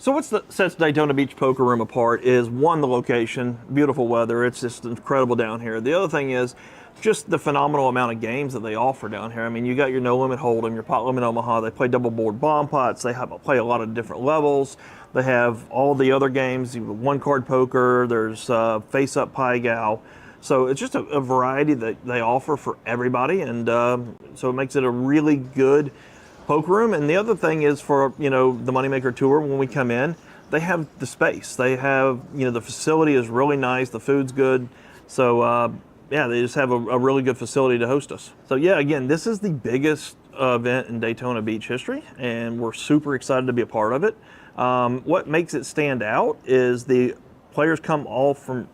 So what sets Daytona Beach Poker Room apart is, one, the location, beautiful weather. It's just incredible down here. The other thing is just the phenomenal amount of games that they offer down here. I mean, you got your No Limit Hold'em, your Pot Limit Omaha. They play double board bomb pots. They play a lot of different levels. They have all the other games, one card poker. There's face up Pai Gow. So it's just a variety that they offer for everybody, and so it makes it a really good poker room. And the other thing is, for the MoneyMaker tour, when we come in, they have the space. They have the facility is really nice. The food's good. So yeah, they just have a really good facility to host us. So yeah, again, this is the biggest event in Daytona Beach history, and we're super excited to be a part of it. What makes it stand out is the players come all from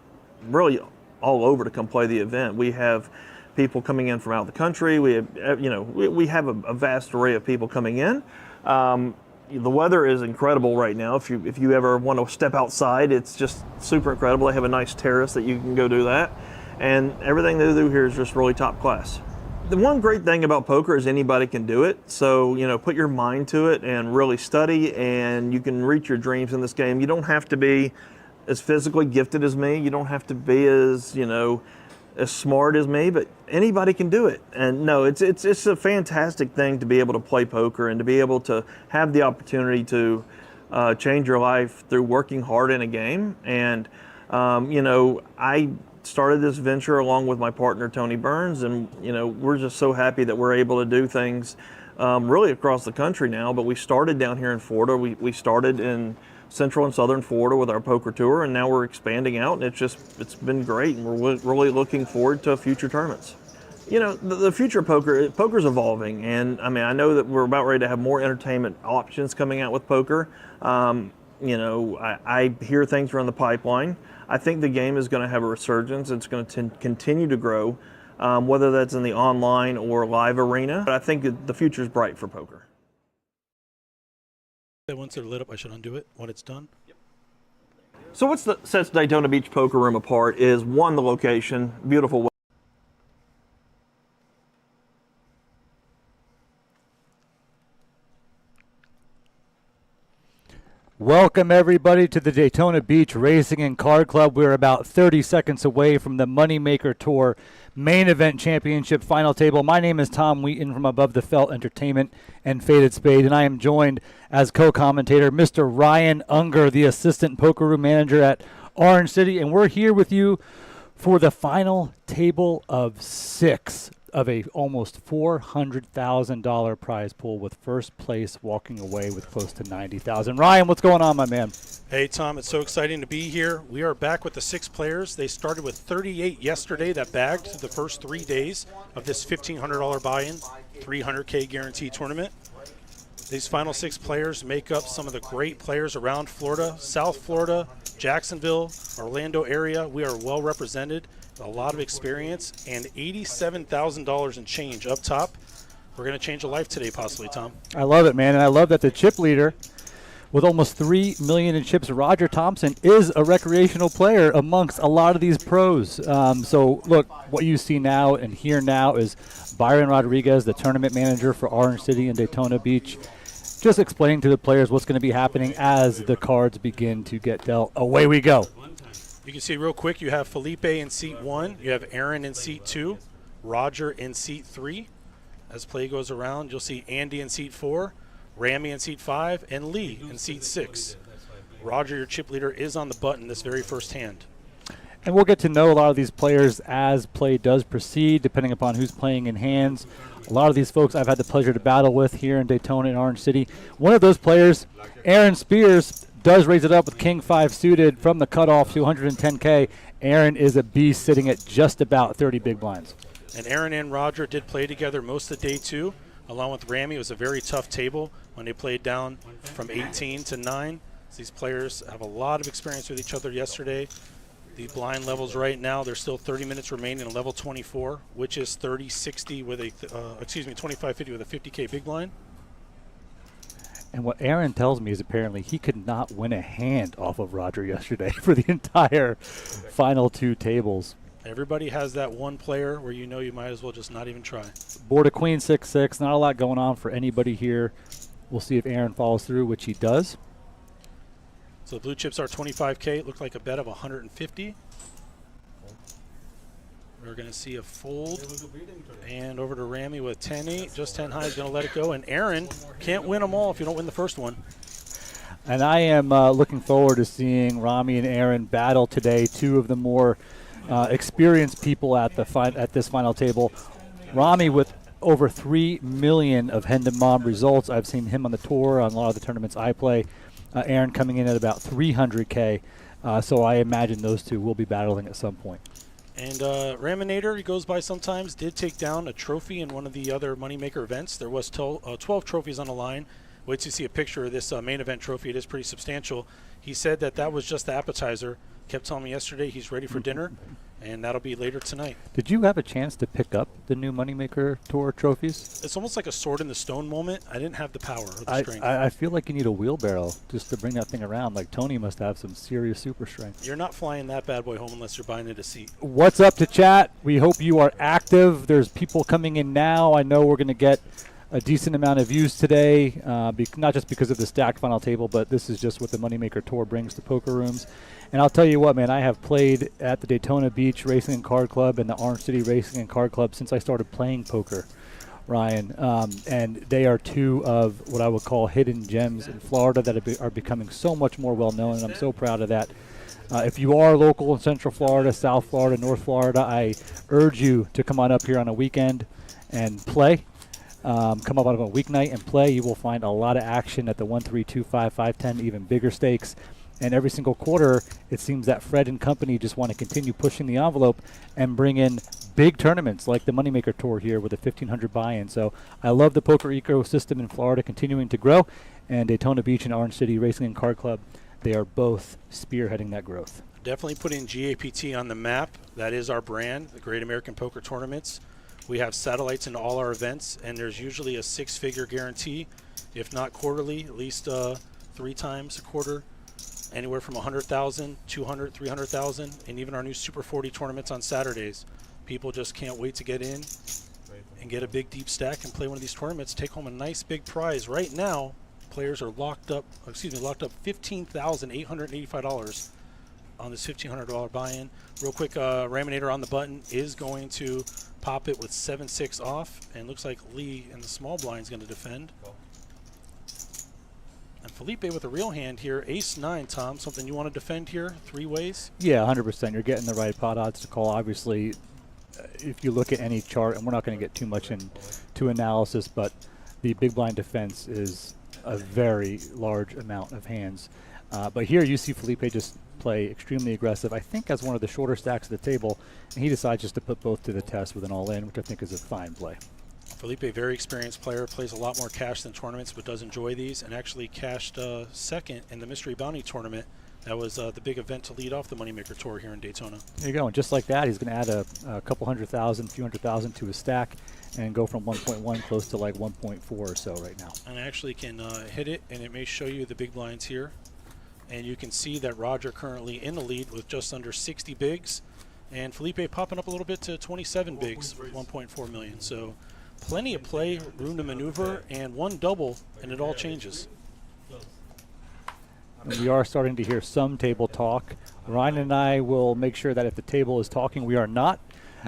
really all over to come play the event. We have people coming in from out of the country. We have, we have a vast array of people coming in. The weather is incredible right now. If you ever want to step outside, it's just super incredible. They have a nice terrace that you can go do that, and everything they do here is just really top class. The one great thing about poker is anybody can do it. So, put your mind to it and really study, and you can reach your dreams in this game. You don't have to be as physically gifted as me. You don't have to be as smart as me, but anybody can do it. And no, it's a fantastic thing to be able to play poker and to be able to have the opportunity to change your life through working hard in a game. And I started this venture along with my partner Tony Burns, and we're just so happy that we're able to do things really across the country now. But we started down here in Florida. We started in Central and Southern Florida with our poker tour, and now we're expanding out, and it's been great, and we're really looking forward to future tournaments. The future of poker's evolving, and I know that we're about ready to have more entertainment options coming out with poker. I hear things are in the pipeline. I think the game is going to have a resurgence. It's going to continue to grow, whether that's in the online or live arena. But I think the future is bright for poker. Once they're lit up, I should undo it when it's done. Yep. So what sets Daytona Beach Poker Room apart is, one, the location, beautiful weather. Welcome everybody to the Daytona Beach Racing and Card Club. We're about 30 seconds away from the MoneyMaker Tour Main Event Championship Final Table. My name is Tom Wheaton from Above the Felt Entertainment and Faded Spade, and I am joined as co-commentator Mr. Ryan Unger, the Assistant Poker Room Manager at Orange City, and we're here with you for the final table of 6 of a almost $400,000 prize pool, with first place walking away with close to $90,000. Ryan, what's going on, my man? Hey, Tom, it's so exciting to be here. We are back with the 6 players. They started with 38 yesterday that bagged the first 3 days of this $1,500 buy-in, $300K guarantee tournament. These final 6 players make up some of the great players around Florida, South Florida, Jacksonville, Orlando area. We are well represented. A lot of experience, and $87,000 in change up top. We're going to change a life today, possibly, Tom. I love it, man, and I love that the chip leader, with almost $3 million in chips, Roger Thompson, is a recreational player amongst a lot of these pros. So, look, what you see now and hear now is Byron Rodriguez, the tournament manager for Orange City and Daytona Beach, just explaining to the players what's going to be happening as the cards begin to get dealt. Away we go. You can see real quick, you have Felipe in seat 1, you have Aaron in seat 2, Roger in seat 3. As play goes around, you'll see Andy in seat 4, Ramy in seat 5, and Lee in seat 6. Roger, your chip leader, is on the button this very first hand. And we'll get to know a lot of these players as play does proceed, depending upon who's playing in hands. A lot of these folks I've had the pleasure to battle with here in Daytona and Orange City. One of those players, Aaron Spears, does raise it up with King 5 suited from the cutoff to 110K. Aaron is a beast, sitting at just about 30 big blinds. And Aaron and Roger did play together most of day 2, along with Ramy. It was a very tough table when they played down from 18 to 9. So these players have a lot of experience with each other yesterday. The blind levels right now, there's still 30 minutes remaining in level 24, which is 30-60 with a, 25-50 with a 50K big blind. And what Aaron tells me is apparently he could not win a hand off of Roger yesterday for the entire final 2 tables. Everybody has that one player where you know you might as well just not even try. Board of Queen 6-6, not a lot going on for anybody here. We'll see if Aaron follows through, which he does. So the blue chips are 25K. It looked like a bet of 150. We're going to see a fold. And over to Ramy with 10-8. Just 10 high is going to let it go. And Aaron can't win them all if you don't win the first one. And I am looking forward to seeing Ramy and Aaron battle today, two of the more experienced people at this final table. Ramy with over 3 million of Hendon Mob results. I've seen him on the tour on a lot of the tournaments I play. Aaron coming in at about 300K. So I imagine those two will be battling at some point. And Raminator, he goes by sometimes, did take down a trophy in one of the other Moneymaker events. There was 12 trophies on the line. Wait till you see a picture of this main event trophy. It is pretty substantial. He said that was just the appetizer. Kept telling me yesterday he's ready for dinner, and that'll be later tonight. Did you have a chance to pick up the new Moneymaker Tour trophies? It's almost like a sword in the stone moment. I didn't have the power or the strength. I feel like you need a wheelbarrow just to bring that thing around. Like Tony must have some serious super strength. You're not flying that bad boy home unless you're buying it a seat. What's up to chat? We hope you are active. There's people coming in now. I know we're going to get a decent amount of views today, not just because of the stacked final table, but this is just what the Moneymaker Tour brings to poker rooms. And I'll tell you what, man, I have played at the Daytona Beach Racing and Card Club and the Orange City Racing and Card Club since I started playing poker, Ryan. And they are two of what I would call hidden gems in Florida that are becoming so much more well-known, and I'm so proud of that. If you are local in Central Florida, South Florida, North Florida, I urge you to come on up here on a weekend and play. Come up on a weeknight and play. You will find a lot of action at the 1, 3, 2, 5, 5, 10, even bigger stakes. And every single quarter, it seems that Fred and company just want to continue pushing the envelope and bring in big tournaments like the Moneymaker Tour here with a 1,500 buy-in. So I love the poker ecosystem in Florida continuing to grow. And Daytona Beach and Orange City Racing and Card Club, they are both spearheading that growth. Definitely putting GAPT on the map. That is our brand, the Great American Poker Tournaments. We have satellites in all our events, and there's usually a 6-figure guarantee, if not quarterly, at least 3 times a quarter, anywhere from 100,000, 200, 300,000, and even our new Super 40 tournaments on Saturdays. People just can't wait to get in and get a big deep stack and play one of these tournaments, take home a nice big prize. Right now, players are locked up $15,885 on this $1,500 buy-in. Real quick, Raminator on the button is going to pop it with 7-6 off, and looks like Lee in the small blind is going to defend. And Felipe with a real hand here, ace-9, Tom. Something you want to defend here, 3 ways? Yeah, 100%. You're getting the right pot odds to call. Obviously, if you look at any chart, and we're not going to get too much into analysis, but the big blind defense is a very large amount of hands. But here you see Felipe just play extremely aggressive, I think as one of the shorter stacks of the table, and he decides just to put both to the test with an all-in, which I think is a fine play. Felipe, very experienced player, plays a lot more cash than tournaments, but does enjoy these, and actually cashed second in the Mystery Bounty tournament. That was the big event to lead off the Moneymaker Tour here in Daytona. There you go, and just like that, he's going to add a couple $100,000, few $100,000 to his stack, and go from 1.1 close to like 1.4 or so right now. And I actually can hit it, and it may show you the big blinds here. And you can see that Roger currently in the lead with just under 60 bigs, and Felipe popping up a little bit to 27 bigs with 1.4 million. So plenty of play, room to maneuver, and one double, and it all changes. And we are starting to hear some table talk. Ryan and I will make sure that if the table is talking, we are not.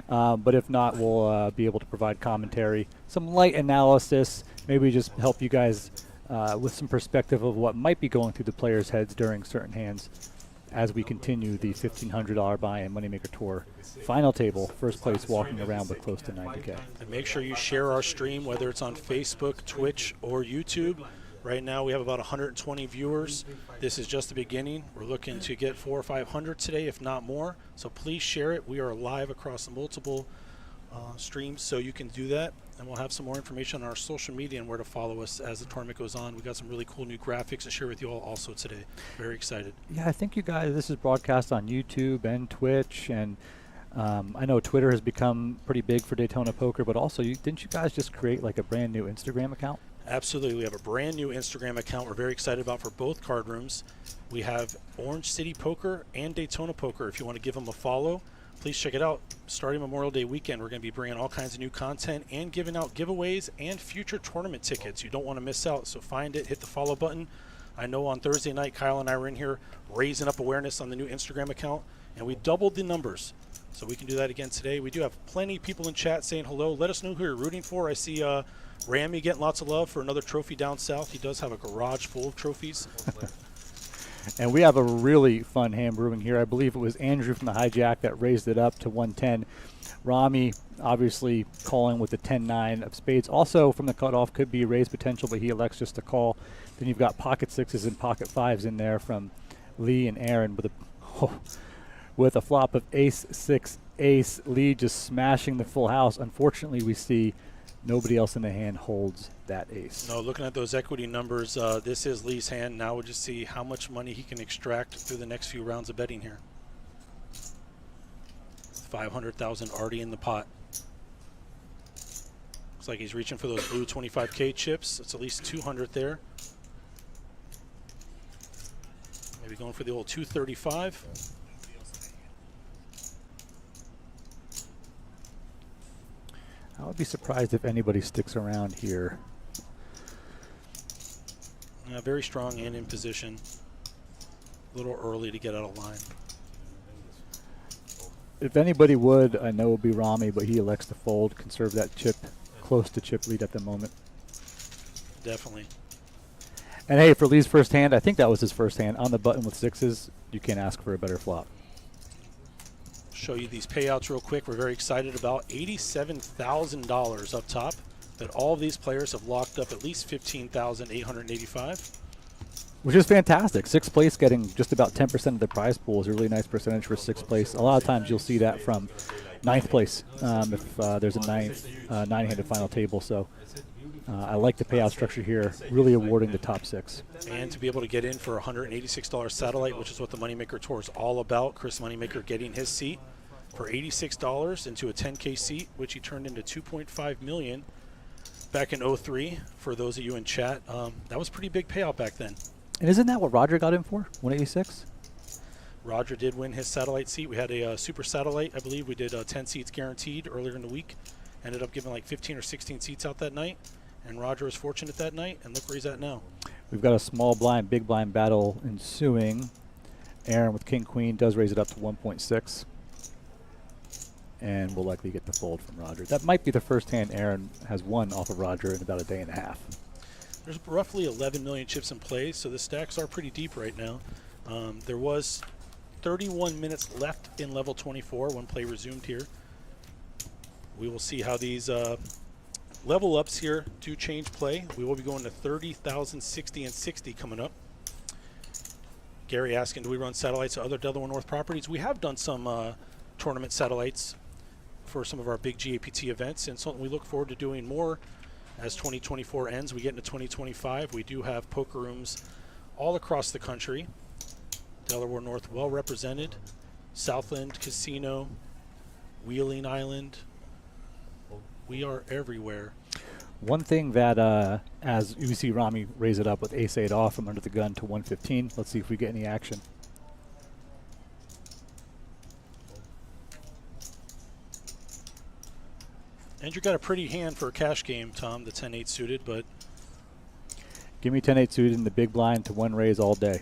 But if not, we'll be able to provide commentary, some light analysis, maybe just help you guys with some perspective of what might be going through the players' heads during certain hands as we continue the $1,500 buy-in Moneymaker Tour final table. First place walking around with close to 90K. And make sure you share our stream, whether it's on Facebook, Twitch, or YouTube. Right now we have about 120 viewers. This is just the beginning. We're looking to get 400 or 500 today, if not more. So please share it. We are live across multiple streams, so you can do that. And we'll have some more information on our social media and where to follow us as the tournament goes on. We've got some really cool new graphics to share with you all also today. Very excited. Yeah, I think you guys, this is broadcast on YouTube and Twitch, and I know Twitter has become pretty big for Daytona Poker, but also, didn't you guys just create like a brand new Instagram account? Absolutely. We have a brand new Instagram account we're very excited about for both card rooms. We have Orange City Poker and Daytona Poker. If you want to give them a follow, please check it out. Starting Memorial Day weekend, we're going to be bringing all kinds of new content and giving out giveaways and future tournament tickets. You don't want to miss out, so find it, hit the follow button. I know on Thursday night, Kyle and I were in here raising up awareness on the new Instagram account, and we doubled the numbers. So we can do that again today. We do have plenty of people in chat saying hello. Let us know who you're rooting for. I see Ramy getting lots of love for another trophy down south. He does have a garage full of trophies. And we have a really fun hand brewing here. I believe it was Andrew from the Hijack that raised it up to 110. Ramy obviously calling with the 10-9 of spades. Also from the cutoff could be raised potential, but he elects just to call. Then you've got pocket sixes and pocket fives in there from Lee and Aaron with a flop of ace, six, ace. Lee just smashing the full house. Unfortunately, we see nobody else in the hand holds that ace. No, looking at those equity numbers, this is Lee's hand. Now we'll just see how much money he can extract through the next few rounds of betting here. 500,000 already in the pot. Looks like he's reaching for those blue 25K chips. It's at least 200 there. Maybe going for the old 235. I would be surprised if anybody sticks around here. Very strong and in position. A little early to get out of line. If anybody would, I know it would be Ramy, but he elects to fold, conserve that chip, close to chip lead at the moment. Definitely. And hey, for Lee's first hand, I think that was his first hand, on the button with sixes, you can't ask for a better flop. Show you these payouts real quick. We're very excited about $87,000 up top that all of these players have locked up at least $15,885. Which is fantastic. Sixth place getting just about 10% of the prize pool is a really nice percentage for sixth place. A lot of times you'll see that from ninth place if there's a nine-handed final table. So I like the payout structure here, really awarding the top six. And to be able to get in for a $186 satellite, which is what the Moneymaker Tour is all about. Chris Moneymaker getting his seat for $86 into a 10K seat, which he turned into $2.5 million back in 03. For those of you in chat, that was a pretty big payout back then. And isn't that what Roger got in for, 186? Roger did win his satellite seat. We had a super satellite, I believe. We did 10 seats guaranteed earlier in the week. Ended up giving like 15 or 16 seats out that night. And Roger was fortunate that night, and look where he's at now. We've got a small blind, big blind battle ensuing. Aaron with king, queen does raise it up to 1.6. And we'll likely get the fold from Roger. That might be the first hand Aaron has won off of Roger in about a day and a half. There's roughly 11 million chips in play, so the stacks are pretty deep right now. There was 31 minutes left in level 24 when play resumed here. We will see how these level ups here do change play. We will be going to 30,000, 60, and 60 coming up. Gary asking, do we run satellites to other Delaware North properties? We have done some tournament satellites for some of our big GAPT events, and something we look forward to doing more as 2024 ends. We get into 2025. We do have poker rooms all across the country. Delaware North well represented. Southland Casino, Wheeling Island. We are everywhere. One thing that, as you see Ramy raise it up with ace-8 off from under the gun to 115. Let's see if we get any action. Andrew got a pretty hand for a cash game, Tom, the 10-8 suited, but... Give me 10-8 suited in the big blind to one raise all day.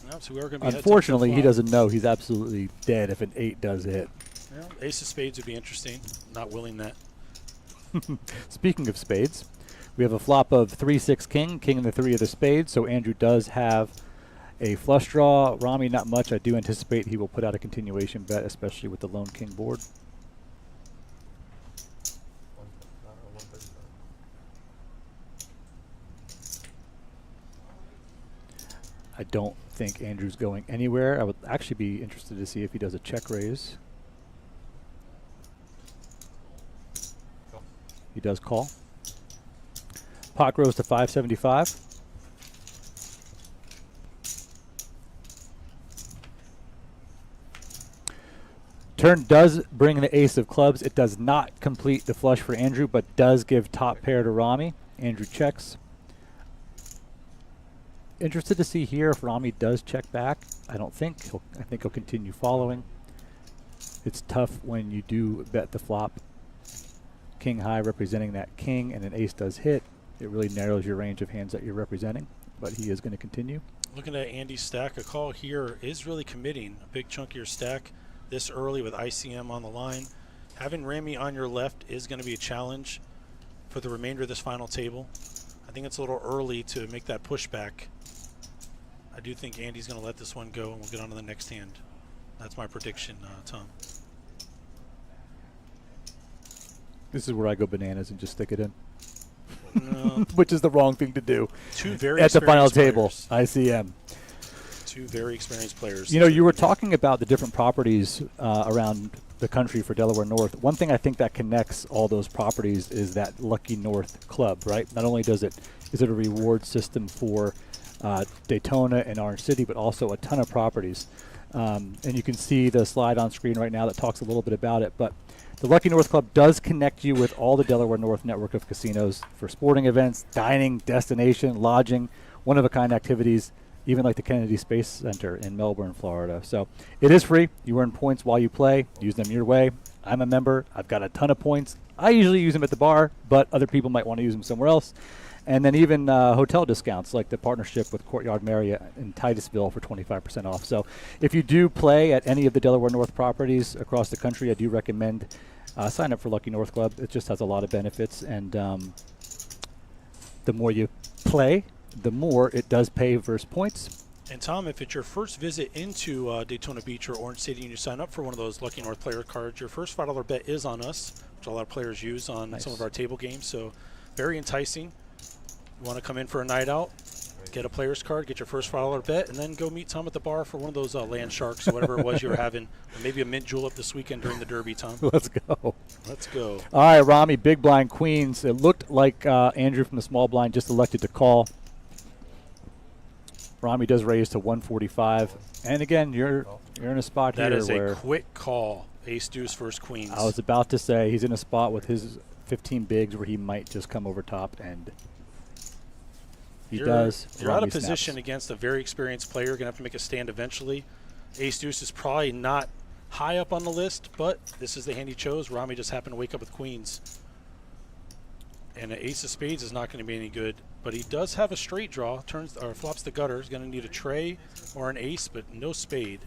No, so we are going to be Unfortunately, he doesn't know he's absolutely dead if an 8 does hit. Yeah, ace of spades would be interesting. Not willing that. Speaking of spades, we have a flop of 3-6 king, king and the 3 of the spades, so Andrew does have a flush draw. Ramy, not much. I do anticipate he will put out a continuation bet, especially with the lone king board. I don't think Andrew's going anywhere. I would actually be interested to see if he does a check raise. He does call. Pot grows to 575. Turn does bring the ace of clubs. It does not complete the flush for Andrew, but does give top pair to Ramy. Andrew checks. Interested to see here if Ramy does check back. I don't think. I think he'll continue following. It's tough when you do bet the flop. King high representing that king, and an ace does hit. it really narrows your range of hands that you're representing. But he is going to continue. Looking at Andy's stack, a call here is really committing a big chunk of your stack this early with ICM on the line. Having Rami on your left is going to be a challenge for the remainder of this final table. I think it's a little early to make that pushback. I do think Andy's going to let this one go, and we'll get on to the next hand. That's my prediction, Tom. This is where I go bananas and just stick it in. No. Which is the wrong thing to do. Two very at the final experienced table, ICM. Two very experienced players. You know, you were talking about the different properties around the country for Delaware North. One thing I think that connects all those properties is that Lucky North Club, right? Not only is it a reward system for Daytona and Orange City, but also a ton of properties. And you can see the slide on screen right now that talks a little bit about it. But the Lucky North Club does connect you with all the Delaware North network of casinos for sporting events, dining, destination, lodging, one-of-a-kind activities, even like the Kennedy Space Center in Melbourne, Florida. So it is free. You earn points while you play. Use them your way. I'm a member. I've got a ton of points. I usually use them at the bar, but other people might want to use them somewhere else. And then even hotel discounts, like the partnership with Courtyard Marriott in Titusville for 25% off. So if you do play at any of the Delaware North properties across the country, I do recommend sign up for Lucky North Club. It just has a lot of benefits, and the more you play, the more it does pay versus points. And Tom, if it's your first visit into Daytona Beach or Orange City and you sign up for one of those Lucky North player cards, your first $5 bet is on us, which a lot of players use on some of our table games. So very enticing. You want to come in for a night out, get a player's card, get your first $5 bet, and then go meet Tom at the bar for one of those land sharks or whatever it was you were having, or maybe a mint julep this weekend during the Derby, Tom. Let's go. Let's go. All right, Rami, big blind queens. It looked like Andrew from the small blind just elected to call. Rami does raise to 145. And again, you're in a spot that here is where a quick call. Ace deuce versus queens. I was about to say he's in a spot with his 15 bigs where he might just come over top, and he does. You're out Rami of position snaps. against a very experienced player. You're going to have to make a stand eventually. Ace deuce is probably not high up on the list, but this is the hand he chose. Rami just happened to wake up with queens. And an ace of spades is not going to be any good, but he does have a straight draw. Turns or flops the gutter. He's going to need a tray or an ace, but no spade.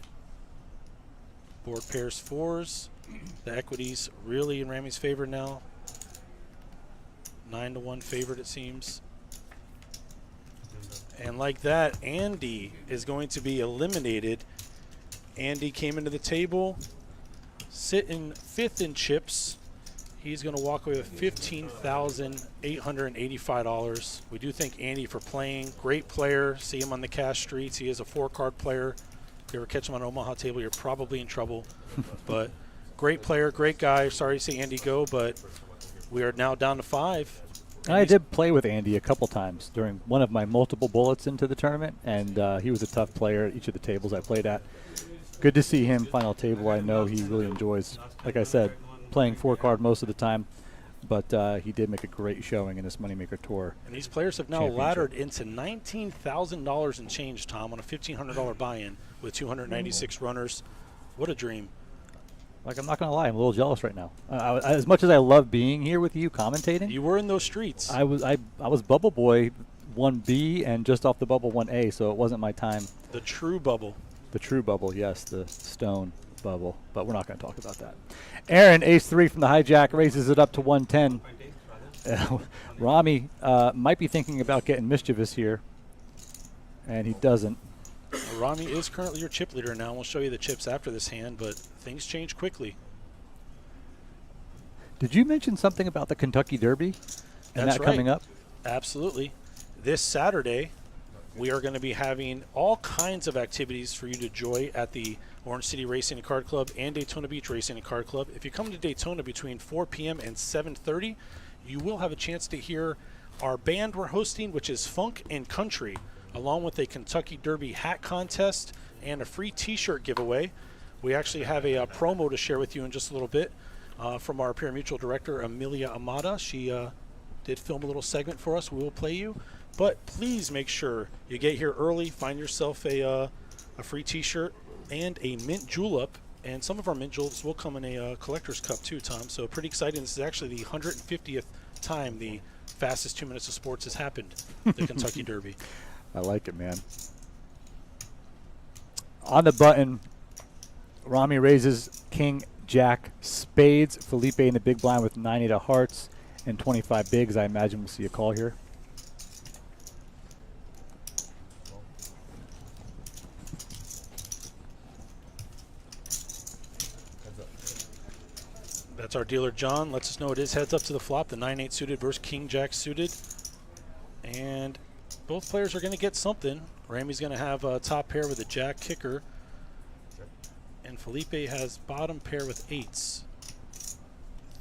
Board pairs fours. The equity's really in Rami's favor now. 9-1 favorite, it seems. And like that, Andy is going to be eliminated. Andy came into the table, sitting fifth in chips. He's going to walk away with $15,885. We do thank Andy for playing. Great player. See him on the cash streets. He is a 4-card player. If you ever catch him on an Omaha table, you're probably in trouble. But great player, great guy. Sorry to see Andy go, but we are now down to 5. I did play with Andy a couple times during one of my multiple bullets into the tournament, and he was a tough player at each of the tables I played at. Good to see him final table. I know he really enjoys, like I said, playing 4-card most of the time, but he did make a great showing in this Moneymaker Tour. And these players have now laddered into $19,000 in change, Tom, on a $1,500 buy-in with 296 runners. What a dream. Like, I'm not going to lie, I'm a little jealous right now. As much as I love being here with you commentating, You were in those streets. I was Bubble Boy 1B and just off the bubble 1A, so it wasn't my time. The true bubble. The true bubble, yes, the stone bubble, but we're not going to talk about that. Aaron, ace-3 from the hijack, raises it up to 110. Rami might be thinking about getting mischievous here, and he doesn't. Rami is currently your chip leader now. We'll show you the chips after this hand, but things change quickly. Did you mention something about the Kentucky Derby and That's that coming right. up? Absolutely. This Saturday, we are going to be having all kinds of activities for you to enjoy at the Orange City Racing and Card Club and Daytona Beach Racing and Card Club. If you come to Daytona between 4 p.m. and 7:30, you will have a chance to hear our band we're hosting, which is Funk and Country, along with a Kentucky Derby hat contest and a free T-shirt giveaway. We actually have a promo to share with you in just a little bit from our Pure Mutual director, Amelia Amada. She did film a little segment for us. We will play you. But please make sure you get here early, find yourself a free T-shirt and a mint julep. And some of our mint juleps will come in a collector's cup too, Tom. So pretty exciting. This is actually the 150th time the fastest 2 minutes of sports has happened, the Kentucky Derby. I like it, man. On the button, Rami raises king, jack, spades. Felipe in the big blind with 9-8 of hearts and 25 bigs. I imagine we'll see a call here. That's our dealer, John. Lets us know it is heads up to the flop. The 9-8 suited versus king, jack suited. And both players are going to get something. Rami's going to have a top pair with a jack kicker. And Felipe has bottom pair with eights.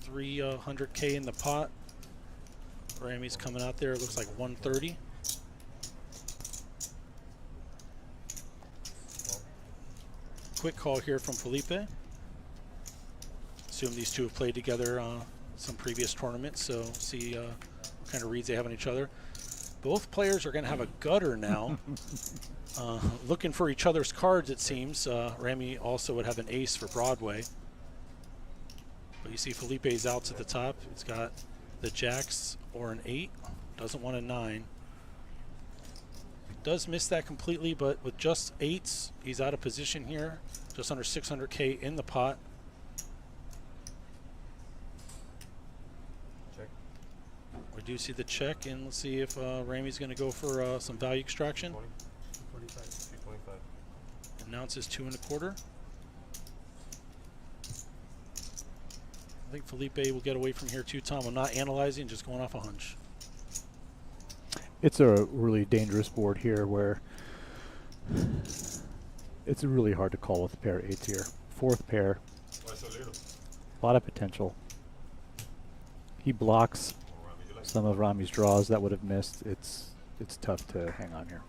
300K in the pot. Rami's coming out there. It looks like 130. Quick call here from Felipe. Assume these two have played together some previous tournaments, so see what kind of reads they have on each other. Both players are going to have a gutter now. Looking for each other's cards, it seems. Rami also would have an ace for Broadway. But you see Felipe's out to the top. He's got the jacks or an 8. Doesn't want a 9. Does miss that completely, but with just 8s, he's out of position here. Just under 600K in the pot. We do see the check, and let's see if Rami's going to go for some value extraction. 25. Announces 2 1/4. I think Felipe will get away from here too, Tom. I'm not analyzing, just going off a hunch. It's a really dangerous board here where it's really hard to call with a pair of 8s here. Fourth pair, a lot of potential. He blocks some of Rami's draws that would have missed. It's tough to hang on here.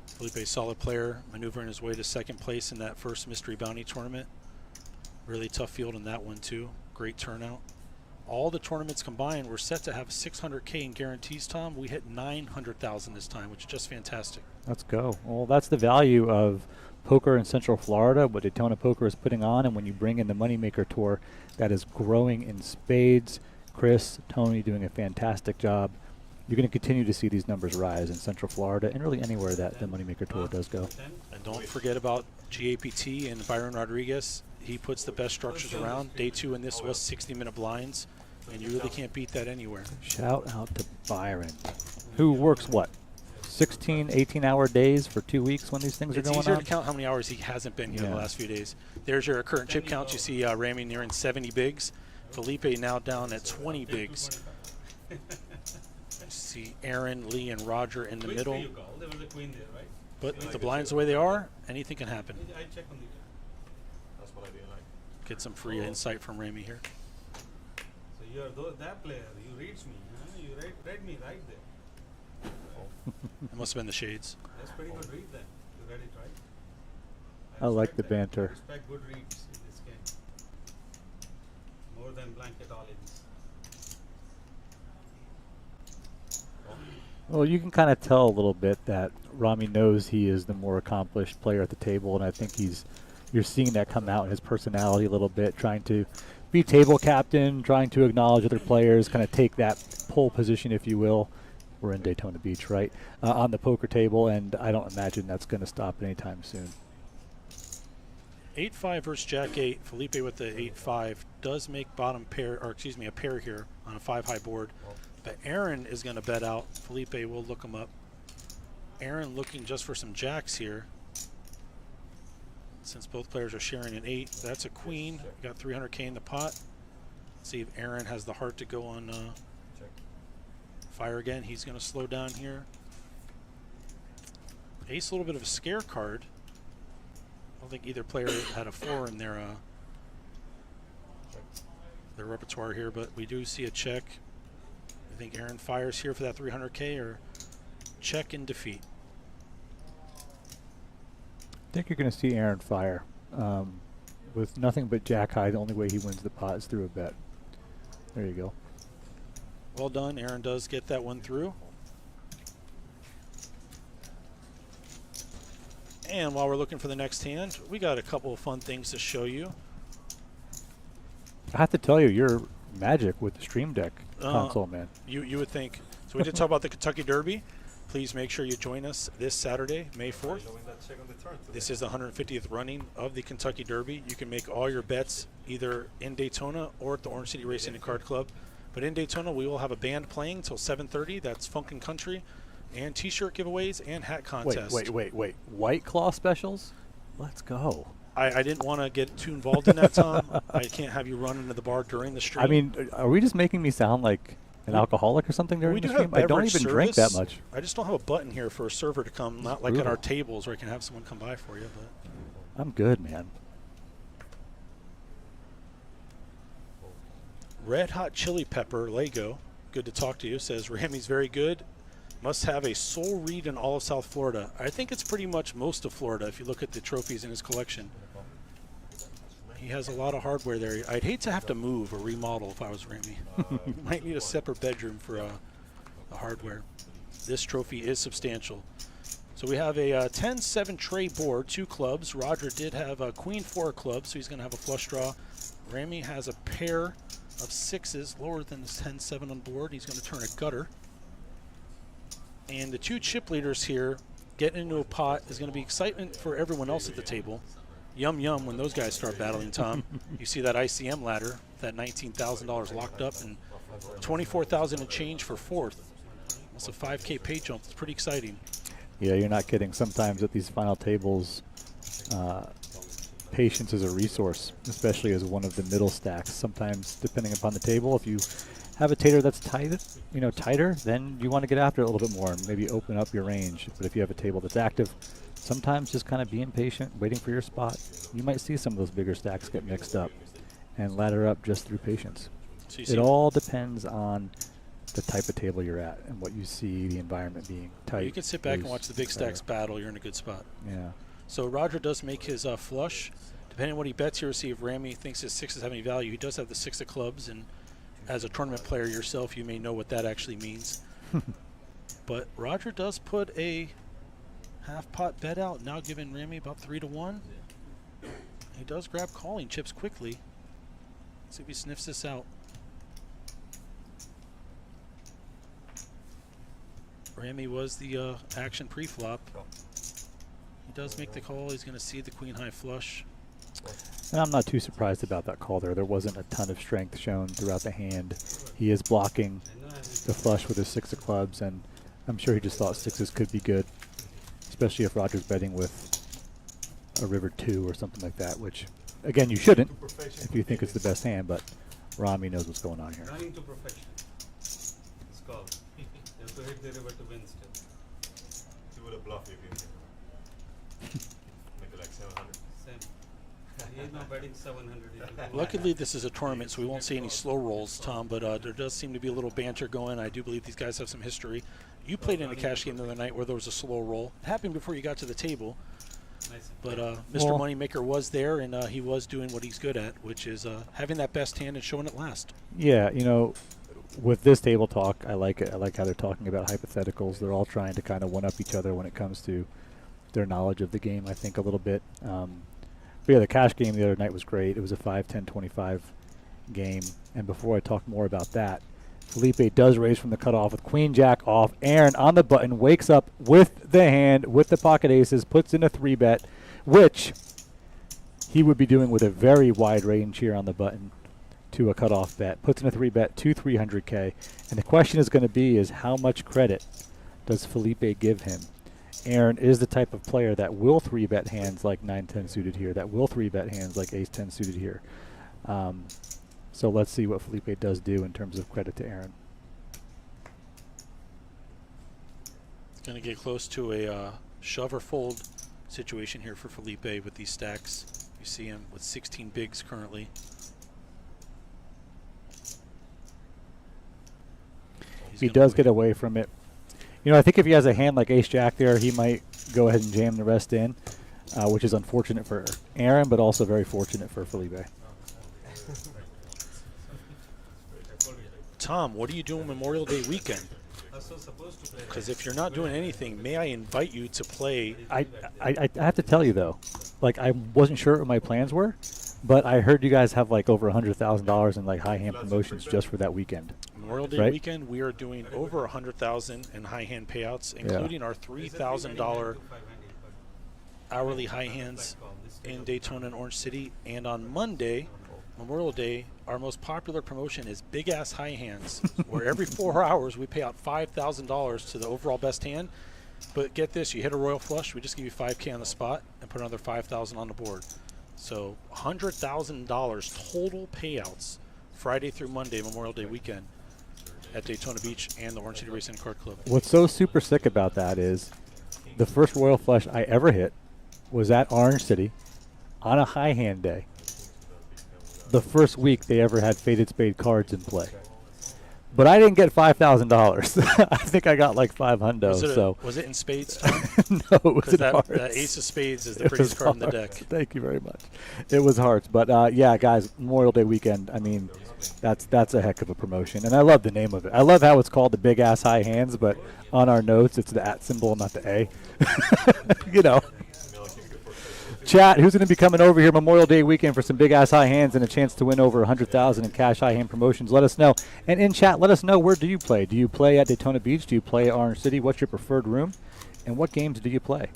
Felipe, solid player, maneuvering his way to second place in that first Mystery Bounty tournament. Really tough field in that one too. Great turnout. All the tournaments combined, we're set to have 600K in guarantees, Tom. We hit 900,000 this time, which is just fantastic. Let's go. Well, that's the value of poker in Central Florida, what Daytona Poker is putting on, and when you bring in the Moneymaker Tour, that is growing in spades. Chris, Tony doing a fantastic job. You're going to continue to see these numbers rise in Central Florida and really anywhere that the Moneymaker Tour does go. And don't forget about GAPT and Byron Rodriguez. He puts the best structures around. Day 2 in this was 60-minute blinds, and you really can't beat that anywhere. Shout out to Byron, who works what, 16, 18-hour days for 2 weeks when these things are going on? It's easier to count how many hours he hasn't been here the last few days. There's your current chip counts. You see Rami nearing 70 bigs. Felipe now down at 20 bigs. You see Aaron, Lee, and Roger in the middle. But with the blinds the way they are, anything can happen. Get some free insight from Rami here. So you're that player. You reads me. Huh? You read me right there. It must have been the shades. That's pretty good read then. You read it right. I like the respect that. banter. I respect good reads in this game. More than blanket all-ins. Well, you can kind of tell a little bit that Rami knows he is the more accomplished player at the table, and I think you're seeing that come out in his personality a little bit, trying to be table captain, trying to acknowledge other players, kind of take that pole position, if you will. We're in Daytona Beach, right? On the poker table, and I don't imagine that's going to stop anytime soon. 8-5 versus Jack 8. Felipe with the 8-5 does make bottom pair, or excuse me, a pair here on a 5-high board. But Aaron is going to bet out. Felipe will look him up. Aaron looking just for some jacks here. Since both players are sharing an 8, that's a queen. Got 300K in the pot. See if Aaron has the heart to go on fire again. He's going to slow down here. Ace, a little bit of a scare card. I don't think either player had a 4 in their repertoire here, but we do see a check. I think Aaron fires here for that 300K, or check and defeat. I think you're going to see Aaron fire. With nothing but jack high, the only way he wins the pot is through a bet. There you go. Well done. Aaron does get that one through. And while we're looking for the next hand, we got a couple of fun things to show you. I have to tell you, you're magic with the Stream Deck console, man. You would think. So we did talk about the Kentucky Derby. Please make sure you join us this Saturday, May 4th. This is the 150th running of the Kentucky Derby. You can make all your bets either in Daytona or at the Orange City Racing and Card Club. But in Daytona, we will have a band playing till 7:30. That's Funkin' Country, and T-shirt giveaways and hat contest. Wait. White Claw specials? Let's go. I didn't want to get too involved in that, Tom. I can't have you run into the bar during the stream. I mean, are we just making me sound like an alcoholic or something during the stream? I don't even drink that much. I just don't have a button here for a server to come, not like at our tables where I can have someone come by for you. But I'm good, man. Red Hot Chili Pepper Lego, good to talk to you, says Ramy's very good. Must have a soul read in all of South Florida. I think it's pretty much most of Florida if you look at the trophies in his collection. He has a lot of hardware there. I'd hate to have to move or remodel if I was Ramy. Might need a separate bedroom for the hardware. This trophy is substantial. So we have a 10-7 tray board, 2 clubs. Roger did have a queen 4 club, so he's going to have a flush draw. Ramy has a pair of 6s lower than the 10-7 on board. He's going to turn a gutter. And the 2 chip leaders here getting into a pot is going to be excitement for everyone else at the table. Yum yum when those guys start battling, Tom. You see that ICM ladder, that $19,000 locked up, and $24,000 and change for 4th. That's a 5K pay jump. It's pretty exciting. Yeah, you're not kidding. Sometimes at these final tables, patience is a resource, especially as one of the middle stacks. Sometimes, depending upon the table, if you have a tater that's tighter, then you want to get after it a little bit more and maybe open up your range. But if you have a table that's active, sometimes just kind of being patient, waiting for your spot. You might see some of those bigger stacks get mixed up and ladder up just through patience. So it all depends on the type of table you're at and what you see the environment being tight. You can sit back and watch the big stacks battle. You're in a good spot. Yeah. So Roger does make his flush. Depending on what he bets here, see if Ramy thinks his 6s have any value. He does have the 6 of clubs, and as a tournament player yourself, you may know what that actually means. But Roger does put a half pot bet out, now giving Ramy about 3-1. He does grab calling chips quickly. Let's see if he sniffs this out. Ramy was the action pre-flop. He does make the call. He's going to see the queen high flush. And I'm not too surprised about that call there. There wasn't a ton of strength shown throughout the hand. He is blocking the flush with his 6 of clubs, and I'm sure he just thought 6s could be good, especially if Roger's betting with a river 2 or something like that, which, again, you shouldn't if you think it's the best hand, but Ramy knows what's going on here. Running to perfection. It's called. You have to hit the river to win still. You would have bluffed if you make it like 700. Same. He's not betting 700. Luckily, this is a tournament, so we won't see any slow rolls, Tom, but there does seem to be a little banter going. I do believe these guys have some history. You played in a cash game the other night where there was a slow roll. It happened before you got to the table. Nice. But Mr. Moneymaker was there, and he was doing what he's good at, which is having that best hand and showing it last. Yeah, you know, with this table talk, I like it. I like how they're talking about hypotheticals. They're all trying to kind of one-up each other when it comes to their knowledge of the game, I think, a little bit. But yeah, the cash game the other night was great. It was a 5-10-25 game. And before I talk more about that, Felipe does raise from the cutoff with queen jack off. Aaron on the button wakes up with the hand, with the pocket aces, puts in a 3-bet, which he would be doing with a very wide range here on the button to a cutoff bet. Puts in a 3-bet to 300K. And the question is going to be is how much credit does Felipe give him? Aaron is the type of player that will 3-bet hands like 9-10 suited here, that will 3-bet hands like ace-10 suited here. So let's see what Felipe does do in terms of credit to Aaron. Going to get close to a shove or fold situation here for Felipe with these stacks. You see him with 16 bigs currently. He does get away from it. You know, I think if he has a hand like ace-jack there, he might go ahead and jam the rest in, which is unfortunate for Aaron, but also very fortunate for Felipe. Tom, what are you doing Memorial Day weekend? Because if you're not doing anything, may I invite you to play? I have to tell you, though, like I wasn't sure what my plans were, But I heard you guys have like over $100,000 in like high hand promotions just for that weekend. Memorial Day Right. weekend, we are doing over 100,000 in high hand payouts, including our $3,000 hourly high hands in Daytona and Orange City. And on Monday, Memorial Day, our most popular promotion is Big Ass High Hands, where every 4 hours we pay out $5,000 to the overall best hand. But get this, you hit a royal flush, we just give you $5K on the spot and put another $5,000 on the board. So $100,000 total payouts Friday through Monday, Memorial Day weekend at Daytona Beach and the Orange City Racing and Kart Club. What's so super sick about that is the first royal flush I ever hit was at Orange City on a high hand day. The first week they ever had Faded Spade cards in play. But I didn't get $5,000. I think I got like $500. So Was it in spades, Tom? no, it was Because in that hearts. ace of spades is the It prettiest was card in the hearts. deck. Thank you very much. It was hearts, but yeah, guys, Memorial Day weekend. I mean, that's a heck of a promotion, and I love the name of it. I love how it's called the Big Ass High Hands, but on our notes it's the @ symbol, not the A. You know. Chat, who's going to be coming over here Memorial Day weekend for some big ass high hands and a chance to win over 100,000 in cash high hand promotions? Let us know. And in chat, let us know, where do you play? Do you play at Daytona Beach? Do you play at Orange City? What's your preferred room? And what games do you play?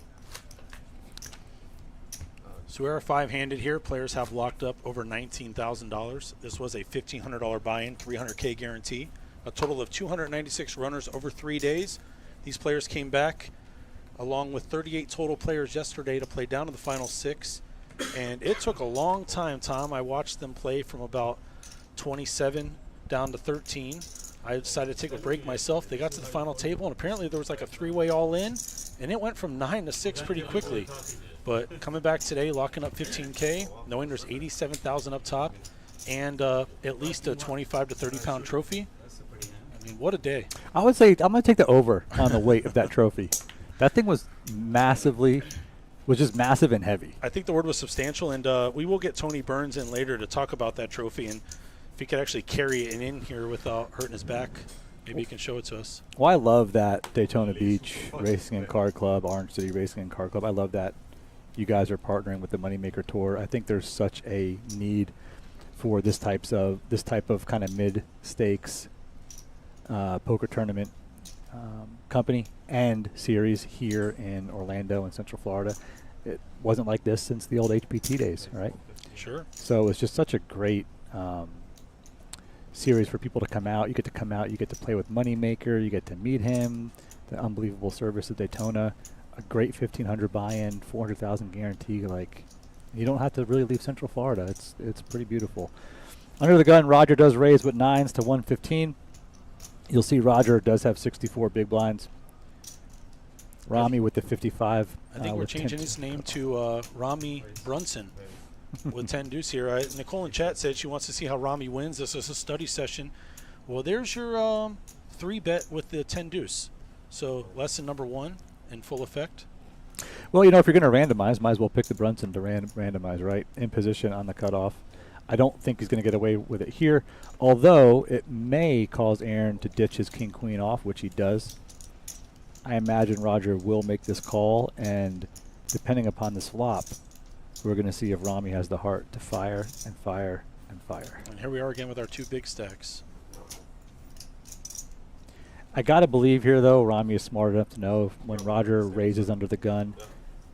So we are 5-handed here. Players have locked up over $19,000. This was a $1,500 buy-in, $300K guarantee. A total of 296 runners over 3 days. These players came back along with 38 total players yesterday to play down to the final 6. And it took a long time, Tom. I watched them play from about 27 down to 13. I decided to take a break myself. They got to the final table, and apparently there was like a 3-way all-in, and it went from 9 to 6 pretty quickly. But coming back today, locking up 15K, knowing there's 87,000 up top, and at least a 25 to 30-pound trophy. I mean, what a day. I would say I'm going to take the over on the weight of that trophy. That thing was just massive and heavy. I think the word was substantial, and we will get Tony Burns in later to talk about that trophy, and if he could actually carry it in here without hurting his back, maybe he can show it to us. Well, I love that Daytona Beach Racing and Kart Club, Orange City Racing and Kart Club. I love that you guys are partnering with the Moneymaker Tour. I think there's such a need for this type of kind of mid-stakes poker tournament company and series here in Orlando and Central Florida. It wasn't like this since the old HPT days, right? Sure. So it's just such a great series for people to come out. You get to come out, you get to play with Moneymaker, you get to meet him, the unbelievable service of Daytona, a great 1,500 buy-in, 400,000 guarantee. Like, you don't have to really leave Central Florida. It's pretty beautiful. Under the gun, Roger does raise with 9s to 115. You'll see Roger does have 64 big blinds. Rami with the 55. I think we're changing his name to Rami Brunson with 10 deuce here. Nicole in chat said she wants to see how Rami wins. This is a study session. Well, there's your 3-bet with the 10 deuce. So lesson number 1 in full effect. Well, you know, if you're going to randomize, might as well pick the Brunson to randomize, right? In position on the cutoff. I don't think he's going to get away with it here, although it may cause Aaron to ditch his king-queen off, which he does. I imagine Roger will make this call, and depending upon this flop, we're going to see if Rami has the heart to fire and fire and fire. And here we are again with our 2 big stacks. I got to believe here, though, Rami is smart enough to know when Roger raises under the gun,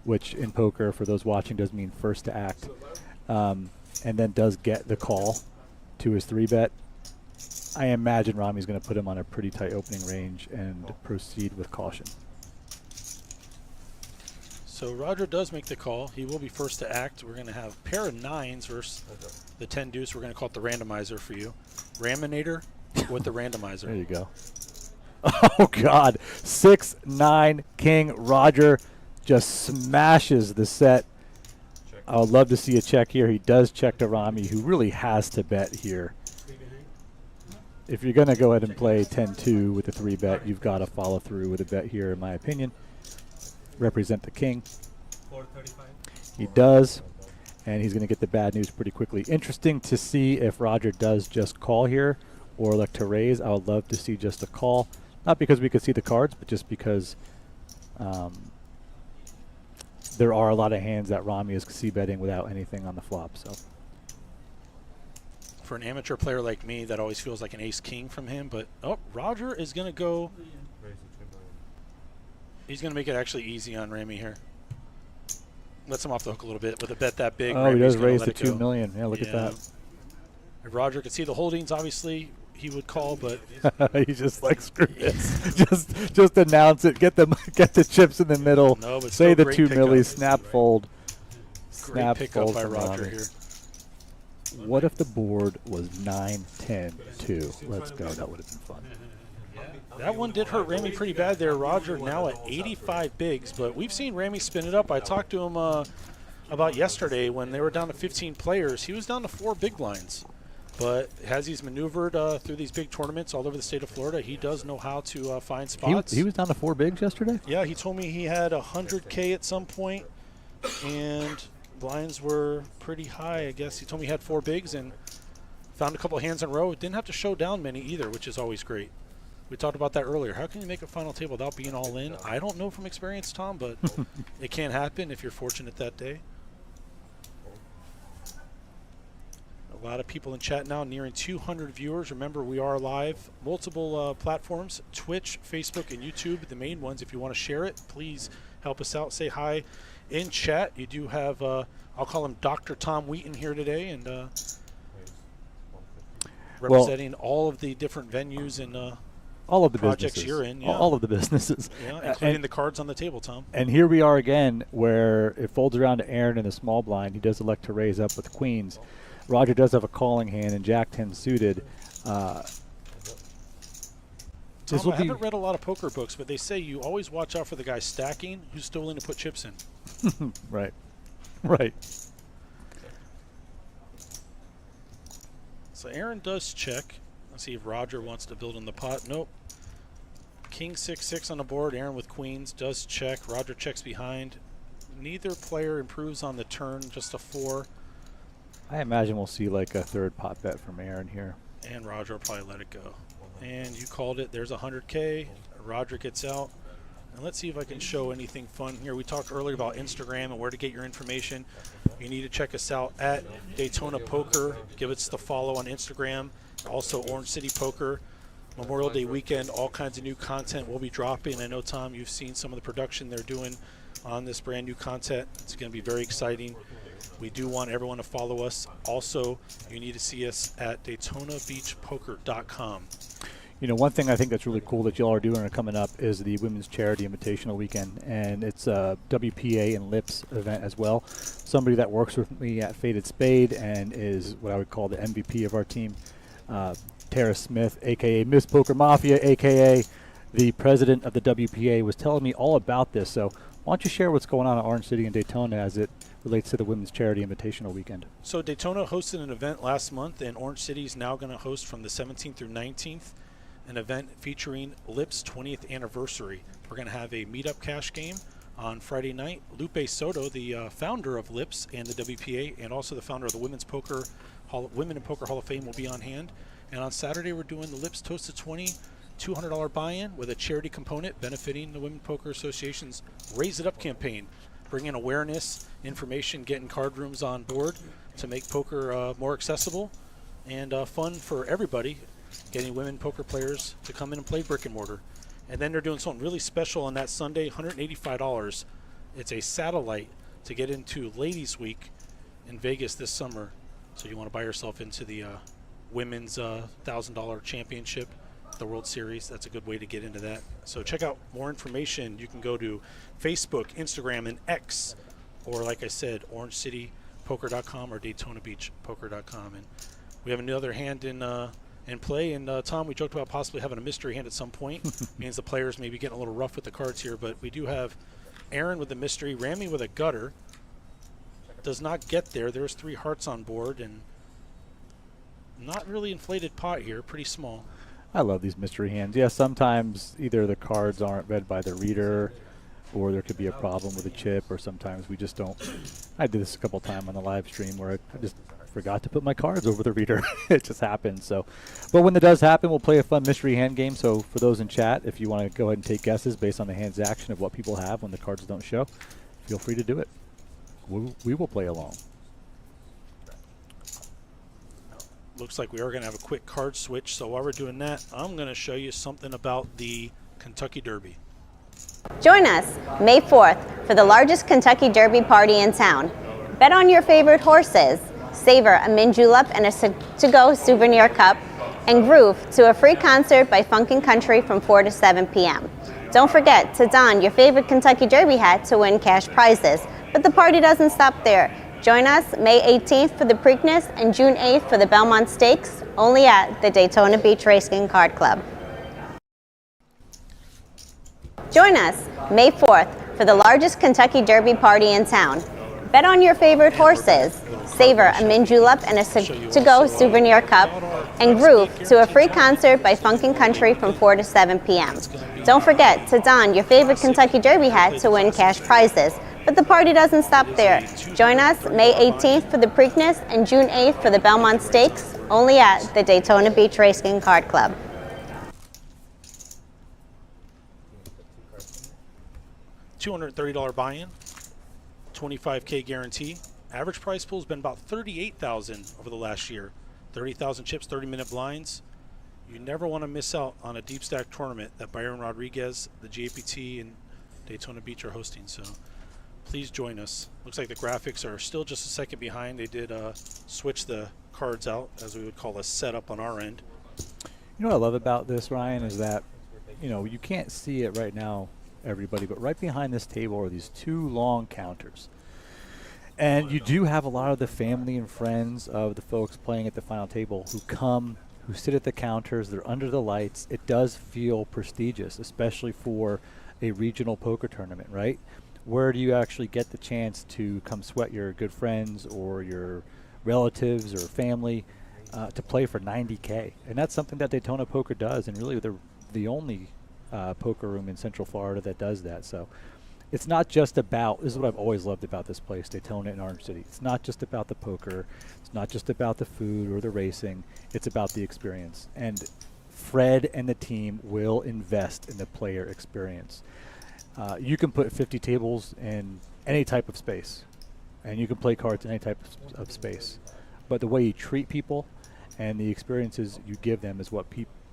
which in poker, for those watching, does mean first to act, and then does get the call to his 3-bet. I imagine Rami's going to put him on a pretty tight opening range and proceed with caution. So Roger does make the call. He will be first to act. We're going to have a pair of 9s versus the 10 deuce. We're going to call it the randomizer for you. Raminator with the randomizer. There you go. Oh, God. 6-9 king. Roger just smashes the set. I would love to see a check here. He does check to Rami, who really has to bet here. If you're going to go ahead and play 10-2 with a 3-bet, you've got to follow through with a bet here, in my opinion. Represent the king. 435. He does, and he's going to get the bad news pretty quickly. Interesting to see if Roger does just call here or elect to raise. I would love to see just a call. Not because we could see the cards, but just because there are a lot of hands that Rami is c-betting without anything on the flop. So for an amateur player like me, that always feels like an ace-king from him. But, oh, Roger is going to go. He's going to make it actually easy on Ramy here. Lets him off the hook a little bit with a bet that big. Oh, Ramy's he does gonna raise let to it go. $2 million. Yeah, look at that. If Roger could see the holdings, obviously he would call, but He's just like, screw this. just announce it. Get the chips in the middle. No, but say still the great 2 milli. pickup. Snap fold. great Snap pickup fold by from Roger Ramy. here. What if the board was 9-10-2? Let's go. That would have been fun. That one did hurt Ramy pretty bad there. Roger now at 85 bigs, but we've seen Ramy spin it up. I talked to him about yesterday when they were down to 15 players. He was down to 4 big blinds. But as he's maneuvered through these big tournaments all over the state of Florida, he does know how to find spots. He was down to 4 bigs yesterday? Yeah, he told me he had 100K at some point, and blinds were pretty high, I guess. He told me he had 4 bigs and found a couple hands in a row. Didn't have to show down many either, which is always great. We talked about that earlier. How can you make a final table without being all in? I don't know from experience, Tom, but it can happen if you're fortunate that day. A lot of people in chat now, nearing 200 viewers. Remember, we are live. Multiple platforms, Twitch, Facebook, and YouTube, the main ones. If you want to share it, please help us out. Say hi in chat. You do have, I'll call him Dr. Tom Wheaton here today, and representing all of the different venues and all of the projects businesses. you're in. Yeah. All of the businesses. Yeah, including the cards on the table, Tom. And here we are again, where it folds around to Aaron in the small blind. He does elect to raise up with queens. Roger does have a calling hand and Jack 10 suited. Tom, I haven't read a lot of poker books, but they say you always watch out for the guy stacking who's still willing to put chips in. Right. Right. So Aaron does check. Let's see if Roger wants to build in the pot. Nope. King 6-6 on the board. Aaron with queens does check. Roger checks behind. Neither player improves on the turn, just a 4. I imagine we'll see like a third pot bet from Aaron here. And Roger will probably let it go. And you called it. There's 100K. Roger gets out. And let's see if I can show anything fun here. We talked earlier about Instagram and where to get your information. You need to check us out at Daytona Poker. Give us the follow on Instagram. Also Orange City Poker. Memorial Day weekend, all kinds of new content will be dropping. I know, Tom, you've seen some of the production they're doing on this brand new content. It's going to be very exciting. We do want everyone to follow us. Also, you need to see us at DaytonaBeachPoker.com. You know, one thing I think that's really cool that y'all are doing coming up is the Women's Charity Invitational Weekend, and it's a WPA and Lips event as well. Somebody that works with me at Faded Spade and is what I would call the MVP of our team, Tara Smith, a.k.a. Miss Poker Mafia, a.k.a. the president of the WPA, was telling me all about this. So why don't you share what's going on at Orange City and Daytona as it relates to the Women's Charity Invitational Weekend? So Daytona hosted an event last month, and Orange City is now going to host from the 17th through 19th an event featuring Lips 20th anniversary. We're going to have a meetup cash game on Friday night. Lupe Soto, the founder of Lips and the WPA, and also the founder of the Women in Poker Hall of Fame, will be on hand. And on Saturday, we're doing the Lips Toast to 20 $200 buy-in with a charity component benefiting the Women Poker Association's Raise It Up campaign, bringing awareness, information, getting card rooms on board to make poker more accessible and fun for everybody, getting women poker players to come in and play brick and mortar. And then they're doing something really special on that Sunday, $185. It's a satellite to get into Ladies Week in Vegas this summer. So you want to buy yourself into the women's $1,000 championship, the World Series. That's a good way to get into that. So check out more information. You can go to Facebook, Instagram, and X, or like I said, OrangeCityPoker.com or DaytonaBeachPoker.com. And we have another hand in play. And Tom, we joked about possibly having a mystery hand at some point. Means the players may be getting a little rough with the cards here, but we do have Aaron with the mystery, Ramy with a gutter. Does not get there. There's 3 hearts on board, and not really inflated pot here. Pretty small. I love these mystery hands. Yeah, sometimes either the cards aren't read by the reader, or there could be a problem with a chip, or sometimes we just don't. I did this a couple times on the live stream where I just forgot to put my cards over the reader. It just happens. So, but when it does happen, we'll play a fun mystery hand game. So for those in chat, if you want to go ahead and take guesses based on the hand's action of what people have when the cards don't show, feel free to do it. We will play along. looks like we are going to have a quick card switch. So while we're doing that, I'm going to show you something about the Kentucky Derby. Join us May 4th for the largest Kentucky Derby party in town. Bet on your favorite horses, savor a mint julep and a to-go souvenir cup, and groove to a free concert by Funkin' Country from 4 to 7 p.m. Don't forget to don your favorite Kentucky Derby hat to win cash prizes. But the party doesn't stop there. Join us May 18th for the Preakness and June 8th for the Belmont Stakes, only at the Daytona Beach Racing Card Club. Join us May 4th for the largest Kentucky Derby party in town. Bet on your favorite horses, savor a mint julep and a to-go souvenir cup, and groove to a free concert by Funkin' Country from 4 to 7 p.m. Don't forget to don your favorite Kentucky Derby hat to win cash prizes. But the party doesn't stop there. Join us May 18th for the Preakness and June 8th for the Belmont Stakes, only at the Daytona Beach Racing Card Club. $230 buy-in, $25K guarantee. Average price pool has been about $38,000 over the last year. 30,000 chips, 30-minute blinds. You never want to miss out on a deep stack tournament that Byron Rodriguez, the GAPT, and Daytona Beach are hosting. So please join us. Looks like the graphics are still just a second behind. They did switch the cards out, as we would call a setup on our end. You know what I love about this, Ryan, is that, you know, you can't see it right now, everybody, but right behind this table are these two long counters. And you do have a lot of the family and friends of the folks playing at the final table who come, who sit at the counters, they're under the lights. It does feel prestigious, especially for a regional poker tournament, right? Where do you actually get the chance to come sweat your good friends or your relatives or family to play for $90K? And that's something that Daytona Poker does, and really they're the only poker room in Central Florida that does that. So it's not just about, this is what I've always loved about this place, Daytona and Orange City. It's not just about the poker. It's not just about the food or the racing. It's about the experience. And Fred and the team will invest in the player experience. You can put 50 tables in any type of space, and you can play cards in any type of space. But the way you treat people and the experiences you give them is what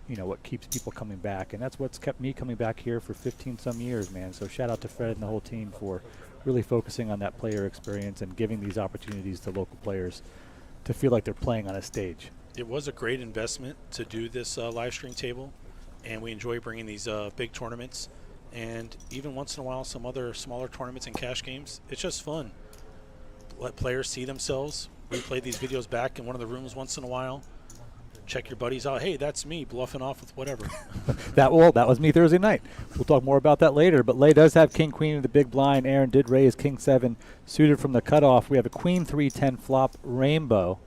what keeps people coming back, and that's what's kept me coming back here for 15 some years, man. So shout out to Fred and the whole team for really focusing on that player experience and giving these opportunities to local players to feel like they're playing on a stage. It was a great investment to do this live stream table, and we enjoy bringing these big tournaments, and even once in a while some other smaller tournaments and cash games. It's just fun. Let players see themselves. We play these videos back in one of the rooms once in a while. Check your buddies out. Hey, that's me bluffing off with whatever. That was me Thursday night. We'll talk more about that later. But Lay does have King Queen in the big blind. Aaron did raise King 7 suited from the cutoff. We have a Queen 3-10 flop rainbow.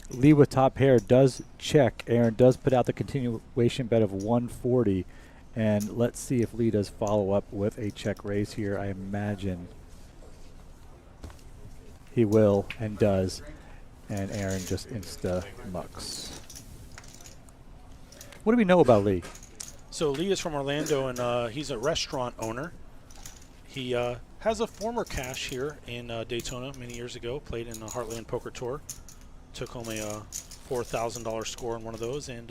Lee with top pair does check. Aaron does put out the continuation bet of 140. And let's see if Lee does follow up with a check raise here. I imagine he will and does, and Aaron just insta-mucks. What do we know about Lee? So Lee is from Orlando, and he's a restaurant owner. He has a former cash here in Daytona many years ago, played in the Heartland Poker Tour, took home a $4,000 score in one of those, and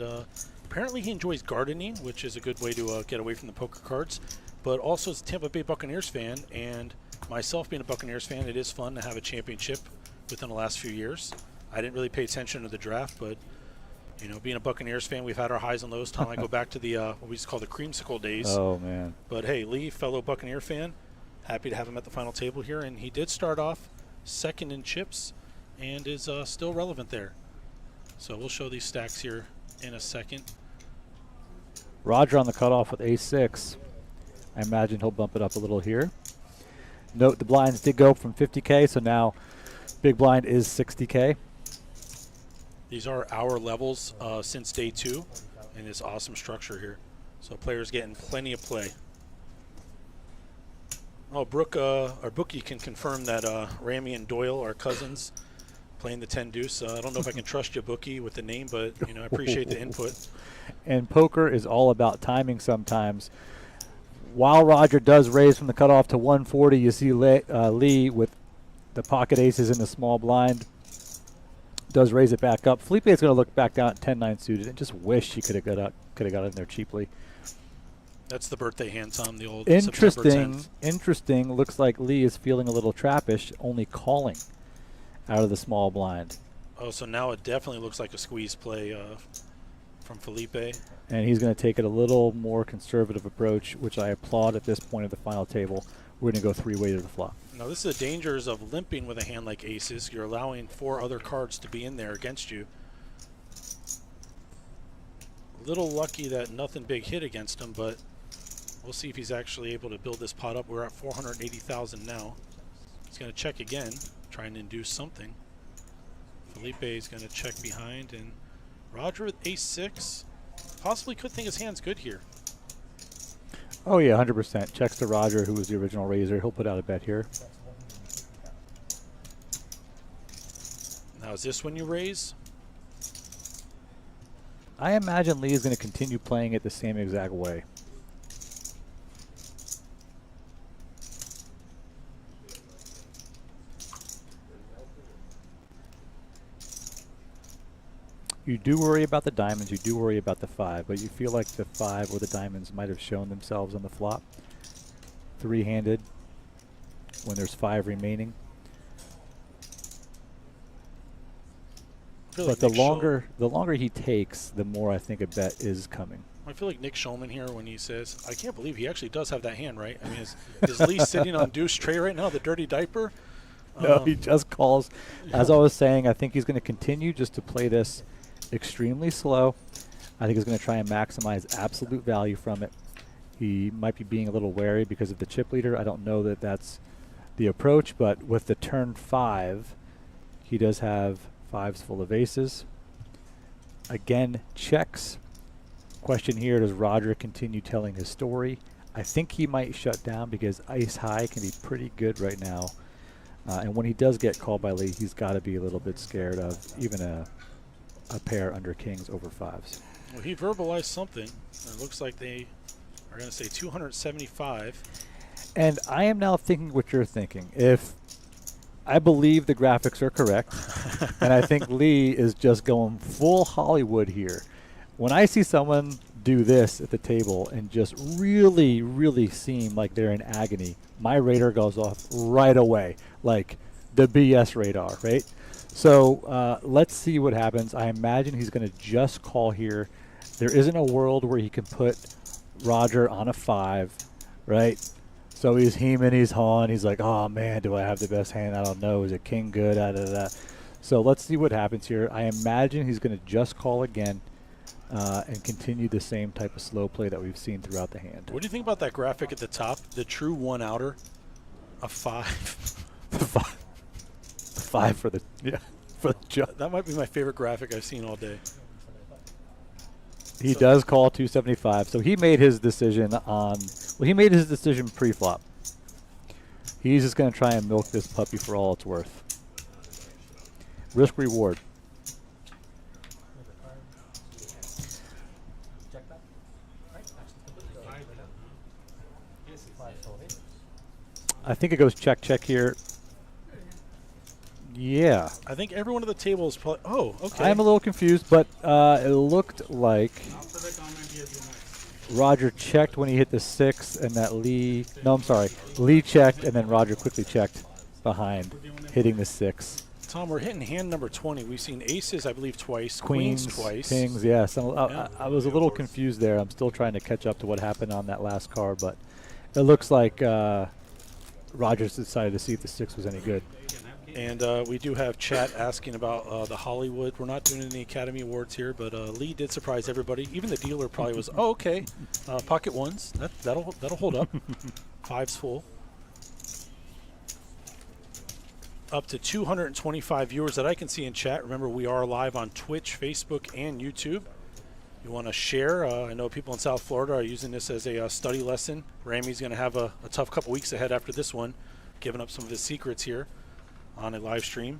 apparently he enjoys gardening, which is a good way to get away from the poker cards, but also is a Tampa Bay Buccaneers fan, and myself being a Buccaneers fan, it is fun to have a championship within the last few years. I didn't really pay attention to the draft, but being a Buccaneers fan, we've had our highs and lows. Tom, I go back to the what we used to call the creamsicle days. Oh man! But hey, Lee, fellow Buccaneer fan, happy to have him at the final table here, and he did start off second in chips, and is still relevant there. So we'll show these stacks here in a second. Roger on the cutoff with ace-6. I imagine he'll bump it up a little here. Note the blinds did go from 50K, so now big blind is 60K. These are our levels since day 2 in this awesome structure here. So players getting plenty of play. Oh, Brooke, our bookie can confirm that Ramy and Doyle are cousins playing the 10 deuce. I don't know if I can trust you, bookie, with the name, but I appreciate the input. And poker is all about timing sometimes. While Roger does raise from the cutoff to 140, you see Lee with The pocket ace is in the small blind. Does raise it back up. Felipe is going to look back down at 10-9 suited and just wish he could have got in there cheaply. That's the birthday hand, Tom, the old Interesting. September 10th. Interesting. Looks like Lee is feeling a little trappish, only calling out of the small blind. Oh, so now it definitely looks like a squeeze play from Felipe. And he's going to take it a little more conservative approach, which I applaud at this point of the final table. We're going to go 3-way to the flop. Now, this is the dangers of limping with a hand like aces. You're allowing 4 other cards to be in there against you. A little lucky that nothing big hit against him, but we'll see if he's actually able to build this pot up. We're at 480,000 now. He's going to check again, trying to induce something. Felipe is going to check behind, and Roger with ace-6 possibly could think his hand's good here. Oh, yeah, 100%. Checks to Roger, who was the original raiser. He'll put out a bet here. Now, is this when you raise? I imagine Lee is going to continue playing it the same exact way. You do worry about the diamonds, you do worry about the 5, but you feel like the 5 or the diamonds might have shown themselves on the flop. 3-handed when there's 5 remaining. But the longer he takes, the more I think a bet is coming. I feel like Nick Schulman here when he says, I can't believe he actually does have that hand, right? I mean, is Lee sitting on deuce tray right now, the dirty diaper? No, he just calls. As I was saying, I think he's going to continue just to play this extremely slow. I think he's going to try and maximize absolute value from it. He might be being a little wary because of the chip leader. I don't know that that's the approach, but with the turn 5, he does have 5s full of aces. Again, checks. Question here, does Roger continue telling his story? I think he might shut down because ice high can be pretty good right now. And when he does get called by Lee, he's got to be a little bit scared of even a pair under kings over 5s. Well, he verbalized something. It looks like they are going to say 275. And I am now thinking what you're thinking. If I believe the graphics are correct, and I think Lee is just going full Hollywood here. When I see someone do this at the table and just really, really seem like they're in agony, my radar goes off right away, like the BS radar, right? So let's see what happens. I imagine he's going to just call here. There isn't a world where he can put Roger on a 5, right? So he's heming, he's hawing. He's like, oh, man, do I have the best hand? I don't know. Is it king good? So let's see what happens here. I imagine he's going to just call again and continue the same type of slow play that we've seen throughout the hand. What do you think about that graphic at the top? The true one-outer, a 5. The 5 for the judge. That might be my favorite graphic I've seen all day. He does call 275. So he made his decision he made his decision pre-flop. He's just going to try and milk this puppy for all it's worth. Risk reward. I think it goes check, check here. Yeah. I think everyone at the table is probably. Oh, okay. I am a little confused, but it looked like Roger checked when he hit the 6, and that Lee. No, I'm sorry. Lee checked, and then Roger quickly checked behind, hitting the 6. Tom, we're hitting hand number 20. We've seen aces, I believe, twice. Queens twice. Kings, yes. I was a little confused there. I'm still trying to catch up to what happened on that last card, but it looks like Rogers decided to see if the 6 was any good. And we do have chat asking about the Hollywood. We're not doing any Academy Awards here, but Lee did surprise everybody. Even the dealer probably was, oh, okay. Pocket 1s. That'll hold up. 5's full. Up to 225 viewers that I can see in chat. Remember, we are live on Twitch, Facebook, and YouTube. You want to share? I know people in South Florida are using this as a study lesson. Ramy's going to have a tough couple weeks ahead after this one, giving up some of his secrets here on a live stream.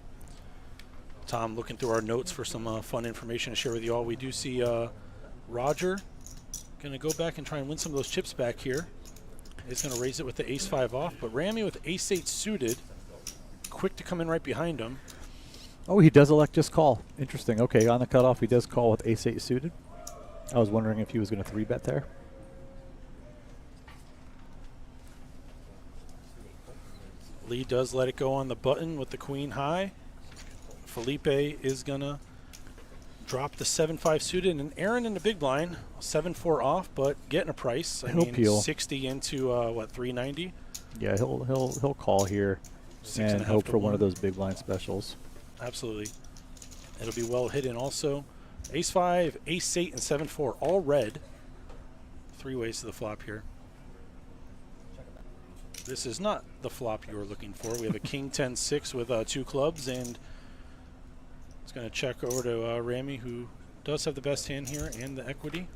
Tom looking through our notes for some fun information to share with you all. We do see Roger going to go back and try and win some of those chips back here. He's going to raise it with the ace-5 off, but Ramy with ace-8 suited quick to come in right behind him. Oh, he does elect just call. Interesting. Okay, on the cutoff, he does call with ace-8 suited. I was wondering if he was going to 3-bet there. Lee does let it go on the button with the queen high. Felipe is going to drop the 7-5 suited, and Aaron in the big blind, 7-4 off, but getting a price. I He'll mean, peel. 60 into what, 390? Yeah, he'll call here and hope for one of those big blind specials. Absolutely. It'll be well hidden also. Ace-5, ace-8, and 7-4, all red. 3 ways to the flop here. This is not the flop you were looking for. We have a king 10-6 with 2 clubs, and it's going to check over to Ramy, who does have the best hand here and the equity.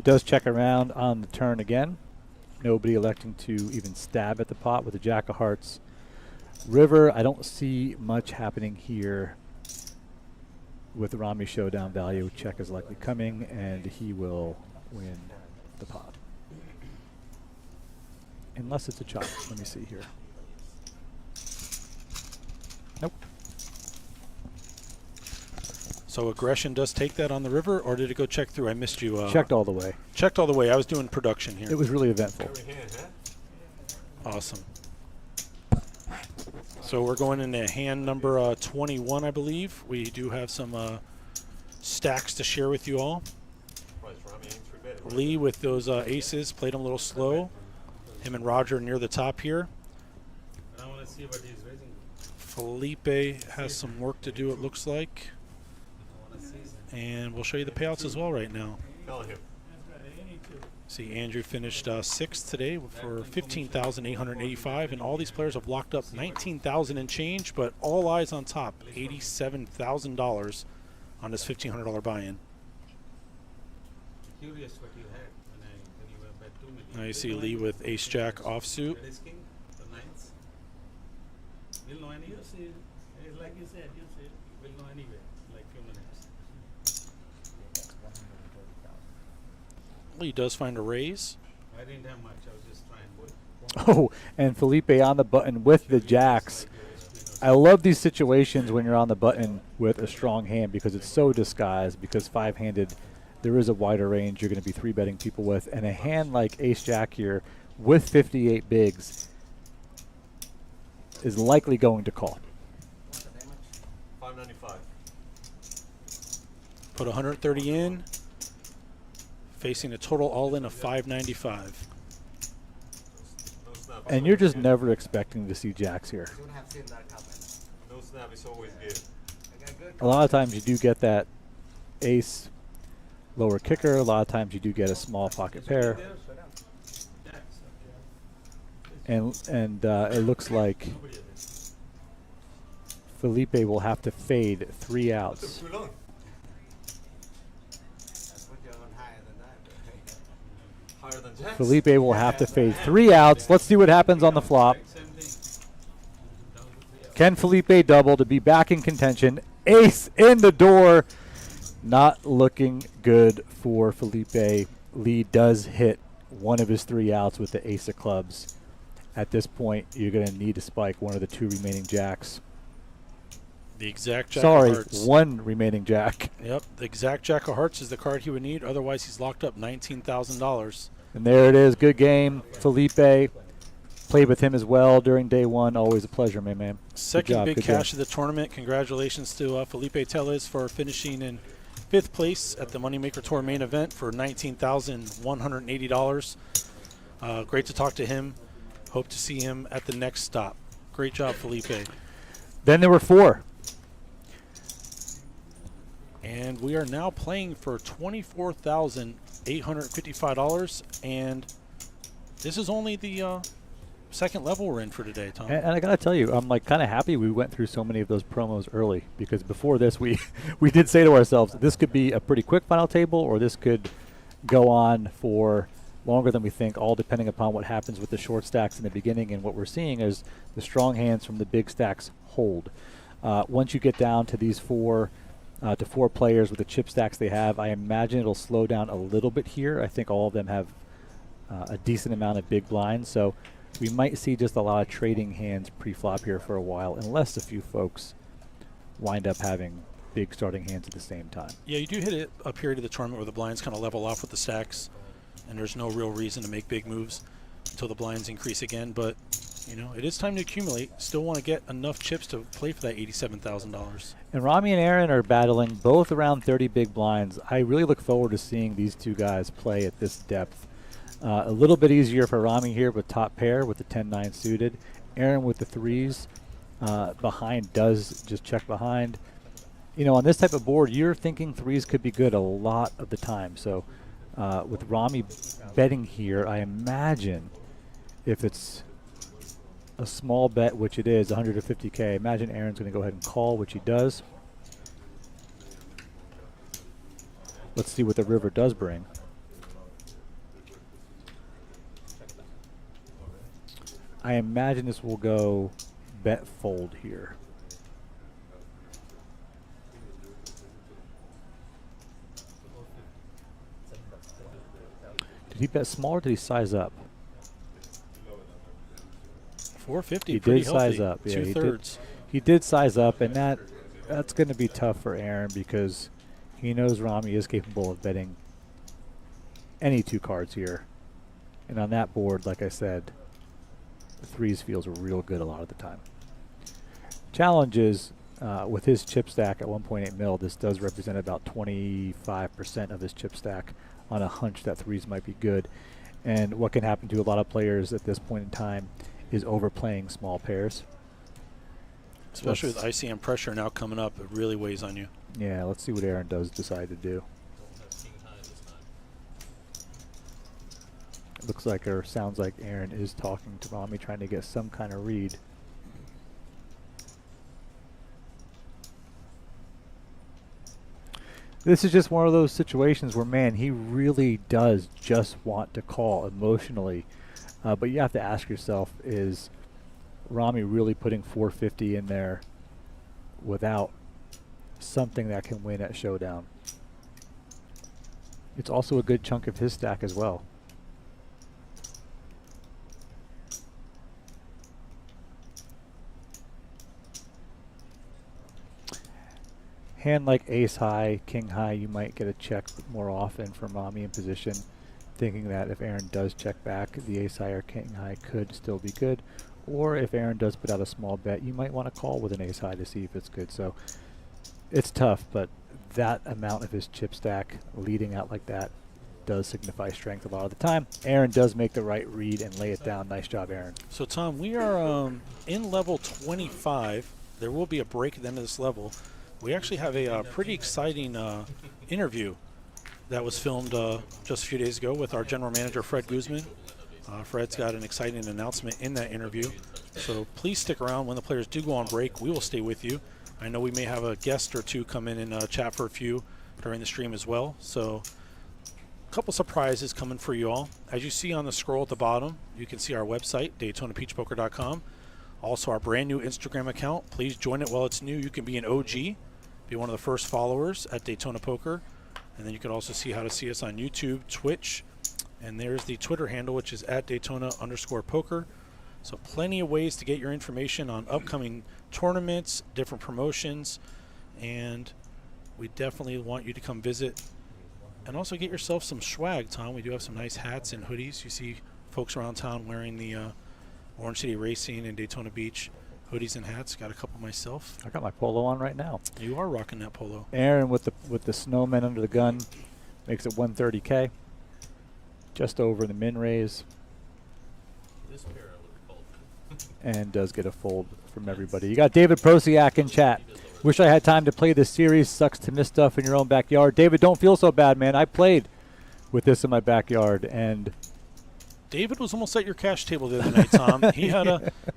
Does check around on the turn again. Nobody electing to even stab at the pot with the Jack of Hearts. River, I don't see much happening here with the Ramy showdown value. Check is likely coming, and he will win the pot. Unless it's a chop. Let me see here. Nope. So aggression does take that on the river, or did it go check through? I missed you. Checked all the way. Checked all the way. I was doing production here. It was really eventful. Awesome. So we're going into hand number 21, I believe. We do have some stacks to share with you all. Lee with those aces played him a little slow. Him and Roger near the top here. I want to see what he's raising. Felipe has some work to do, it looks like. And we'll show you the payouts as well right now. See, Andrew finished 6th today for $15,885, and all these players have locked up $19,000 and change, but all eyes on top, $87,000 on this $1,500 buy-in. Curious what you had when you were bet 2 million. Now you see Lee with ace-jack offsuit. That is king, the nines. We'll know anyway. Like you said, we'll know anyway, like few minutes. Lee does find a raise. I didn't have much, I was just trying. Oh, and Felipe on the button with the jacks. I love these situations when you're on the button with a strong hand because it's so disguised, because 5-handed, there is a wider range you're going to be 3-betting people with. And a hand like ace-jack here with 58 bigs is likely going to call. 595. Put 130 in, facing a total all-in of 595. And you're just never expecting to see jacks here. No snap is always good. A lot of times you do get that ace lower kicker. A lot of times you do get a small pocket pair. And it looks like Felipe will have to fade 3 outs. Felipe will have to fade 3 outs. Let's see what happens on the flop. Can Felipe double to be back in contention? Ace in the door. Not looking good for Felipe. Lee does hit one of his 3 outs with the ace of clubs. At this point, you're going to need to spike one of the 2 remaining jacks. The exact jack Sorry, of hearts. 1 remaining jack. Yep, the exact jack of hearts is the card he would need. Otherwise, he's locked up $19,000. And there it is. Good game. Felipe played with him as well during day 1. Always a pleasure, my man. Second big cash of the tournament. Congratulations to Felipe Tellez for finishing in 5th place at the Moneymaker Tour main event for $19,180. Great to talk to him. Hope to see him at the next stop. Great job, Felipe. Then there were 4. And we are now playing for $24,855, and this is only the second level we're in for today, Tom. And I gotta tell you, I'm like kind of happy we went through so many of those promos early, because before this we did say to ourselves, this could be a pretty quick final table, or this could go on for longer than we think, all depending upon what happens with the short stacks in the beginning. And what we're seeing is the strong hands from the big stacks hold. Once you get down to these four players with the chip stacks they have, I imagine it'll slow down a little bit here. I think all of them have a decent amount of big blinds, so we might see just a lot of trading hands pre-flop here for a while, unless a few folks wind up having big starting hands at the same time. Yeah, you do hit a period of the tournament where the blinds kind of level off with the stacks, and there's no real reason to make big moves until the blinds increase again. But, you know, it is time to accumulate. Still want to get enough chips to play for that $87,000. And Rami and Aaron are battling both around 30 big blinds. I really look forward to seeing these two guys play at this depth. A little bit easier for Rami here with top pair with the 10-9 suited. Aaron with the threes behind does just check behind. You know, on this type of board, you're thinking threes could be good a lot of the time. So with Rami betting here, I imagine if it's a small bet, which it is, 150K, imagine Aaron's going to go ahead and call, which he does. Let's see what the river does bring. I imagine this will go bet fold here. Did he bet small or did he size up? 450, he pretty did healthy. size up. Yeah, Two-thirds. He did size up, and that's going to be tough for Aaron because he knows Rami is capable of betting any two cards here. And on that board, like I said, the threes feels real good a lot of the time. Challenge is, with his chip stack at 1.8 mil, this does represent about 25% of his chip stack on a hunch that threes might be good. And what can happen to a lot of players at this point in time is overplaying small pairs. Especially with ICM pressure now coming up, it really weighs on you. Yeah, let's see what Aaron does decide to do. It looks like, or sounds like Aaron is talking to Rami, trying to get some kind of read. This is just one of those situations where, man, he really does just want to call emotionally. But you have to ask yourself, is Rami really putting 450 in there without something that can win at showdown? It's also a good chunk of his stack as well. Hand like ace high, king high, you might get a check more often from Rami in position, thinking that if Aaron does check back, the ace high or king high could still be good. Or if Aaron does put out a small bet, you might want to call with an ace high to see if it's good. So it's tough, but that amount of his chip stack leading out like that does signify strength a lot of the time. Aaron does make the right read and lay it down. Nice job, Aaron. So, Tom, we are in level 25. There will be a break at the end of this level. We actually have a pretty exciting interview that was filmed just a few days ago with our general manager, Fred Guzman. Fred's got an exciting announcement in that interview. So please stick around. When the players do go on break, we will stay with you. I know we may have a guest or two come in and chat for a few during the stream as well. So a couple surprises coming for you all. As you see on the scroll at the bottom, you can see our website, DaytonaBeachPoker.com. Also our brand new Instagram account. Please join it while it's new. You can be an OG, be one of the first followers at Daytona Poker. And then you can also see how to see us on YouTube, Twitch, and there's the Twitter handle, which is at Daytona_poker. So plenty of ways to get your information on upcoming tournaments, different promotions, and we definitely want you to come visit and also get yourself some swag, Tom. We do have some nice hats and hoodies. You see folks around town wearing the Orange City Racing and Daytona Beach hoodies and hats. Got a couple myself. I got my polo on right now. You are rocking that polo. Aaron with the snowman under the gun makes it 130K. Just over the min raise. This pair I would call. And does get a fold from everybody. You got David Prosiak in chat. Wish I had time to play this series. Sucks to miss stuff in your own backyard. David, don't feel so bad, man. I played with this in my backyard, and David was almost at your cash table the other night, Tom. he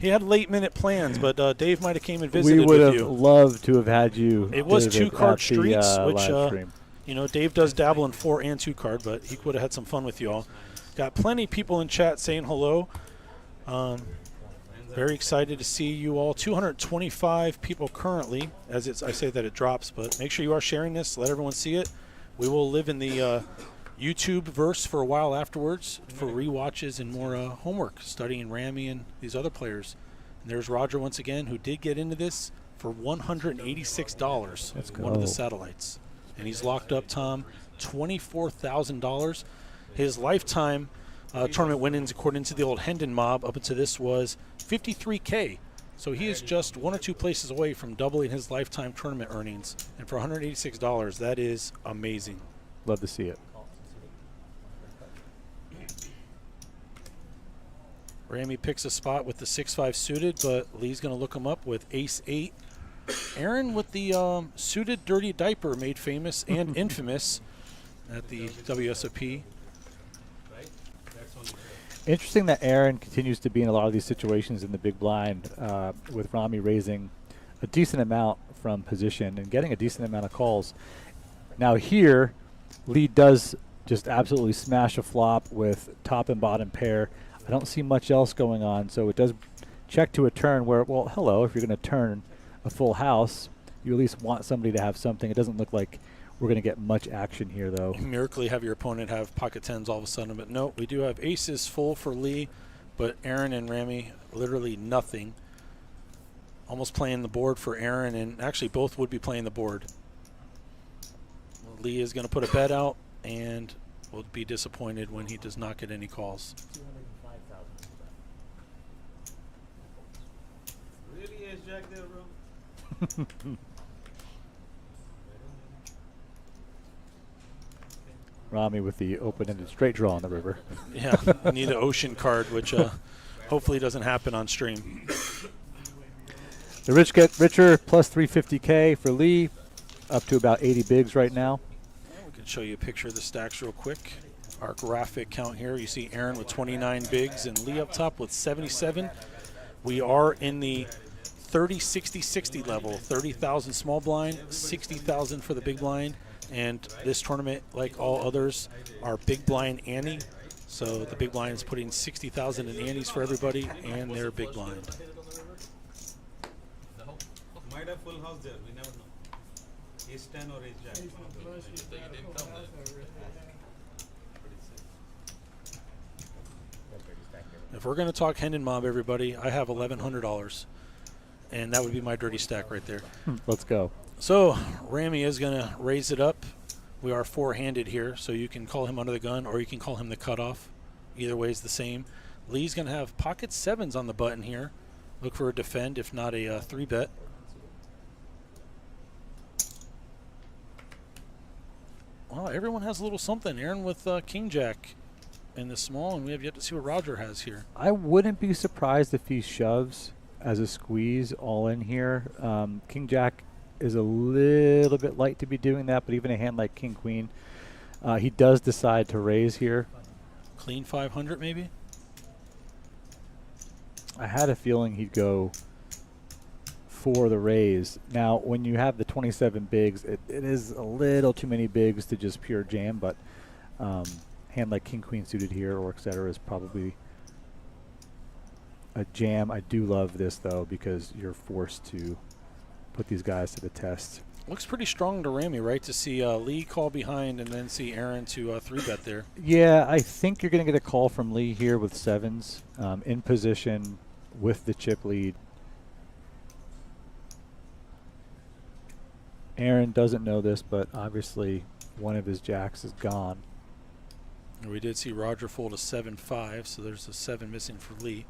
had late minute plans, but Dave might have came and visited we would with have you. loved to have had you. It was David, 2-card at streets, the, which live stream. you know, Dave does dabble in 4 and 2 card, but he would have had some fun with you all. Got plenty of people in chat saying hello. Very excited to see you all. 225 people currently, as I say that it drops, but make sure you are sharing this. Let everyone see it. We will live in the YouTube verse for a while afterwards for rewatches and more homework, studying Ramy and these other players. And there's Roger once again, who did get into this for $186. Let's go. One of the satellites. And he's locked up, Tom, $24,000. His lifetime tournament winnings, according to the old Hendon mob, up until this was $53K. So he is just 1 or 2 places away from doubling his lifetime tournament earnings. And for $186, that is amazing. Love to see it. Ramy picks a spot with the 6-5 suited, but Lee's going to look him up with ace-8. Aaron with the suited dirty diaper made famous and infamous at the WSOP. Interesting that Aaron continues to be in a lot of these situations in the big blind, with Ramy raising a decent amount from position and getting a decent amount of calls. Now here, Lee does just absolutely smash a flop with top and bottom pair. I don't see much else going on, so it does check to a turn where, well, hello, if you're going to turn a full house, you at least want somebody to have something. It doesn't look like we're going to get much action here, though. You miraculously have your opponent have pocket tens all of a sudden, but no, we do have aces full for Lee, but Aaron and Ramy literally nothing. Almost playing the board for Aaron, and actually both would be playing the board. Lee is going to put a bet out and will be disappointed when he does not get any calls. Really, ace jack there, bro? Ramy with the open-ended straight draw on the river. Yeah, I need an ocean card, which hopefully doesn't happen on stream. The rich get richer, plus 350K for Lee, up to about 80 bigs right now. We can show you a picture of the stacks real quick. Our graphic count here, you see Aaron with 29 bigs and Lee up top with 77. We are in the 30, 60, 60 level, 30,000 small blind, 60,000 for the big blind. And this tournament, like all others, are big blind ante. So the big blind is putting 60,000 in antes for everybody, and they're big blind. Might have full house there, we never know. Ace 10 or ace jack. If we're going to talk Hendon Mob, everybody, I have $1,100. And that would be my dirty stack right there. Let's go. So Ramy is going to raise it up. We are four-handed here, so you can call him under the gun or you can call him the cutoff. Either way is the same. Lee's going to have pocket sevens on the button here. Look for a defend, if not a 3-bet. Well, everyone has a little something. Aaron with King Jack in the small, and we have yet to see what Roger has here. I wouldn't be surprised if he shoves as a squeeze all in here. King Jack is a little bit light to be doing that, but even a hand like King Queen, he does decide to raise here. Clean 500 maybe? I had a feeling he'd go for the raise. Now, when you have the 27 bigs, it is a little too many bigs to just pure jam, but hand like King Queen suited here or etc. is probably a jam. I do love this, though, because you're forced to put these guys to the test. Looks pretty strong to Ramy, right? To see Lee call behind and then see Aaron to 3-bet there. Yeah, I think you're going to get a call from Lee here with sevens in position with the chip lead. Aaron doesn't know this, but obviously one of his jacks is gone. And we did see Roger fold a 7-5, so there's a 7 missing for Lee.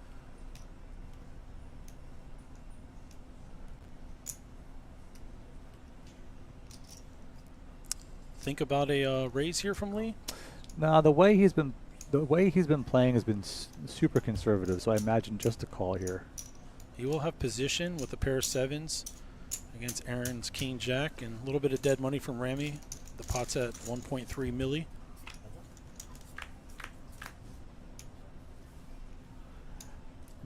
Think about a raise here from Lee? No, the way he's been playing has been super conservative, so I imagine just a call here. He will have position with a pair of sevens against Aaron's King Jack, and a little bit of dead money from Ramy. The pot's at 1.3 milli.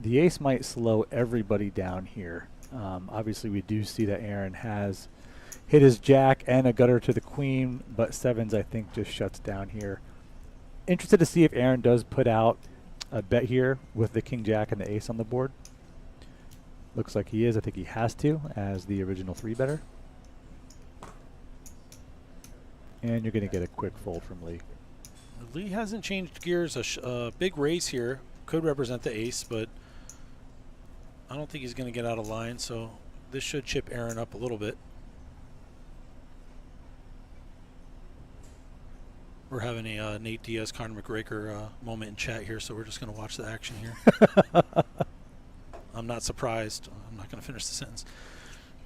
The ace might slow everybody down here. Obviously, we do see that Aaron has hit his jack and a gutter to the queen, but sevens, I think, just shuts down here. interested to see if Aaron does put out a bet here with the king jack and the ace on the board. Looks like he is. I think he has to as the original 3-better. And you're going to get a quick fold from Lee. Lee hasn't changed gears. A big raise here could represent the ace, but I don't think he's going to get out of line, so this should chip Aaron up a little bit. We're having a Nate Diaz, Conor McGregor moment in chat here, so we're just going to watch the action here. I'm not surprised. I'm not going to finish the sentence.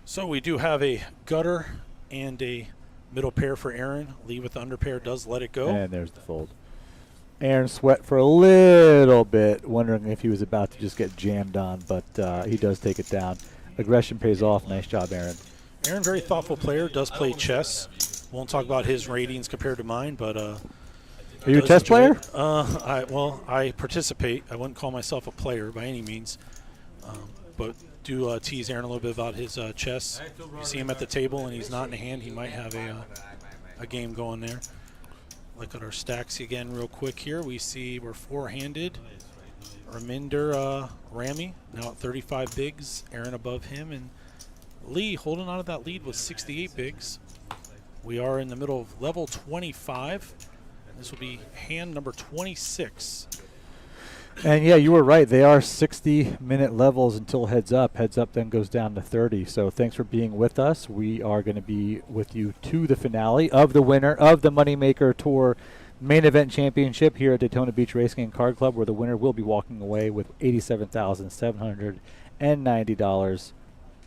So we do have a gutter and a middle pair for Aaron. Lee with the under pair does let it go. And there's the fold. Aaron sweat for a little bit, wondering if he was about to just get jammed on, but he does take it down. Aggression pays off. Nice job, Aaron. Aaron, very thoughtful player, does play chess. Won't talk about his ratings compared to mine, but are you a chess player? I participate. I wouldn't call myself a player by any means, but do tease Aaron a little bit about his chess. You see him at the table and he's not in a hand, he might have a game going there. Look at our stacks again real quick here. We see we're 4-handed. Raminder Ramy now at 35 bigs. Aaron above him, and Lee holding on to that lead with 68 bigs. We are in the middle of level 25. This will be hand number 26. And yeah, you were right. They are 60-minute levels until heads up. Heads up then goes down to 30. So thanks for being with us. We are going to be with you to the finale of the winner of the Moneymaker Tour Main Event Championship here at Daytona Beach Racing and Card Club, where the winner will be walking away with $87,790.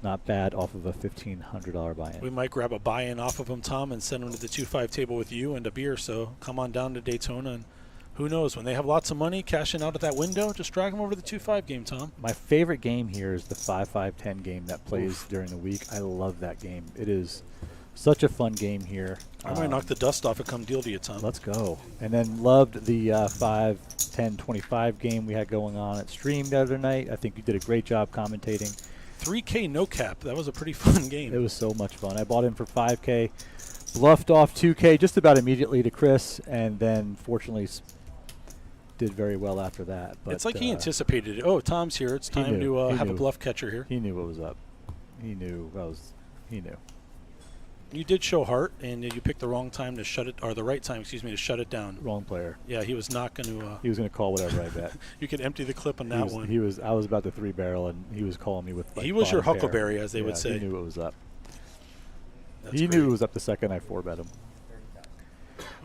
Not bad off of a $1,500 buy-in. We might grab a buy-in off of him, Tom, and send him to the 2-5 table with you and a beer. So come on down to Daytona, and who knows, when they have lots of money cashing out at that window, just drag them over to the 2-5 game, Tom. My favorite game here is the 5-5-10 game that plays during the week. I love that game. It is such a fun game here. I might knock the dust off and come deal to you, Tom. Let's go. And then loved the 5-10-25 game we had going on at stream the other night. I think you did a great job commentating. 3K no cap. That was a pretty fun game. It was so much fun. I bought in for 5K, bluffed off 2K just about immediately to Chris, and then fortunately did very well after that. But it's like he anticipated it. Oh, Tom's here. It's time to have a bluff catcher here. He knew what was up. He knew. He knew. You did show heart, and you picked the wrong time to shut it, or the right time, excuse me, to shut it down. Wrong player. Yeah, he was not going to. He was going to call whatever I bet. You could empty the clip on that one. I was about to 3-barrel, and he was calling me with. Like, he was your huckleberry, as they would say. He knew it was up. That's he great. knew it was up the second I 4-bet him.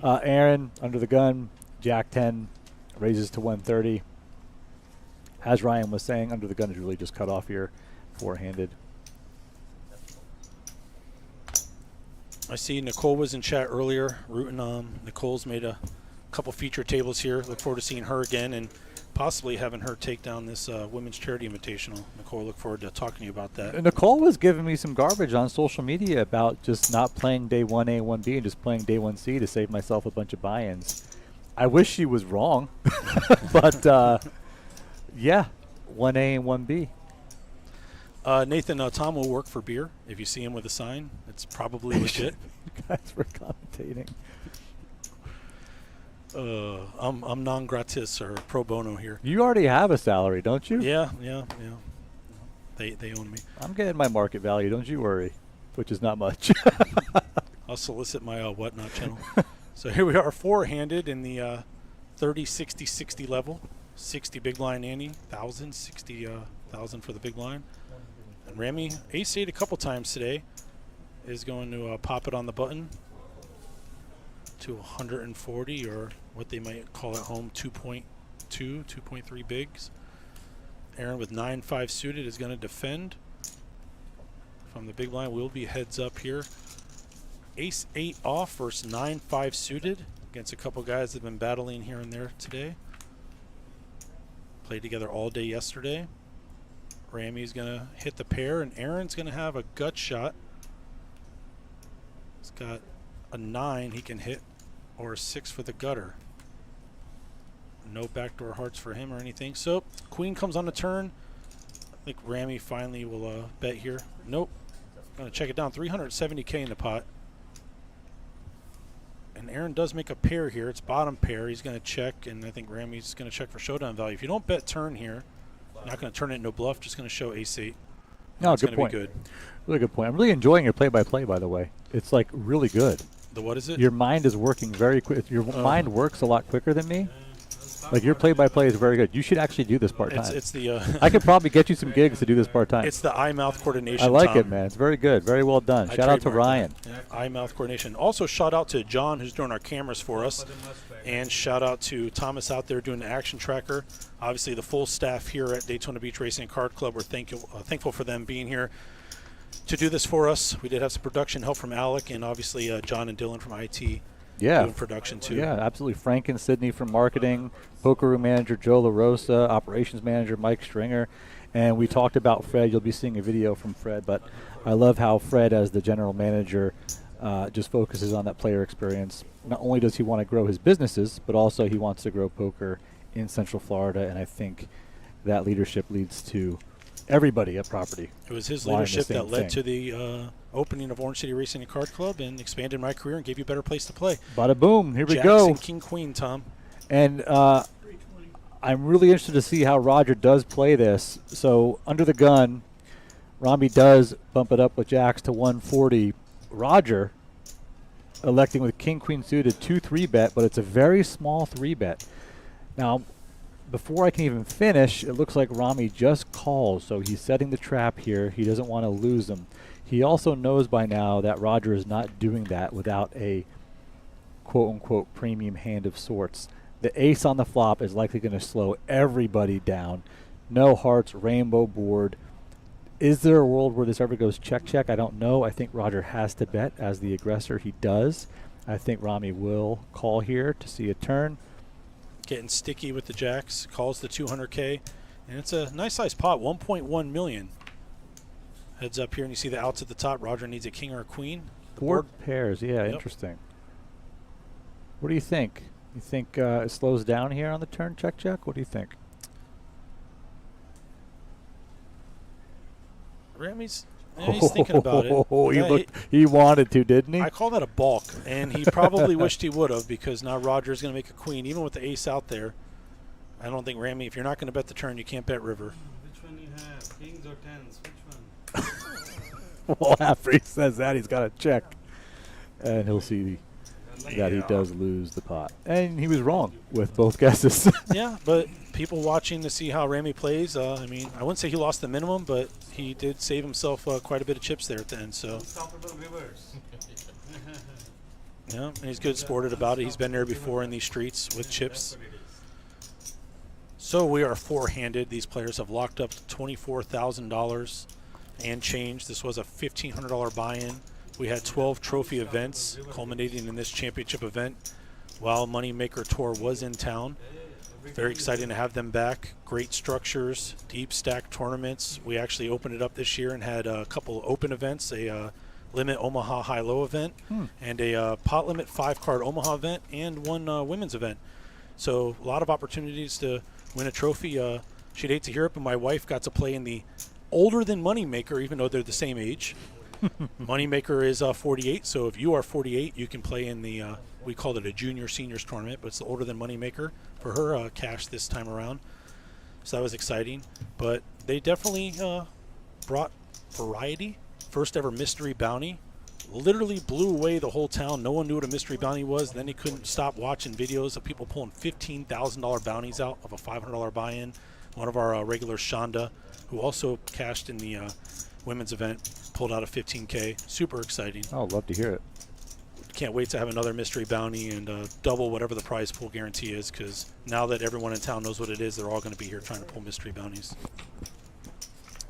Aaron under the gun, Jack 10, raises to 130. As Ryan was saying, under the gun is really just cut off here, 4-handed. I see Nicole was in chat earlier, rooting on. Nicole's made a couple feature tables here. Look forward to seeing her again and possibly having her take down this Women's Charity Invitational. Nicole, look forward to talking to you about that. Nicole was giving me some garbage on social media about just not playing day 1A, 1B, and just playing day 1C to save myself a bunch of buy-ins. I wish she was wrong, but yeah, 1A and 1B. Nathan, Tom will work for beer. If you see him with a sign, it's probably legit. You guys were commentating. I'm non gratis or pro bono here. You already have a salary, don't you? Yeah. They own me. I'm getting my market value, don't you worry, which is not much. I'll solicit my whatnot channel. So here we are, 4-handed in the 30, 60, 60 level. 60 big line ante, 1,000, 60,000 for the big line. And Ramy, ace-8 a couple times today, is going to pop it on the button to 140, or what they might call at home 2.2, 2.3 bigs. Aaron with 9-5 suited is going to defend from the big line. Will be heads up here. Ace-8 off versus 9-5 suited against a couple guys that have been battling here and there today. Played together all day yesterday. Ramy's going to hit the pair, and Aaron's going to have a gut shot. He's got a 9 he can hit, or a 6 for the gutter. No backdoor hearts for him or anything. So queen comes on the turn. I think Ramy finally will bet here. Nope. Going to check it down. 370K in the pot. And Aaron does make a pair here. It's bottom pair. He's going to check, and I think Ramey's going to check for showdown value. If you don't bet turn here, you're not going to turn it into a bluff, just going to show ace-8. No, It's good going point. to be good. Really good point. I'm really enjoying your play-by-play, by the way. It's like really good. The what is it? Your mind is working very quick. Your mind works a lot quicker than me. Like your play-by-play is very good. You should actually do this part-time. It's the I could probably get you some gigs to do this part-time. it's the eye-mouth coordination. I like Tom. it, man. It's very good. Very well done. I Shout out to trademarked Ryan. that. Yeah, eye-mouth coordination. Also, shout out to John, who's doing our cameras for us. And shout out to Thomas out there doing the action tracker. Obviously, the full staff here at Daytona Beach Racing and Card Club. We're thankful for them being here to do this for us. We did have some production help from Alec and obviously John and Dylan from IT doing production too. Yeah, absolutely. Frank and Sydney from marketing, poker room manager Joe LaRosa, operations manager Mike Stringer. And we talked about Fred. You'll be seeing a video from Fred. But I love how Fred, as the general manager, just focuses on that player experience. Not only does he want to grow his businesses, but also he wants to grow poker in Central Florida. And I think that leadership leads to everybody at property. It was his wanting leadership the that same led thing. to the opening of Orange City Racing and Card Club and expanded my career and gave you a better place to play. Bada boom. Here we Jacks go. and King Queen, Tom. And I'm really interested to see how Roger does play this. So under the gun, Rami does bump it up with jacks to 140. Roger electing with king queen suited 2-3 bet, but it's a very small 3 bet. Now, before I can even finish, it looks like Rami just calls, so he's setting the trap here. He doesn't want to lose them. He also knows by now that Roger is not doing that without a quote-unquote premium hand of sorts. The ace on the flop is likely going to slow everybody down. No hearts, rainbow board. Is there a world where this ever goes check-check? I don't know. I think Roger has to bet as the aggressor. He does. I think Rami will call here to see a turn. Getting sticky with the jacks, calls the 200K, and it's a nice size pot, 1.1 million. Heads up here, and you see the outs at the top. Roger needs a king or a queen. The Board pairs, yeah, Yep. interesting. What do you think? You think it slows down here on the turn check-check? What do you think? Ramey's he's thinking about it. Yeah, He wanted to, didn't he? I call that a balk, and he probably wished he would have because now Roger's going to make a queen, even with the ace out there. I don't think Ramey, if you're not going to bet the turn, you can't bet river. Which one you have? Kings or tens? Which one? Well, after he says that, he's got to check. And he'll see that he does lose the pot. And he was wrong with both guesses. Yeah, but people watching to see how Ramey plays, I mean, I wouldn't say he lost the minimum, but he did save himself quite a bit of chips there at the end. So, Unstoppable rivers. yeah, and he's good sported about it. He's been there before in these streets with chips. So we are four-handed. These players have locked up $24,000 and change. This was a $1,500 buy-in. We had 12 trophy events culminating in this championship event while MoneyMaker Tour was in town. Very exciting to have them back. Great structures, deep stack tournaments. We actually opened it up this year and had a couple open events, a limit Omaha high-low event and a pot limit 5-card Omaha event and one women's event. So a lot of opportunities to win a trophy. She'd hate to hear it, but my wife got to play in the older than MoneyMaker, even though they're the same age. MoneyMaker is 48, so if you are 48, you can play in the, we called it a junior seniors tournament, but it's the older than MoneyMaker for her cash this time around. So that was exciting. But they definitely brought variety. First ever mystery bounty. Literally blew away the whole town. No one knew what a mystery bounty was. Then he couldn't stop watching videos of people pulling $15,000 bounties out of a $500 buy-in. One of our regulars, Shonda, who also cashed in the women's event, pulled out a $15K. Super exciting. Oh, love to hear it. Can't wait to have another mystery bounty and double whatever the prize pool guarantee is, because now that everyone in town knows what it is, they're all going to be here trying to pull mystery bounties.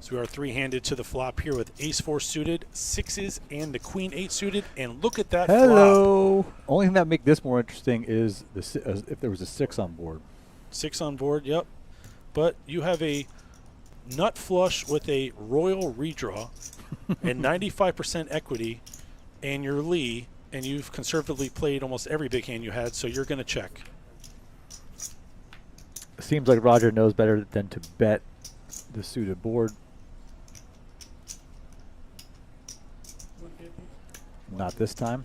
So we are three-handed to the flop here with ace-4 suited, sixes, and the queen-8 suited. And look at that flop. Hello. Only thing that make this more interesting is if there was a 6 on board. 6 on board, yep. But you have a nut flush with a royal redraw and 95% equity and your Lee, and you've conservatively played almost every big hand you had, so you're going to check. Seems like Roger knows better than to bet the suited board. Not this time.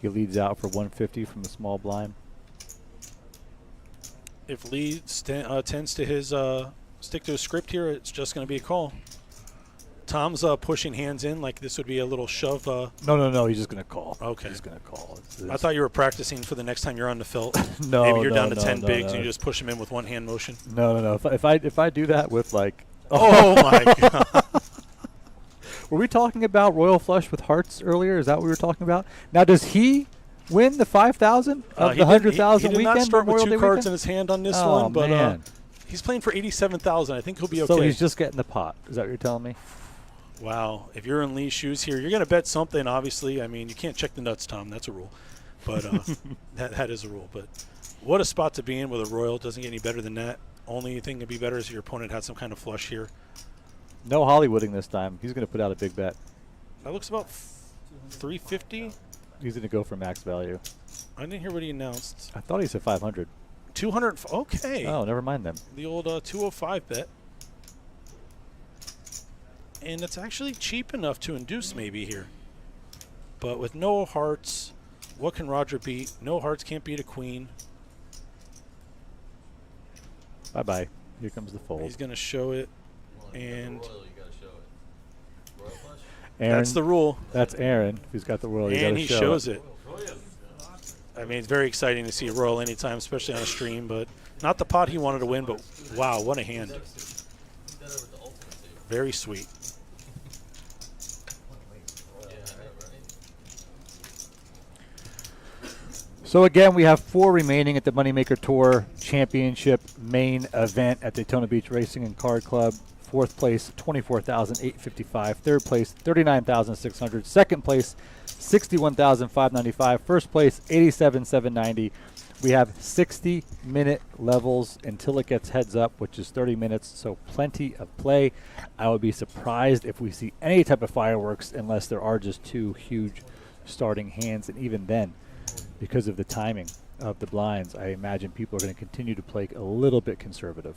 He leads out for 150 from the small blind. If Lee tends to his stick to his script here, it's just going to be a call. Tom's pushing hands in like this would be a little shove. No. He's just going to call. Okay. He's going to call. I thought you were practicing for the next time you're on the felt. No, Maybe you're no, down to no, 10 no, bigs no. and you just push him in with one hand motion. No. If I do that with like, Oh my God. were we talking about Royal Flush with hearts earlier? Is that what we were talking about? Now, does he win the 5,000 of the 100,000 He did weekend? not start with Memorial 2 Day cards weekend? in his hand on this Oh, one, but man. he's playing for 87,000. I think he'll be okay. So he's just getting the pot. Is that what you're telling me? Wow. If you're in Lee's shoes here, you're going to bet something, obviously. I mean, you can't check the nuts, Tom. That's a rule. But that is a rule. But what a spot to be in with a Royal. Doesn't get any better than that. Only thing could be better is if your opponent had some kind of flush here. No Hollywooding this time. He's going to put out a big bet. That looks about 350. He's going to go for max value. I didn't hear what he announced. I thought he said 500. 200. Okay. Oh, never mind them. The old 205 bet. And it's actually cheap enough to induce maybe here. But with no hearts, what can Roger beat? No hearts can't beat a queen. Bye-bye. Here comes the fold. He's going to show it. And Aaron, that's the rule. That's Aaron, who's got the royal. And he shows it. I mean, it's very exciting to see a royal anytime, especially on a stream. But not the pot he wanted to win, but wow, what a hand. Very sweet. So again, we have 4 remaining at the Moneymaker Tour Championship main event at Daytona Beach Racing and Card Club. 4th place, $24,855. 3rd place, $39,600. 2nd place, $61,595. 1st place, $87,790. We have 60-minute levels until it gets heads up, which is 30 minutes, so plenty of play. I would be surprised if we see any type of fireworks unless there are just 2 huge starting hands, and even then, because of the timing of the blinds, I imagine people are going to continue to play a little bit conservative.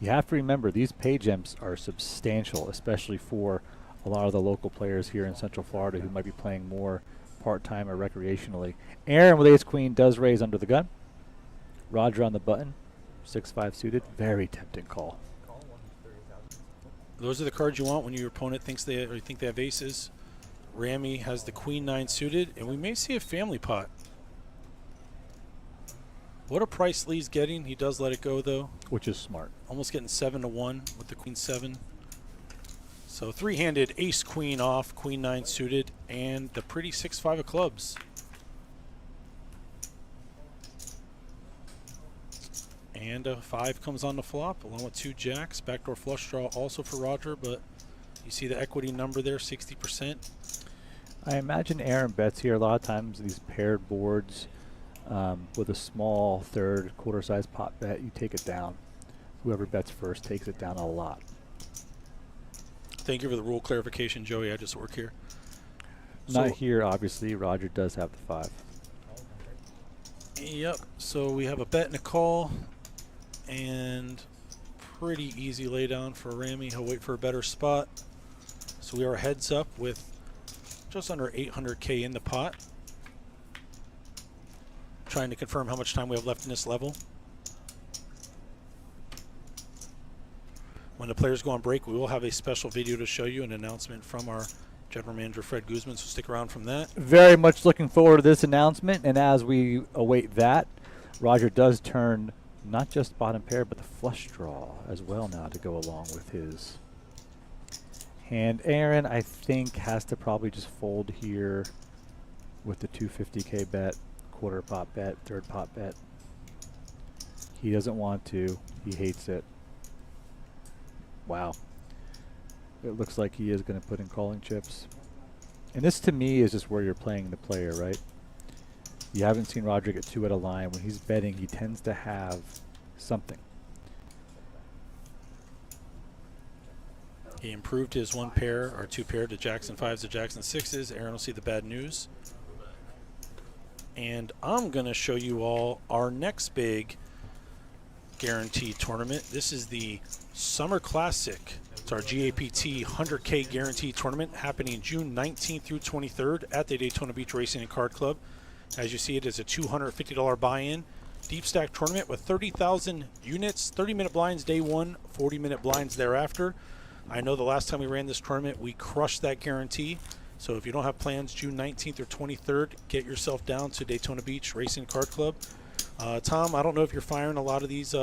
You have to remember, these pay gems are substantial, especially for a lot of the local players here in Central Florida who might be playing more part-time or recreationally. Aaron with ace-queen does raise under the gun. Roger on the button, 6-5 suited. Very tempting call. Those are the cards you want when your opponent thinks they or you think they have aces. Ramy has the queen-9 suited, and we may see a family pot. What a price Lee's getting. He does let it go, though. Which is smart. Almost getting 7-1 with the queen-7. So 3-handed ace-queen off, queen-9 suited, and the pretty 6-5 of clubs. And a 5 comes on the flop, along with 2 jacks. Backdoor flush draw also for Roger, but you see the equity number there, 60%. I imagine Aaron bets here a lot of times, these paired boards. With a small third quarter-size pot bet, you take it down. Whoever bets first takes it down a lot. Thank you for the rule clarification, Joey. I just work here. Not here, obviously. Roger does have the 5. Yep. So we have a bet and a call, and pretty easy laydown for Ramy. He'll wait for a better spot. So we are heads up with just under 800K in the pot. Trying to confirm how much time we have left in this level. When the players go on break, we will have a special video to show you, an announcement from our general manager, Fred Guzman, so stick around from that. Very much looking forward to this announcement, and as we await that, Roger does turn not just bottom pair, but the flush draw as well now to go along with his hand. Aaron, I think, has to probably just fold here with the 250K bet. Quarter pot bet, third pot bet. He doesn't want to. He hates it. Wow. It looks like he is going to put in calling chips. And this, to me, is just where you're playing the player, right? You haven't seen Roger get 2 at a line. When he's betting, he tends to have something. He improved his 1 pair or 2 pair to Jackson 5s to Jackson 6s. Aaron will see the bad news. And I'm going to show you all our next big guaranteed tournament. This is the Summer Classic It's our GAPT 100K Guarantee Tournament happening June 19th through 23rd at the Daytona Beach Racing and Card Club. As you see, it is a $250 buy-in deep stack tournament with 30,000 units, 30-minute blinds day one, 40-minute blinds thereafter. I know the last time we ran this tournament, we crushed that guarantee. So if you don't have plans June 19th or 23rd, get yourself down to Daytona Beach Racing and Card Club. Tom, I don't know if you're firing a lot of these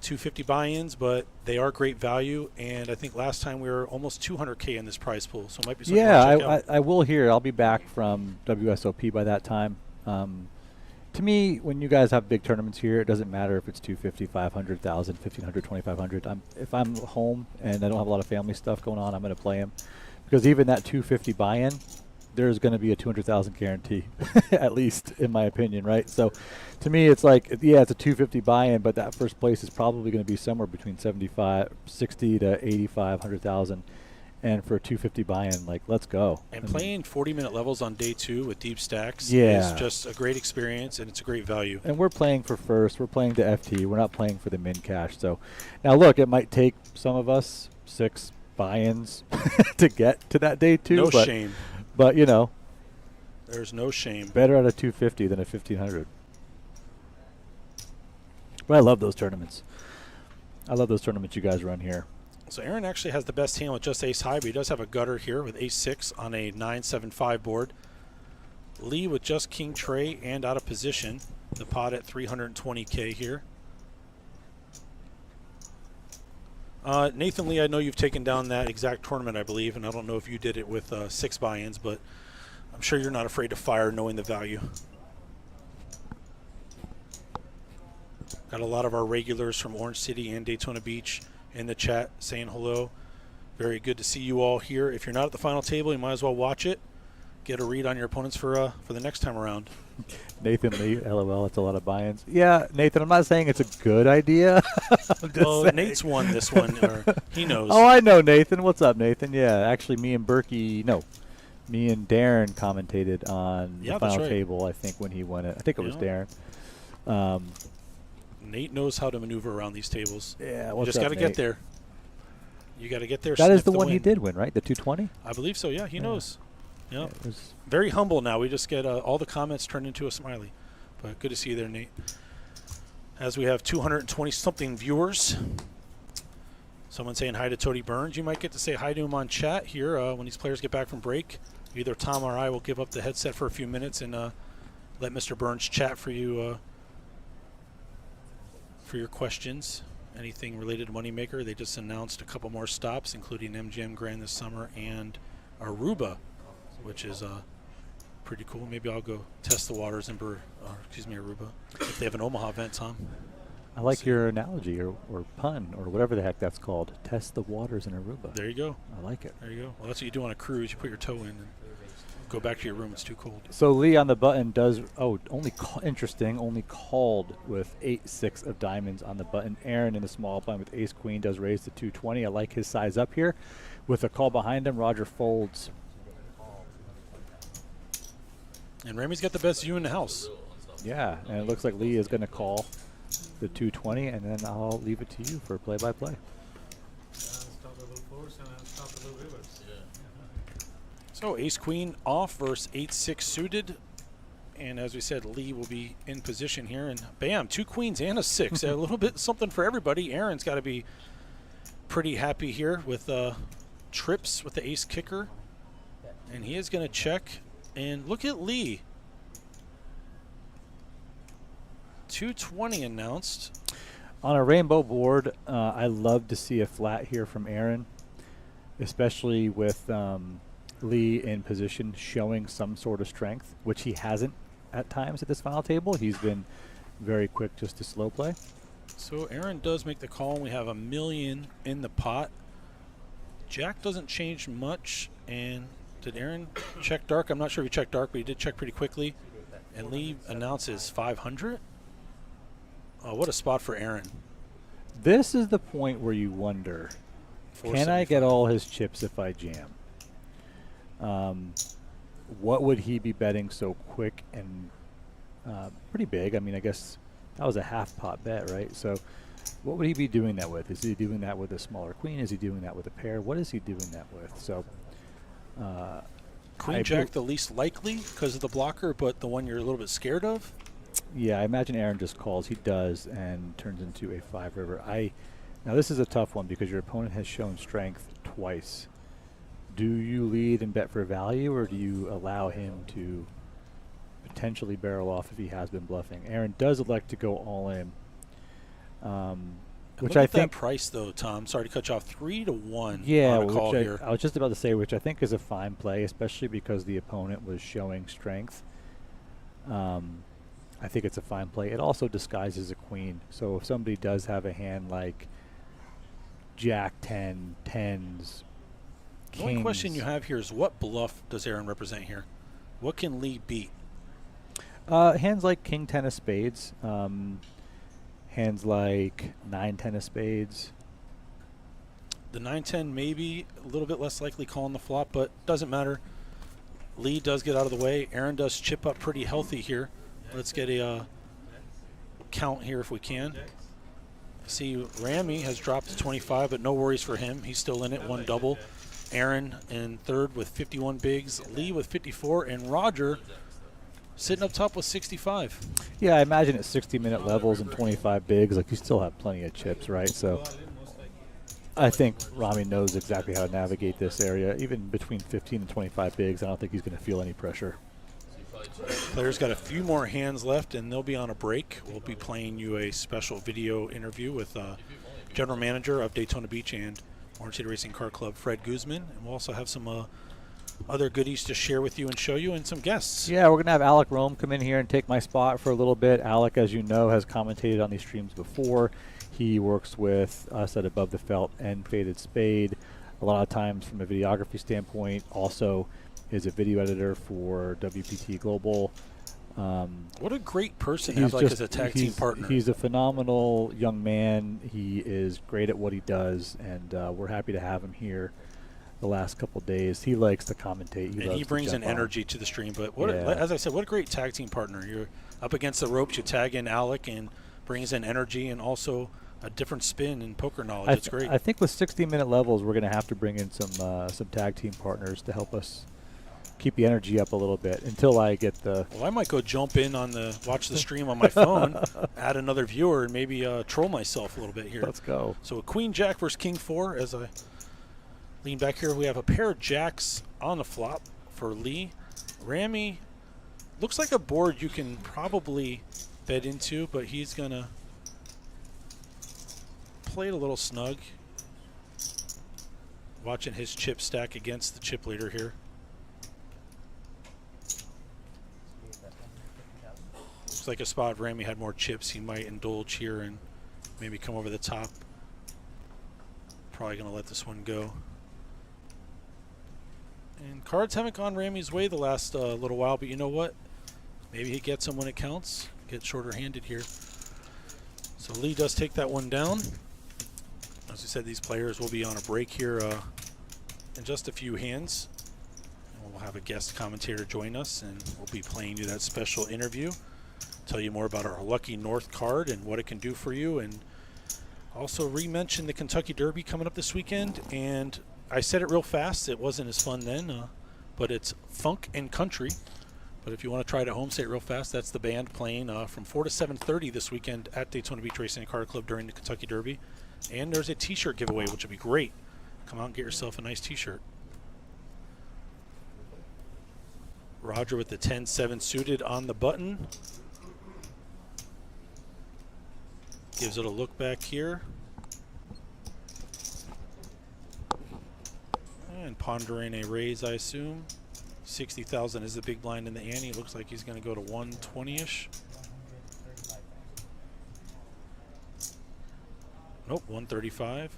250 buy-ins, but they are great value, and I think last time we were almost 200K in this prize pool, so it might be something to check out. I will hear. I'll be back from WSOP by that time. To me, when you guys have big tournaments here, it doesn't matter if it's 250, 500, 1,000, 1,500, 2,500. If I'm home and I don't have a lot of family stuff going on, I'm going to play them, because even that 250 buy-in, there's going to be a 200,000 guarantee, at least in my opinion, right? So to me, it's like, yeah, it's a 250 buy-in, but that first place is probably going to be somewhere between 60 to 85, 100,000. And for a 250 buy-in, like, let's go. And playing 40-minute levels on day two with deep stacks is just a great experience, and it's a great value. And we're playing for first. We're playing the FT. We're not playing for the min cash. So now, look, it might take some of us 6 buy-ins to get to that day two. No shame. But, you know. There's no shame. Better at a 250 than a 1,500. But I love those tournaments. I love those tournaments you guys run here. So Aaron actually has the best hand with just ace high, but he does have a gutter here with ace 6 on a 9-7-5 board. Lee with just king tray and out of position. The pot at 320K here. Nathan Lee, I know you've taken down that exact tournament, I believe, and I don't know if you did it with 6 buy-ins, but I'm sure you're not afraid to fire knowing the value. Got a lot of our regulars from Orange City and Daytona Beach in the chat saying hello. Very good to see you all here. If you're not at the final table, you might as well watch it. Get a read on your opponents for the next time around. Nathan Lee, LOL, it's a lot of buy-ins. Yeah, Nathan, I'm not saying it's a good idea. Well, Nate's won this one, or he knows. Oh, I know, Nathan. What's up, Nathan? Yeah, actually, me and Darren commentated on the final table, I think, when he won it. I think it was Darren. Nate knows how to maneuver around these tables. Yeah, you just got to get there. You got to get there. That is the one he did win, right? The 220? I believe so, yeah. He knows. Yeah. Very humble now. We just get all the comments turned into a smiley. But good to see you there, Nate. As we have 220-something viewers. Someone saying hi to Tony Burns. You might get to say hi to him on chat here when these players get back from break. Either Tom or I will give up the headset for a few minutes and let Mr. Burns chat for you for your questions. Anything related to Moneymaker. They just announced a couple more stops, including MGM Grand this summer and Aruba, which is pretty cool. Maybe I'll go test the waters in Aruba if they have an Omaha event, Tom. I like your analogy or pun or whatever the heck that's called. Test the waters in Aruba. There you go. I like it. There you go. Well, that's what you do on a cruise. You put your toe in and go back to your room. It's too cold. So Lee on the button does, interesting, only called with 8-6 of diamonds on the button. Aaron in the small blind with ace queen does raise to 220. I like his size up here. With a call behind him, Roger folds. And Remy's got the best view in the house. Yeah, and it looks like Lee is going to call the 220, and then I'll leave it to you for play-by-play. Unstoppable force and unstoppable rivers. So ace queen off versus 8-6 suited. And as we said, Lee will be in position here. And bam, 2 queens and a 6. A little bit something for everybody. Aaron's got to be pretty happy here with trips with the ace kicker. And he is going to check. And look at Lee. 220 announced. On a rainbow board, I love to see a flat here from Aaron, especially with Lee in position showing some sort of strength, which he hasn't at times at this final table. He's been very quick just to slow play. So Aaron does make the call, and we have $1 million in the pot. Jack doesn't change much, and did Aaron check dark? I'm not sure if he checked dark, but he did check pretty quickly. And Lee announces 500. Oh, what a spot for Aaron. This is the point where you wonder, can I get all his chips if I jam? What would he be betting so quick and pretty big? I mean, I guess that was a half pot bet, right? So What would he be doing that with? Is he doing that with a smaller queen? Is he doing that with a pair? What is he doing that with? So, Queen Jack the least likely because of the blocker, but the one you're a little bit scared of? yeah, I imagine Aaron just calls. He does and turns into a 5 river. Now this is a tough one because your opponent has shown strength twice. Do you lead and bet for value, or do you allow him to potentially barrel off if he has been bluffing? Aaron does elect to go all in, which Look I at think. that price though, Tom. Sorry to cut you off. 3-1 Yeah, on a call which here. I was just about to say, which I think is a fine play, especially because the opponent was showing strength. I think it's a fine play. It also disguises a queen. So if somebody does have a hand like Jack 10, 10s, The only question kings. you have here is what bluff does Aaron represent here? What can Lee beat? Hands like King 10 of spades. Hands like 9, 10 of spades. The 9-10 maybe a little bit less likely calling the flop, but doesn't matter. Lee does get out of the way. Aaron does chip up pretty healthy here. Let's get a count here if we can. See, Ramy has dropped to 25, but no worries for him. He's still in it, one double. Aaron in third with 51 bigs, Lee with 54, and Roger sitting up top with 65. Yeah, I imagine at 60-minute levels and 25 bigs, like you still have plenty of chips, right? So I think Ramy knows exactly how to navigate this area. Even between 15 and 25 bigs, I don't think he's going to feel any pressure. Players got a few more hands left, and they'll be on a break. We'll be playing you a special video interview with General Manager of Daytona Beach and Orange City Racing Car Club, Fred Guzman. And we'll also have some other goodies to share with you and show you, and some guests. Yeah, we're going to have Alec Rome come in here and take my spot for a little bit. Alec, as you know, has commentated on these streams before. He works with us at Above the Felt and Faded Spade a lot of times from a videography standpoint. Also is a video editor for WPT Global. What a great person to have like as a tag team partner. He's a phenomenal young man. He is great at what he does, and we're happy to have him here the last couple days. He likes to commentate. He brings an energy to the stream. But what as I said, what a great tag team partner. You're up against the ropes. You tag in Alec and brings in energy and also a different spin in poker knowledge. It's great. I think with 60-minute levels, we're going to have to bring in some tag team partners to help us keep the energy up a little bit until I get the. Well, I might go jump in on watch the stream on my phone, add another viewer, and maybe troll myself a little bit here. Let's go. So a Queen Jack versus King 4. As I lean back here, we have a pair of jacks on the flop for Lee. Ramy looks like a board you can probably bet into, but he's gonna play it a little snug. Watching his chip stack against the chip leader here. Looks like a spot if Ramy had more chips, he might indulge here and maybe come over the top. Probably going to let this one go. And cards haven't gone Ramy's way the last little while, but you know what? Maybe he gets them when it counts. Get shorter handed here. So Lee does take that one down. As I said, these players will be on a break here in just a few hands. And we'll have a guest commentator join us, and we'll be playing you that special interview. Tell you more about our Lucky North card and what it can do for you, and also re-mention the Kentucky Derby coming up this weekend. And I said it real fast, it wasn't as fun then, but it's funk and country. But if you want to try it at home, say it real fast. That's the band playing from 4 to 7:30 this weekend at Daytona Beach Racing and Car Club during the Kentucky Derby. And there's a t-shirt giveaway, which would be great. Come out and get yourself a nice t-shirt. Roger with the 10-7 suited on the button. Gives it a look back here. And pondering a raise, I assume. 60,000 is the big blind in the ante. It looks like he's going to go to 120-ish. Nope, 135.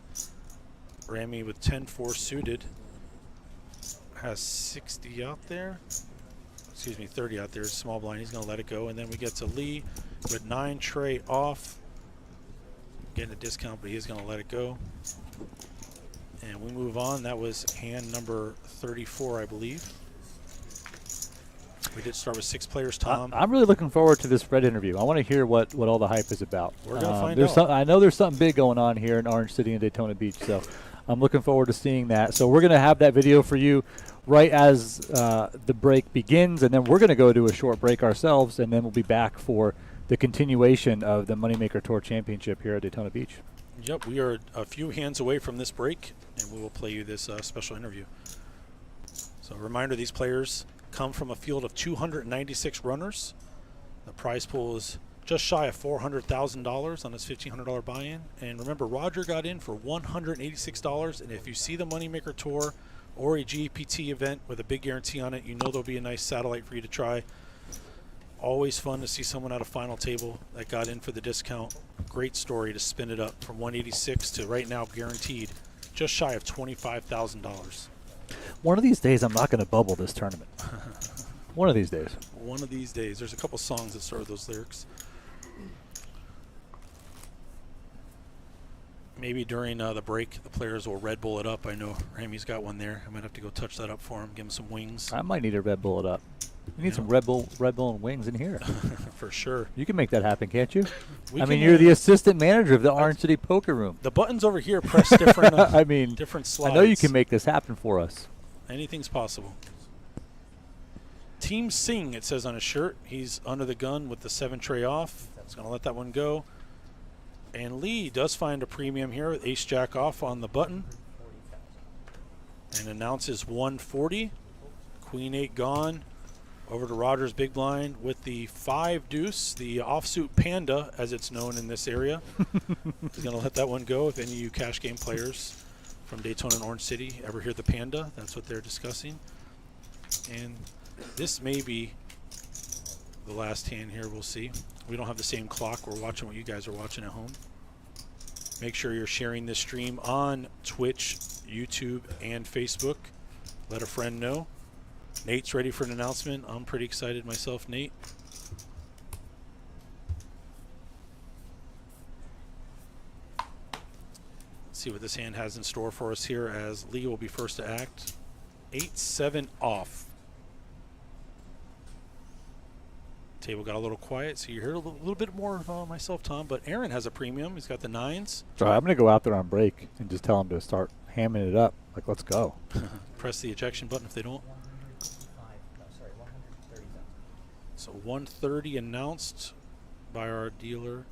Ramy with 10-4 suited. Has 60 out there. Excuse me, 30 out there. Small blind. He's going to let it go. And then we get to Lee with 9 tray off. Getting a discount, but he is going to let it go. And we move on. That was hand number 34, I believe. We did start with 6 players, Tom. I'm really looking forward to this Fred interview. I want to hear what all the hype is about. We're going to find out. I know there's something big going on here in Orange City and Daytona Beach, so I'm looking forward to seeing that. So we're going to have that video for you right as the break begins, and then we're going to go to a short break ourselves, and then we'll be back for the continuation of the Moneymaker Tour Championship here at Daytona Beach. Yep, we are a few hands away from this break, and we will play you this special interview. So a reminder, these players come from a field of 296 runners. The prize pool is just shy of $400,000 on this $1,500 buy-in. And remember, Roger got in for $186, and if you see the Moneymaker Tour or a GAPT event with a big guarantee on it, you know there'll be a nice satellite for you to try. Always fun to see someone at a final table that got in for the discount. Great story to spin it up from 186 to right now guaranteed just shy of $25,000. One of these days, I'm not going to bubble this tournament. One of these days. One of these days. There's a couple songs that start with those lyrics. Maybe during the break, the players will Red Bull it up. I know Ramy's got one there. I might have to go touch that up for him, give him some wings. I might need a Red Bull it up. You need some Red Bull and wings in here. For sure. You can make that happen, can't you? We I mean, can, you're the assistant manager of the Orange City Poker Room. The buttons over here press different. I mean, different slides. I know you can make this happen for us. Anything's possible. Team Singh, it says on his shirt. He's under the gun with the 7 tray off. He's going to let that one go. And Lee does find a premium here with ace jack off on the button. And announces 140. Queen 8 gone. Over to Rogers big blind with the 5 deuce, the offsuit panda, as it's known in this area. He's going to let that one go. If any of you cash game players from Daytona and Orange City ever hear the panda, that's what they're discussing. And this may be the last hand here. We'll see. We don't have the same clock. We're watching what you guys are watching at home. Make sure you're sharing this stream on Twitch, YouTube, and Facebook. Let a friend know. Nate's ready for an announcement. I'm pretty excited myself, Nate. Let's see what this hand has in store for us here as Lee will be first to act. 8-7 off. Table got a little quiet, so you heard a little bit more of myself, Tom. But Aaron has a premium. He's got the 9s. So I'm going to go out there on break and just tell him to start hamming it up. Like, let's go. Press the ejection button if they don't. So 130 announced by our dealer,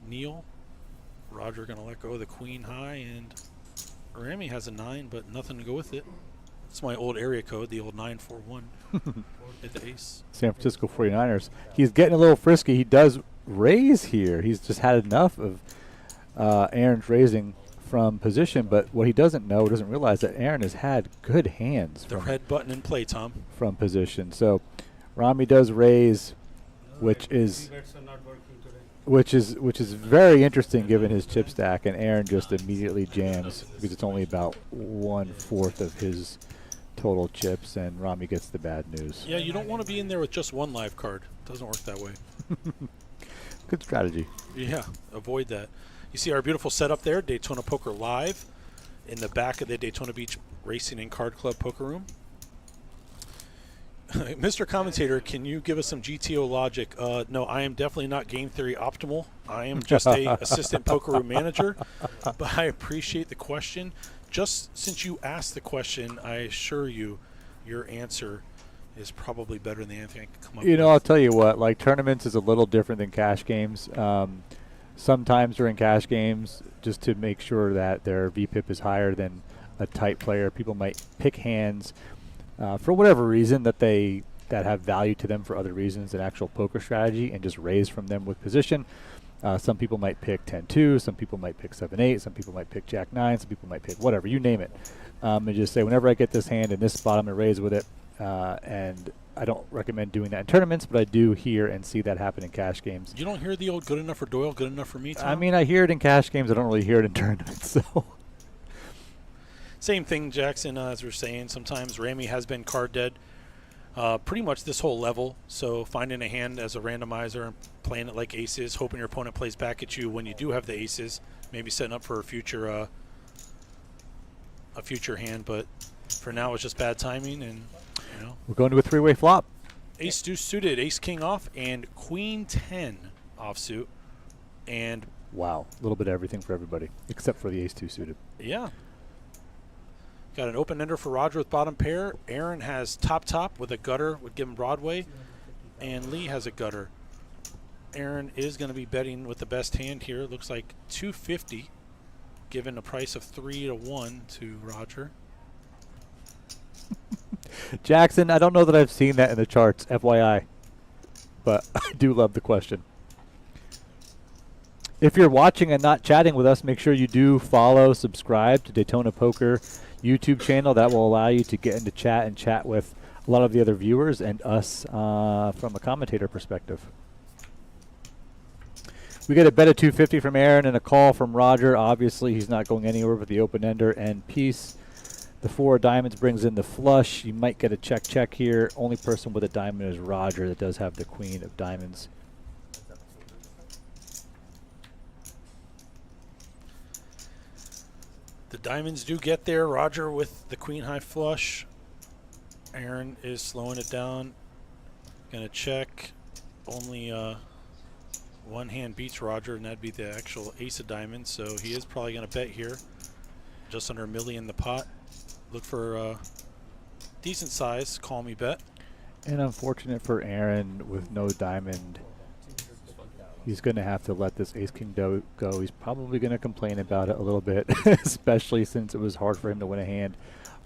Neil. Roger going to let go of the queen high, and Ramy has a 9, but nothing to go with it. It's my old area code, the old 941. Hit the ace. San Francisco 49ers. He's getting a little frisky. He does raise here. He's just had enough of Aaron's raising from position, but what he doesn't realize that Aaron has had good hands. The red button in play, Tom. From position. So Ramy does raise, which is very interesting given his chip stack, and Aaron just immediately jams because it's only about 1/4 of his total chips, and Ramy gets the bad news. Yeah, you don't want to be in there with just one live card. Doesn't work that way. Good strategy. Yeah, avoid that. You see our beautiful setup there, Daytona Poker Live, in the back of the Daytona Beach Racing and Card Club Poker Room. Mr. Commentator, can you give us some GTO logic? No, I am definitely not game theory optimal. I am just a assistant poker room manager, but I appreciate the question. Just since you asked the question, I assure you your answer is probably better than anything I can come up with. You know, I'll tell you what, like tournaments is a little different than cash games. Sometimes during cash games, just to make sure that their VPIP is higher than a tight player, people might pick hands for whatever reason that have value to them for other reasons than actual poker strategy, and just raise from them with position. Some people might pick 10-2, some people might pick 7-8, some people might pick Jack-9, some people might pick whatever, you name it. And just say, whenever I get this hand in this spot, I'm going to raise with it. And I don't recommend doing that in tournaments, but I do hear and see that happen in cash games. You don't hear the old good enough for Doyle, good enough for me, Tom? I mean, I hear it in cash games. I don't really hear it in tournaments. So, same thing, Jackson, as we're saying. Sometimes Ramy has been card dead pretty much this whole level. So finding a hand as a randomizer and playing it like aces, hoping your opponent plays back at you when you do have the aces, maybe setting up for a future hand. But for now, it's just bad timing, and you know. We're going to a 3-way flop. Ace deuce suited, ace king off, and queen 10 offsuit. And Wow, a little bit of everything for everybody, except for the ace-2 suited. yeah. Got an open ender for Roger with bottom pair. Aaron has top with a gutter, would give him Broadway. And Lee has a gutter. Aaron is going to be betting with the best hand here. Looks like 250, given a price of 3-1 to Roger. Jackson, I don't know that I've seen that in the charts, FYI, but I do love the question. If you're watching and not chatting with us, make sure you do follow, subscribe to Daytona Poker YouTube channel. That will allow you to get into chat and chat with a lot of the other viewers and us from a commentator perspective. We get a bet of 250 from Aaron and a call from Roger. Obviously, he's not going anywhere with the open ender and piece. The 4 of diamonds brings in the flush. You might get a check here. Only person with a diamond is Roger that does have the queen of diamonds. The diamonds do get there. Roger with the queen high flush. Aaron is slowing it down. Gonna check. Only one hand beats Roger, and that'd be the actual ace of diamonds. So he is probably gonna bet here. Just under $1 million in the pot. Look for decent size. Call me bet. And unfortunate for Aaron with no diamond. He's going to have to let this ace-king go. He's probably going to complain about it a little bit, especially since it was hard for him to win a hand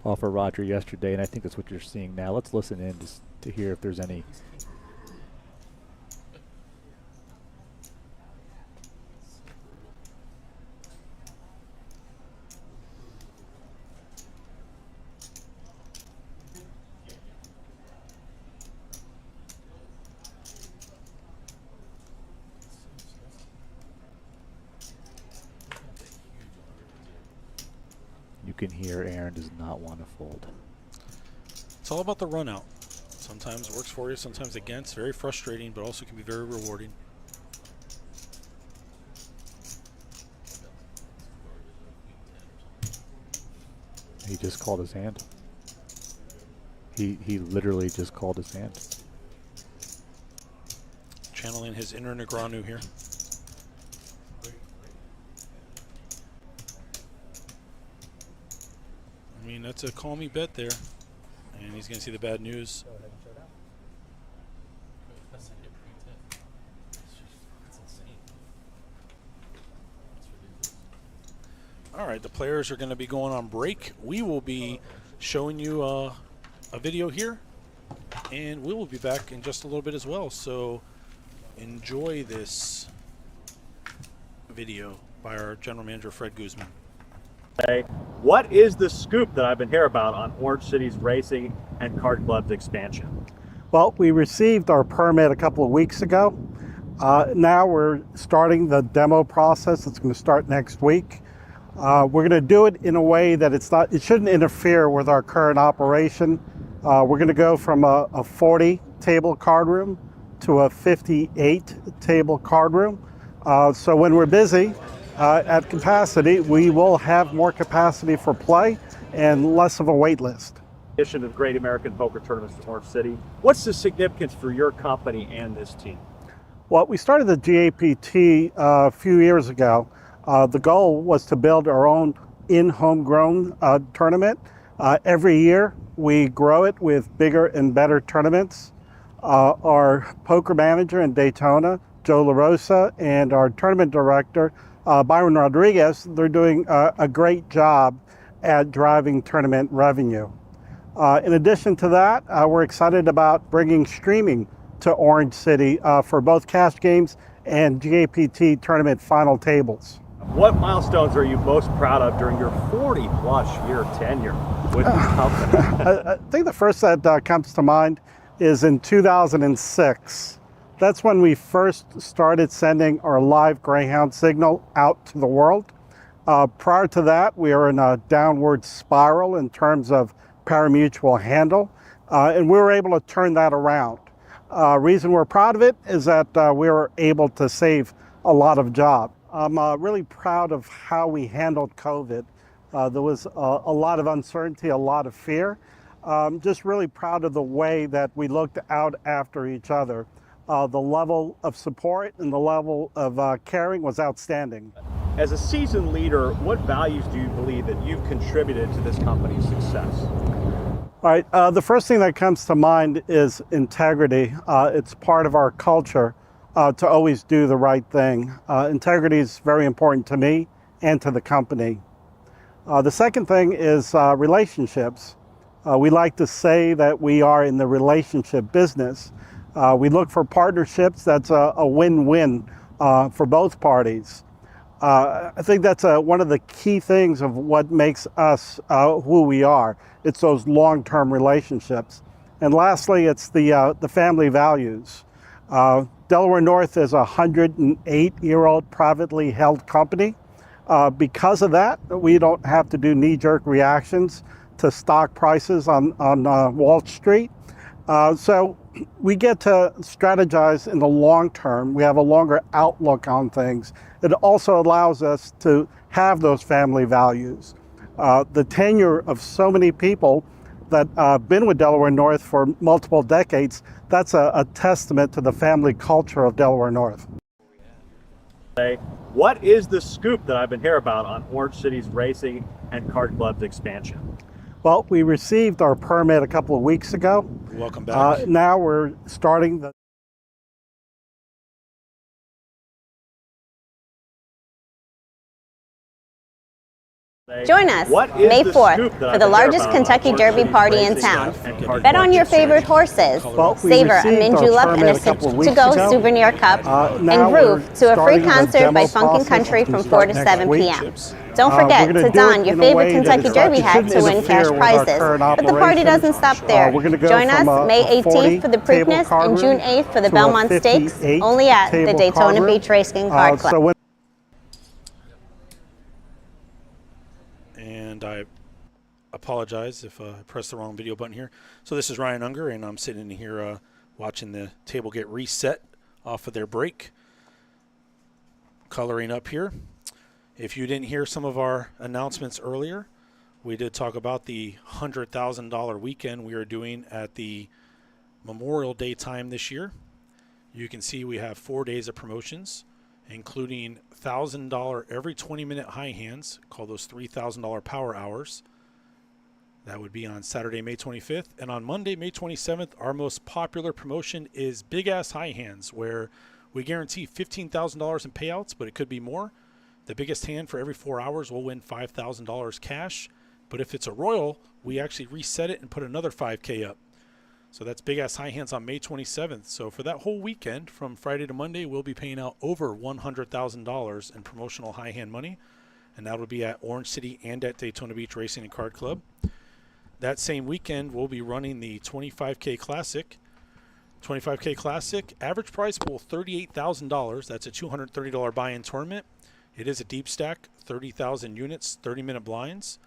off of Roger yesterday, and I think that's what you're seeing now. Let's listen in to hear if there's any. You can hear Aaron does not want to fold. It's all about the run out. Sometimes it works for you, sometimes against. Very frustrating, but also can be very rewarding. He just called his hand. He literally just called his hand. Channeling his inner Negreanu here. I mean, that's a call me bet there. And he's going to see the bad news. All right, the players are going to be going on break. We will be showing you a video here, and we will be back in just a little bit as well. So enjoy this video by our general manager, Fred Guzman. What is the scoop that I've been hearing about on Orange City's racing and card club's expansion? Well, we received our permit a couple of weeks ago. Now we're starting the demo process. It's going to start next week. We're going to do it in a way that it shouldn't interfere with our current operation. We're going to go from a 40 table card room to a 58 table card room. So when we're busy at capacity, we will have more capacity for play and less of a wait list. Addition of Great American Poker Tournaments to Orange City. What's the significance for your company and this team? Well, we started the GAPT a few years ago. The goal was to build our own homegrown tournament. Every year we grow it with bigger and better tournaments. Our poker manager in Daytona, Joe LaRosa, and our tournament director, Byron Rodriguez, they're doing a great job at driving tournament revenue. In addition to that, we're excited about bringing streaming to Orange City for both cash games and GAPT tournament final tables. What milestones are you most proud of during your 40-plus year tenure with the company? I think the first that comes to mind is in 2006. That's when we first started sending our live Greyhound signal out to the world. Prior to that, we were in a downward spiral in terms of parimutuel handle, and we were able to turn that around. Reason we're proud of it is that we were able to save a lot of jobs. I'm really proud of how we handled COVID. There was a lot of uncertainty, a lot of fear. Just really proud of the way that we looked out after each other. The level of support and the level of caring was outstanding. As a seasoned leader, what values do you believe that you've contributed to this company's success? All right, the first thing that comes to mind is integrity. It's part of our culture to always do the right thing. Integrity is very important to me and to the company. The second thing is relationships. We like to say that we are in the relationship business. We look for partnerships that's a win-win for both parties. I think that's one of the key things of what makes us who we are. It's those long-term relationships. And lastly, it's the family values. Delaware North is a 108-year-old privately held company. Because of that, we don't have to do knee-jerk reactions to stock prices on Wall Street. So we get to strategize in the long term. We have a longer outlook on things. It also allows us to have those family values. The tenure of so many people that have been with Delaware North for multiple decades, that's a testament to the family culture of Delaware North. What is the scoop that I've been hearing about on Orange City's racing and kart club's expansion? Well, we received our permit a couple of weeks ago. Welcome back. Now we're starting the Join us What is May the 4th scoop that for I've the been largest hearing about Kentucky on Derby Orange party City's in town. racing and kart Bet club on your expansion? favorite horses, Well, we savor a received min our julep and permit a a couple of weeks to-go ago. souvenir cup, Now and we're groove to a free starting the concert demo by Funkin' process Country from to 4 to start 7 next p.m. week. Don't We're forget gonna to do don it your in a favorite way that Kentucky it Derby hat shouldn't to win cash interfere with our prizes. current But the party operations. doesn't stop there. We're gonna go Join from us May a 18th for the 40 Preakness table and June card 8th for the to a Belmont Stakes, 58 only at the table Daytona card Beach Racing and Kart Club. So when And I apologize if I pressed the wrong video button here. So this is Ryan Unger, and I'm sitting in here watching the table get reset off of their break. Coloring up here. If you didn't hear some of our announcements earlier, we did talk about the $100,000 weekend we are doing at the Memorial Day time this year. You can see we have 4 days of promotions, including $1,000 every 20-minute high hands, call those $3,000 power hours. That would be on Saturday, May 25th. And on Monday, May 27th, our most popular promotion is Big Ass High Hands, where we guarantee $15,000 in payouts, but it could be more. The biggest hand for every 4 hours will win $5,000 cash. But if it's a Royal, we actually reset it and put another $5K up. So that's Big Ass High Hands on May 27th. So for that whole weekend, from Friday to Monday, we'll be paying out over $100,000 in promotional high hand money. And that will be at Orange City and at Daytona Beach Racing and Kart Club. That same weekend, we'll be running the 25K Classic. 25K Classic, average price pool $38,000. That's a $230 buy-in tournament. It is a deep stack, 30,000 units, 30-minute blinds.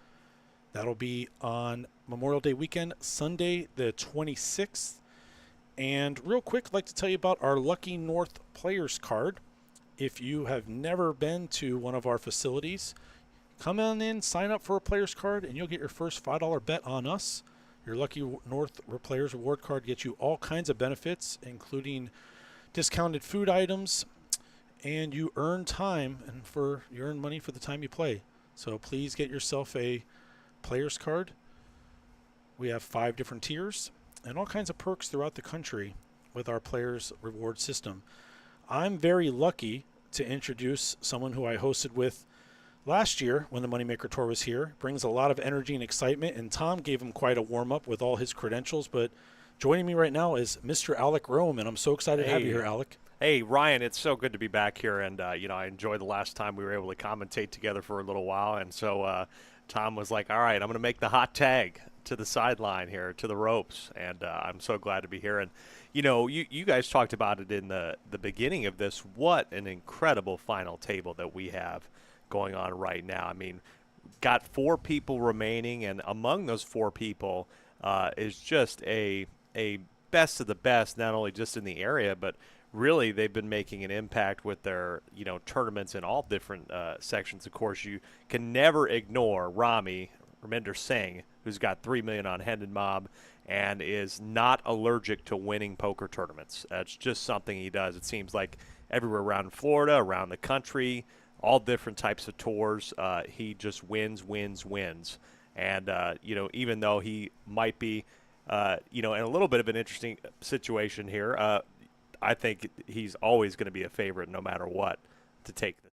That'll be on Memorial Day weekend, Sunday the 26th. And real quick, I'd like to tell you about our Lucky North Players Card. If you have never been to one of our facilities, come on in, sign up for a Players Card, and you'll get your first $5 bet on us. Your Lucky North Players Reward Card gets you all kinds of benefits, including discounted food items, and you earn time, and you earn money for the time you play. So please get yourself a Players Card. We have 5 different tiers and all kinds of perks throughout the country with our Players Reward system. I'm very lucky to introduce someone who I hosted with last year when the Moneymaker Tour was here. Brings a lot of energy and excitement, and Tom gave him quite a warm-up with all his credentials. But joining me right now is Mr. Alec Rome, and I'm so excited to have you here, Alec. Hey, Ryan, it's so good to be back here, and, I enjoyed the last time we were able to commentate together for a little while, and so Tom was like, all right, I'm going to make the hot tag to the sideline here, to the ropes, and I'm so glad to be here. And, you guys talked about it in the beginning of this. What an incredible final table that we have going on right now. I mean, got 4 people remaining, and among those 4 people is just a best of the best, not only just in the area, but really they've been making an impact with their tournaments in all different sections. Of course, you can never ignore Rami Raminder Singh, who's got $3 million on Hendon Mob and is not allergic to winning poker tournaments. It's just something he does. It seems like everywhere around Florida, around the country, all different types of tours, he just wins. And, even though he might be, in a little bit of an interesting situation here, I think he's always going to be a favorite no matter what to take this.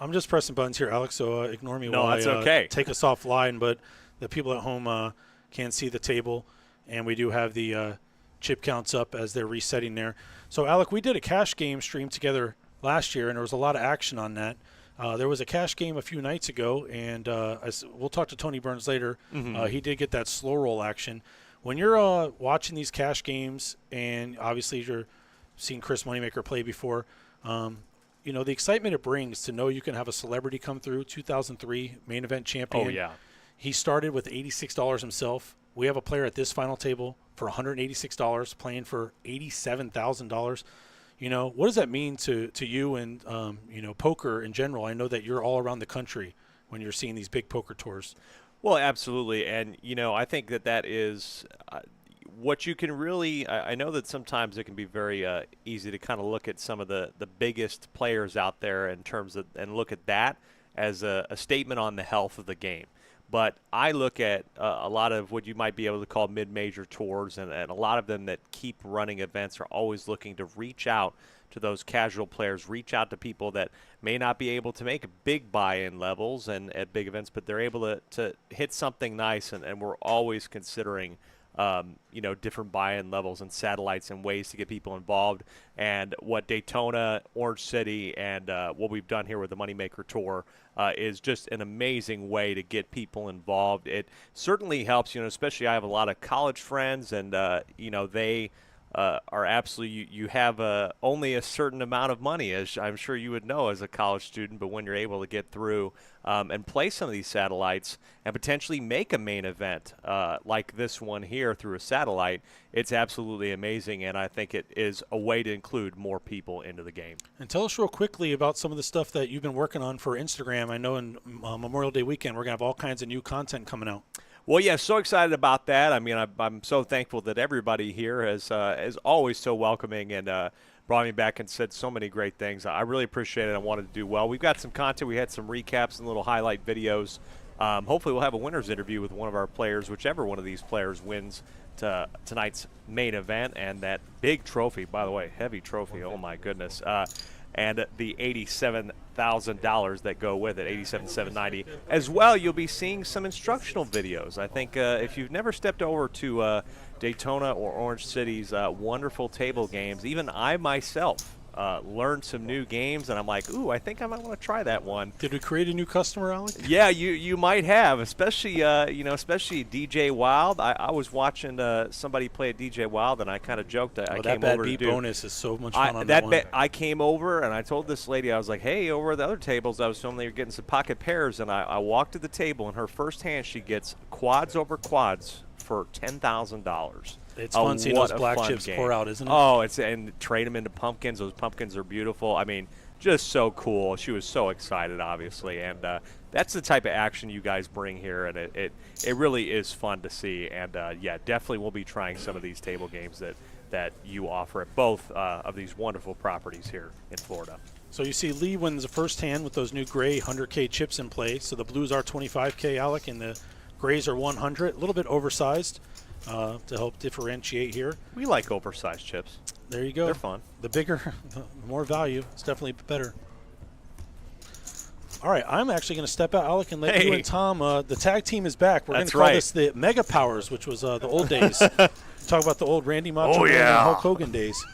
I'm just pressing buttons here, Alex, so ignore me No, while that's I okay. take us offline. But the people at home can't see the table, and we do have the chip counts up as they're resetting there. So, Alec, we did a cash game stream together last year, and there was a lot of action on that. There was a cash game a few nights ago, and we'll talk to Tony Burns later. Mm-hmm. He did get that slow roll action. When you're watching these cash games, and obviously you're seeing Chris Moneymaker play before, the excitement it brings to know you can have a celebrity come through, 2003 main event champion. Oh, yeah. He started with $86 himself. We have a player at this final table for $186 playing for $87,000. What does that mean to you and, poker in general? I know that you're all around the country when you're seeing these big poker tours. Well, absolutely. And, I think that is what you can really – I know that sometimes it can be very easy to kind of look at some of the biggest players out there in terms of – and look at that as a statement on the health of the game. But I look at a lot of what you might be able to call mid-major tours, and a lot of them that keep running events are always looking to reach out to those casual players, reach out to people that may not be able to make big buy-in levels and at big events, but they're able to hit something nice, and we're always considering different buy-in levels and satellites and ways to get people involved. And what Daytona, Orange City, and what we've done here with the Moneymaker Tour is just an amazing way to get people involved. It certainly helps, especially I have a lot of college friends, and, they are absolutely, you have only a certain amount of money, as I'm sure you would know as a college student, but when you're able to get through and play some of these satellites and potentially make a main event like this one here through a satellite, it's absolutely amazing, and I think it is a way to include more people into the game. And tell us real quickly about some of the stuff that you've been working on for Instagram. I know in Memorial Day weekend we're going to have all kinds of new content coming out. Well, yeah, so excited about that. I mean, I'm so thankful that everybody here is always so welcoming and brought me back and said so many great things. I really appreciate it. I wanted to do well. We've got some content. We had some recaps and little highlight videos. Hopefully we'll have a winner's interview with one of our players, whichever one of these players wins tonight's main event. And that big trophy, by the way, heavy trophy, oh my goodness. And the $87,000 that go with it, $87,790. As well, you'll be seeing some instructional videos. I think if you've never stepped over to Daytona or Orange City's wonderful table games, even I myself learned some new games, and I'm like, ooh, I think I might want to try that one. Did we create a new customer, Alec? Yeah, you might have, especially especially DJ Wild. I was watching somebody play a DJ Wild, and I kind of joked. I came that bad over beat to do, bonus is so much fun on that one. I came over, and I told this lady, I was like, hey, over at the other tables, I was filming, they were getting some pocket pairs, and I walked to the table, and her first hand, she gets quads over quads for $10,000. It's fun seeing those black chips pour out, isn't it? Oh, and trade them into pumpkins. Those pumpkins are beautiful. I mean, just so cool. She was so excited, obviously, and that's the type of action you guys bring here, and it really is fun to see. And yeah, definitely we'll be trying some of these table games that you offer at both of these wonderful properties here in Florida. So you see Lee wins the first hand with those new gray 100K chips in play. So the blues are 25K, Alec, and the grays are 100. A little bit oversized. To help differentiate here. We like oversized chips. There you go. They're fun. The bigger, the more value. It's definitely better. All right, I'm actually going to step out, Alec, and let you and Tom. The tag team is back. We're going to call this the Mega Powers, which was the old days. Talk about the old Randy Macho and Hulk Hogan days.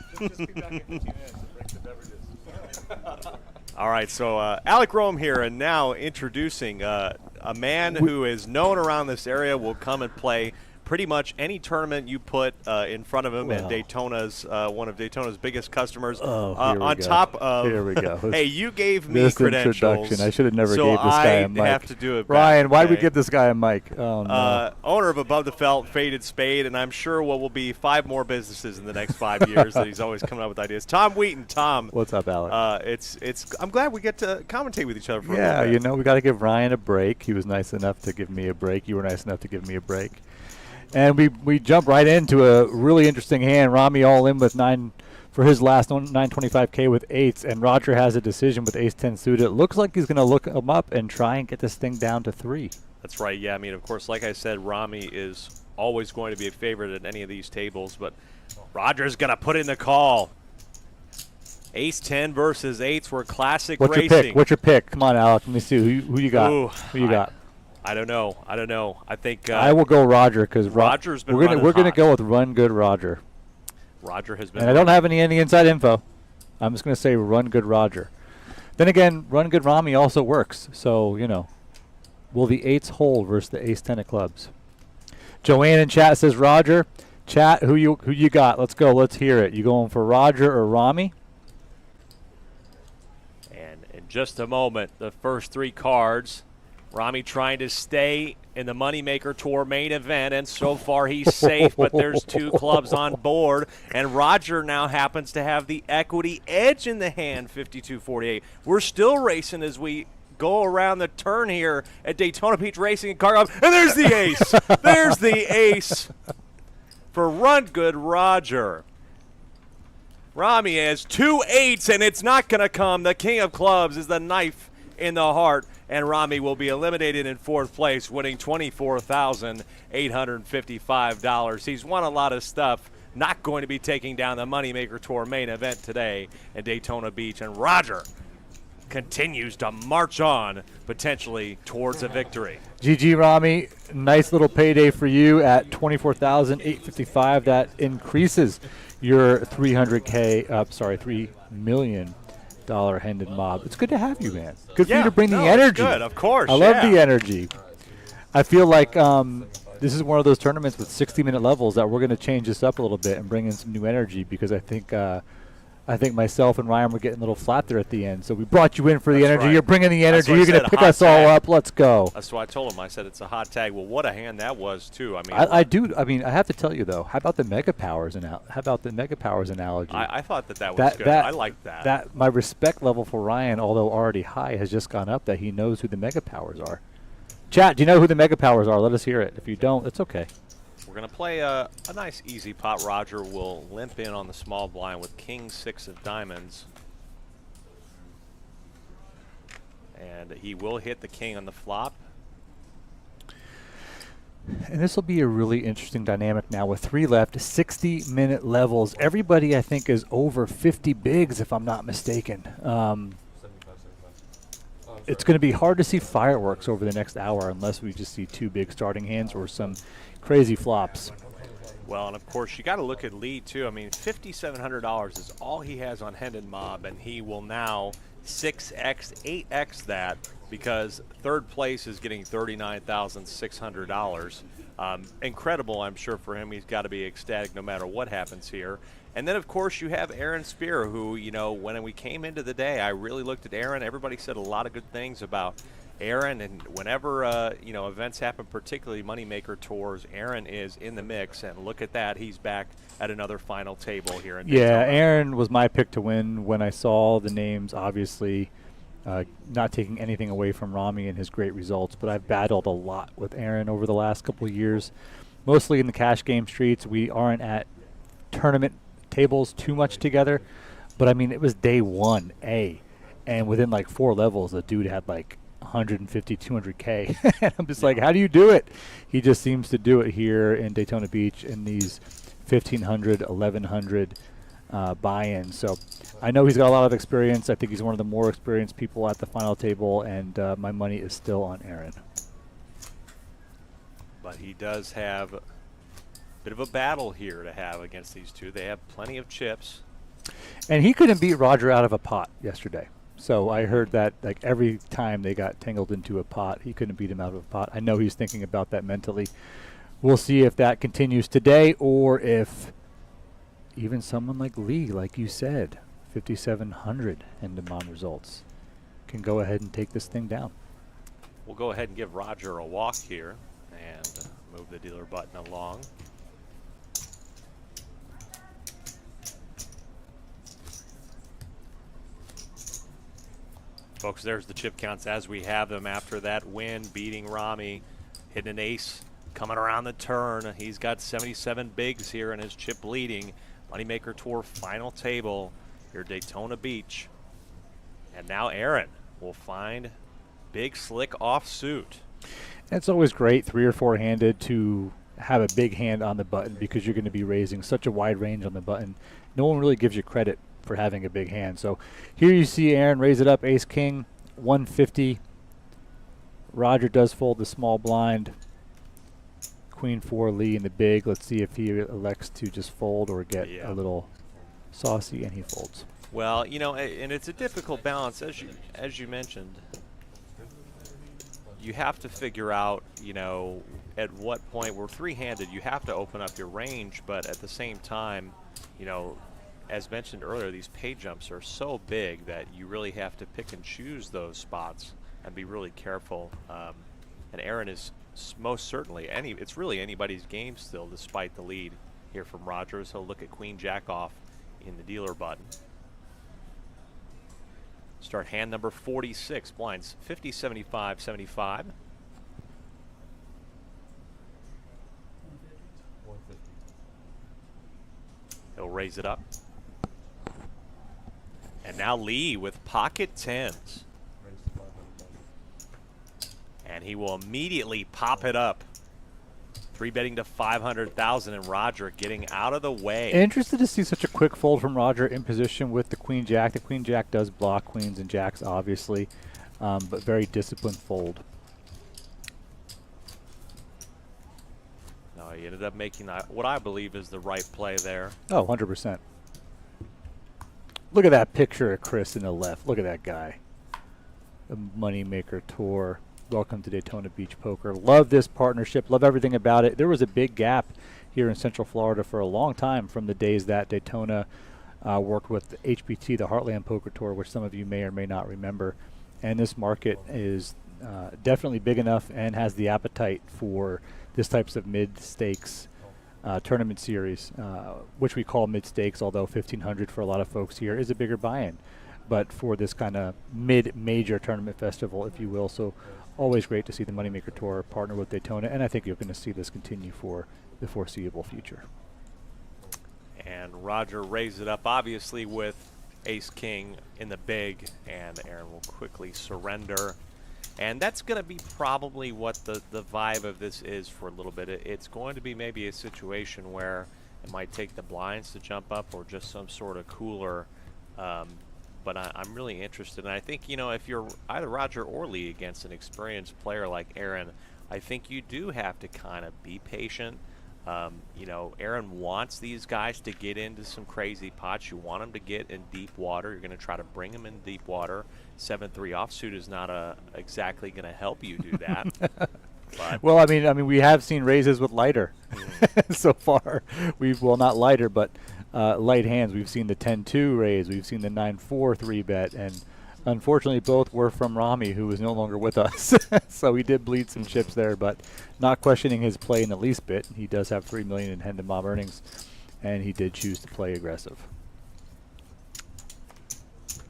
All right, so Alec Rome here, and now introducing a man who is known around this area, will come and play pretty much any tournament you put in front of him, and Daytona's one of Daytona's biggest customers. On top of, here we go. Hey, you gave me This credentials. introduction. I should have never so gave this guy a mic. I have to do it. Ryan, why did did we give this guy a mic? Oh, no. Owner of Above the Felt, Faded Spade, and I'm sure what will be 5 more businesses in the next 5 years that he's always coming up with ideas. Tom Wheaton, Tom. What's up, Alex? I'm glad we get to commentate with each other for a Yeah, little bit. we got to give Ryan a break. He was nice enough to give me a break. You were nice enough to give me a break. And we jump right into a really interesting hand. Rami all in with 9 for his last 925K with eights, and Roger has a decision with ace-10 suited. It looks like he's going to look him up and try and get this thing down to 3. That's right. Yeah, I mean, of course, like I said, Rami is always going to be a favorite at any of these tables, but Roger's going to put in the call. Ace-10 versus eights were classic What's racing. your pick? What's your pick? Come on, Alex. Let me see. Who you got? Ooh, who you got? I don't know. I think I will go Roger because Roger's been we're gonna hot. go with Run Good Roger. Roger has been. And I don't have any inside info. I'm just gonna say Run Good Roger. Then again, Run Good Rami also works. So will the eights hold versus the ace-10 of clubs? Joanne in chat says Roger. Chat, who you got? Let's go. Let's hear it. You going for Roger or Rami? And in just a moment, the first 3 cards. Rami trying to stay in the Moneymaker Tour main event, and so far he's safe, but there's 2 clubs on board, and Roger now happens to have the equity edge in the hand, 52-48. We're still racing as we go around the turn here at Daytona Beach Racing and Car Club, and there's the ace. There's the ace for Run Good Roger. Rami has 2 8s, and it's not going to come. The king of clubs is the knife in the heart, and Rami will be eliminated in 4th place, winning $24,855. He's won a lot of stuff. Not going to be taking down the Moneymaker Tour main event today in Daytona Beach, and Roger continues to march on, potentially towards a victory. GG Rami, nice little payday for you at $24,855. That increases your $3 million Hendon Mob. It's good to have you, man. Good for you to bring the energy. Good, of course. I love the energy. I feel like this is one of those tournaments with 60-minute levels that we're going to change this up a little bit and bring in some new energy because I think myself and Ryan were getting a little flat there at the end. So we brought you in for the energy. Right. You're bringing the energy. You're going to pick us all up. Let's go. That's what I told him. I said it's a hot tag. Well, what a hand that was, too. I mean, I have to tell you though. How about the Mega Powers analogy? I thought that was good. I liked that. That my respect level for Ryan, although already high, has just gone up. That he knows who the Mega Powers are. Chat, do you know who the Mega Powers are? Let us hear it. If you don't, it's okay. We're going to play a nice easy pot. Roger will limp in on the small blind with King 6 of diamonds. And he will hit the king on the flop. And this will be a really interesting dynamic now with 3 left, 60-minute levels. Everybody, I think, is over 50 bigs, if I'm not mistaken. It's going to be hard to see fireworks over the next hour unless we just see 2 big starting hands or some crazy flops. Well, and of course, you got to look at Lee, too. I mean, $5,700 is all he has on Hendon Mob, and he will now 6x, 8x that because 3rd place is getting $39,600. Incredible, I'm sure, for him. He's got to be ecstatic no matter what happens here. And then, of course, you have Aaron Spear, who, when we came into the day, I really looked at Aaron. Everybody said a lot of good things about Aaron, and whenever events happen, particularly Moneymaker Tours, Aaron is in the mix, and look at that, he's back at another final table here in Daytona. Yeah, Aaron was my pick to win when I saw the names, obviously not taking anything away from Rami and his great results, but I've battled a lot with Aaron over the last couple of years, mostly in the cash game streets. We aren't at tournament tables too much together, but I mean, it was day 1A, and within like 4 levels, the dude had like 150, 200K. And I'm just like, how do you do it? He just seems to do it here in Daytona Beach in these 1,500, 1,100 buy-ins. So I know he's got a lot of experience. I think he's one of the more experienced people at the final table, and my money is still on Aaron. But he does have a bit of a battle here to have against these two. They have plenty of chips. And he couldn't beat Roger out of a pot yesterday. So I heard that like every time they got tangled into a pot, he couldn't beat him out of a pot. I know he's thinking about that mentally we'll see if that continues today or if even someone like Lee, like you said, 5,700 end-of-mom results, can go ahead and take this thing down. We'll go ahead and give Roger a walk here and move the dealer button along. Folks, there's the chip counts as we have them after that win, beating Rami, hitting an ace, coming around the turn. He's got 77 bigs here in his chip leading. Moneymaker Tour final table here at Daytona Beach. And now Aaron will find big slick offsuit. It's always great 3 or 4 handed to have a big hand on the button because you're going to be raising such a wide range on the button. No one really gives you credit for having a big hand. So here you see Aaron raise it up, ace king, 150. Roger does fold the small blind. Queen 4 Lee in the big. Let's see if he elects to just fold or get a little saucy, and he folds. Well, you know, and it's a difficult balance, as you mentioned. You have to figure out, you know, at what point we're 3-handed, you have to open up your range, but at the same time, you know, as mentioned earlier, these pay jumps are so big that you really have to pick and choose those spots and be really careful. And Aaron is most certainly it's really anybody's game still, despite the lead here from Rogers. He'll look at Queen Jack off in the dealer button. Start hand number 46, blinds 50, 75, 75. He'll raise it up. And now Lee with pocket tens. And he will immediately pop it up. 3-betting to 500,000, and Roger getting out of the way. Interested to see such a quick fold from Roger in position with the Queen Jack. The Queen Jack does block queens and jacks, obviously, but very disciplined fold. No, he ended up making what I believe is the right play there. Oh, 100%. Look at that picture of Chris in the left. Look at that guy. The Moneymaker Tour. Welcome to Daytona Beach Poker. Love this partnership. Love everything about it. There was a big gap here in Central Florida for a long time from the days that Daytona worked with the HPT, the Heartland Poker Tour, which some of you may or may not remember. And this market is definitely big enough and has the appetite for this types of mid-stakes tournament series, which we call mid-stakes, although 1,500 for a lot of folks here is a bigger buy-in. But for this kind of mid-major tournament festival, if you will. So always great to see the Moneymaker Tour partner with Daytona, and I think you're going to see this continue for the foreseeable future. And Roger raised it up, obviously, with ace-king in the big, and Aaron will quickly surrender. And that's going to be probably what the vibe of this is for a little bit. It's going to be maybe a situation where it might take the blinds to jump up or just some sort of cooler. But I'm really interested. And I think, you know, if you're either Roger or Lee against an experienced player like Aaron, I think you do have to kind of be patient. You know, Aaron wants these guys to get into some crazy pots. You want them to get in deep water. You're going to try to bring them in deep water. 7-3 offsuit is not exactly going to help you do that. But well, I mean, we have seen raises with lighter so far. Not lighter, but light hands. We've seen the 10-2 raise. We've seen the 9-4 3-bet, and unfortunately, both were from Rami, who is no longer with us. So he did bleed some chips there, but not questioning his play in the least bit. He does have $3 million in hand-to-mob earnings, and he did choose to play aggressive.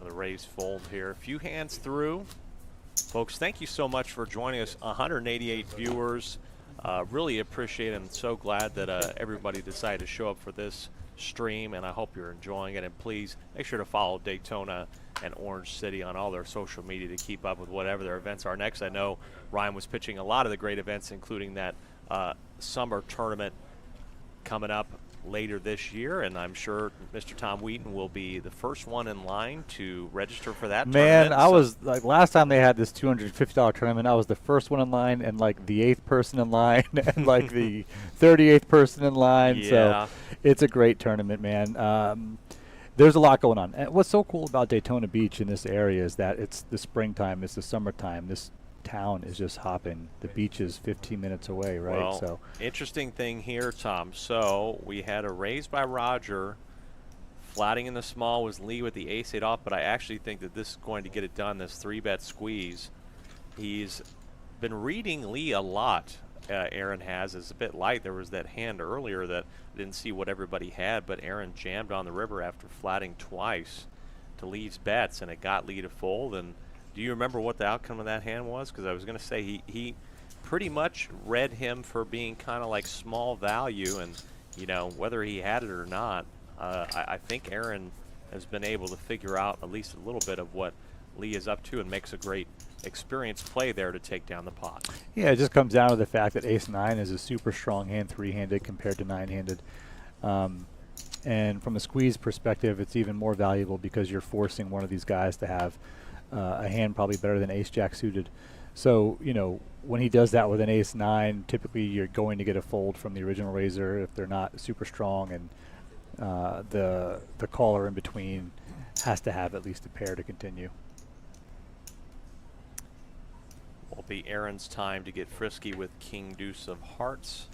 Another raise fold here. A few hands through. Folks, thank you so much for joining us. 188 viewers. Really appreciate it. I'm so glad that everybody decided to show up for this stream, and I hope you're enjoying it. And please make sure to follow Daytona and Orange City on all their social media to keep up with whatever their events are next. I know Ryan was pitching a lot of the great events, including that summer tournament coming up later this year, and I'm sure Mr. Tom Wheaton will be the first one in line to register for that tournament. Man, I was like, last time they had this $250 tournament, I was the first one in line and like the 8th person in line and like the 38th person in line. Yeah. So it's a great tournament, man. There's a lot going on. And what's so cool about Daytona Beach in this area is that it's the springtime, it's the summertime. This town is just hopping. The beach is 15 minutes away, right? Well, So interesting thing here, Tom. So we had a raise by Roger. Flatting in the small was Lee with the ace-8 off, but I actually think that this is going to get it done, this 3-bet squeeze. He's been reading Lee a lot. Aaron has. It's a bit light. There was that hand earlier that I didn't see what everybody had, but Aaron jammed on the river after flatting twice to Lee's bets, and it got Lee to fold. And do you remember what the outcome of that hand was? Because I was going to say he pretty much read him for being kind of like small value, and you know, whether he had it or not, I think Aaron has been able to figure out at least a little bit of what Lee is up to and makes a great experienced play there to take down the pot. yeah, it just comes down to the fact that ace-9 is a super strong hand, 3-handed compared to 9-handed. And from a squeeze perspective, it's even more valuable because you're forcing one of these guys to have a hand probably better than ace-jack suited. So, you know, when he does that with an ace-9, typically you're going to get a fold from the original raiser if they're not super strong, and the caller in between has to have at least a pair to continue. Will be Aaron's time to get frisky with king deuce of hearts.